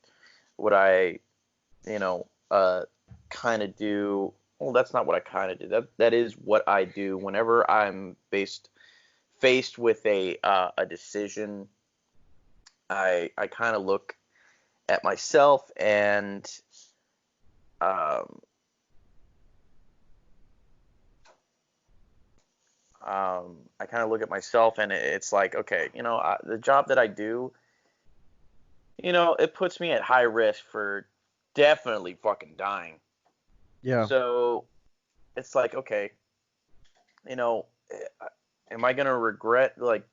kind of do. Well, that's not what I kind of do. That is what I do whenever I'm faced with a decision. I kind of look at myself, and um, I kind of look at myself, and it's like, okay, the job that I do, it puts me at high risk for definitely fucking dying. yeah, So it's like, okay, you know, am I gonna regret, like,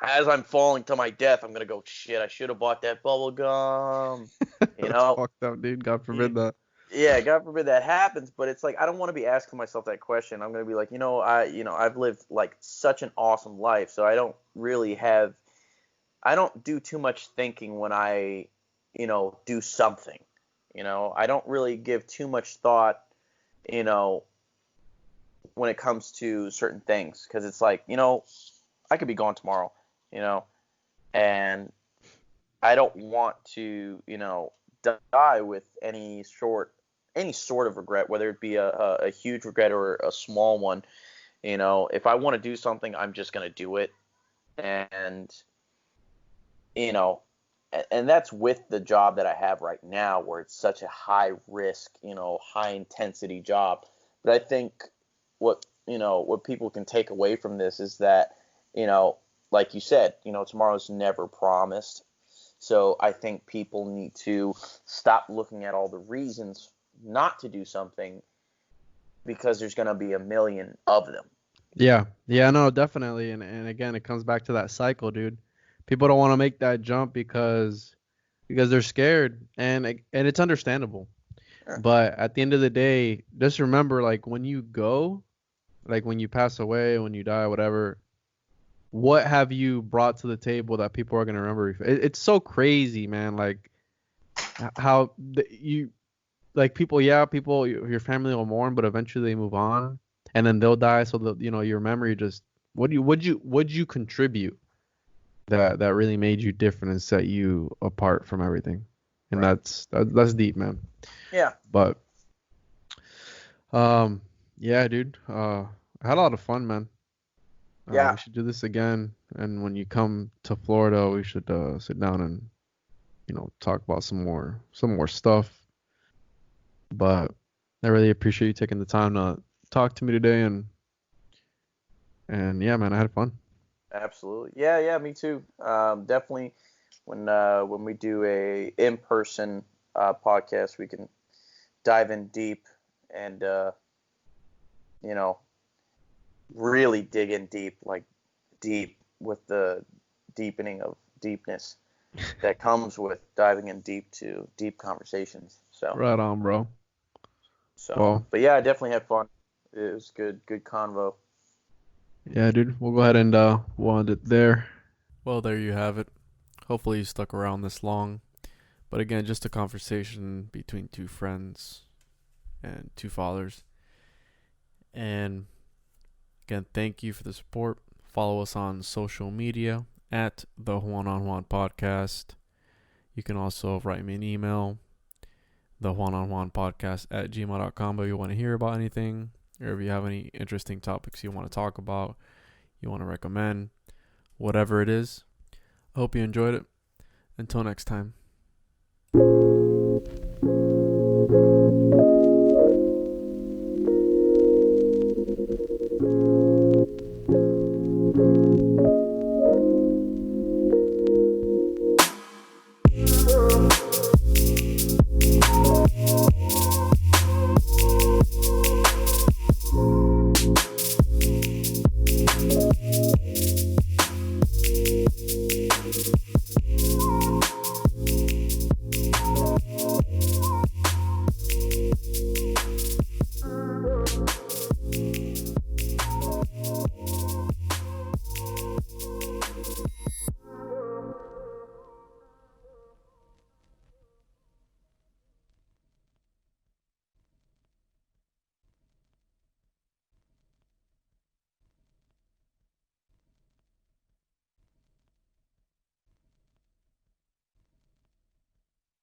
as I'm falling to my death, I'm gonna go, shit, I should have bought that bubble gum, you that's know? fucked up, dude. God Y- forbid that. Yeah, God forbid that happens, but it's like I don't want to be asking myself that question. I'm gonna be like, I've lived like such an awesome life, so I don't do too much thinking when I, do something. I don't really give too much thought, you know, when it comes to certain things, because it's like, I could be gone tomorrow, you know, and I don't want to, die with any sort of regret, whether it be a huge regret or a small one. If I want to do something, I'm just gonna do it, and you know, and that's with the job that I have right now, where it's such a high risk, high intensity job. But I think what people can take away from this is that, you know, like you said, tomorrow's never promised. So I think people need to stop looking at all the reasons not to do something, because there's going to be a million of them. Yeah, yeah, no, definitely, and again, it comes back to that cycle, dude. People don't want to make that jump because they're scared, and it's understandable. Sure. But at the end of the day, just remember, like, when you go, like when you pass away, when you die, whatever, what have you brought to the table that people are gonna remember you for? It's so crazy, man. Like how you, like, people, yeah, your family will mourn, but eventually they move on, and then they'll die. So your memory just What'd you contribute that really made you different and set you apart from everything? And Right. that's deep, man. Yeah. But yeah, dude. I had a lot of fun, man. Yeah. We should do this again, and when you come to Florida, we should sit down and talk about some more stuff. But I really appreciate you taking the time to talk to me today, and yeah, man, I had fun. Absolutely. Yeah. Yeah. Me too. Definitely. When we do a in-person podcast, we can dive in deep and you know really dig in deep, like deep with the deepening of deepness that comes with diving in deep to deep conversations. Right on, bro. Well, But yeah, I definitely had fun. It was good convo. yeah, dude. We'll go ahead and we'll end it there. Well, there you have it. Hopefully you stuck around this long. But again, just a conversation between two friends and two fathers. And again, thank you for the support. Follow us on social media at the Juan on Juan podcast. You can also write me an email, the Juan on Juan podcast at gmail.com, if you want to hear about anything, or if you have any interesting topics you want to talk about, you want to recommend, whatever it is. I hope you enjoyed it. Until next time.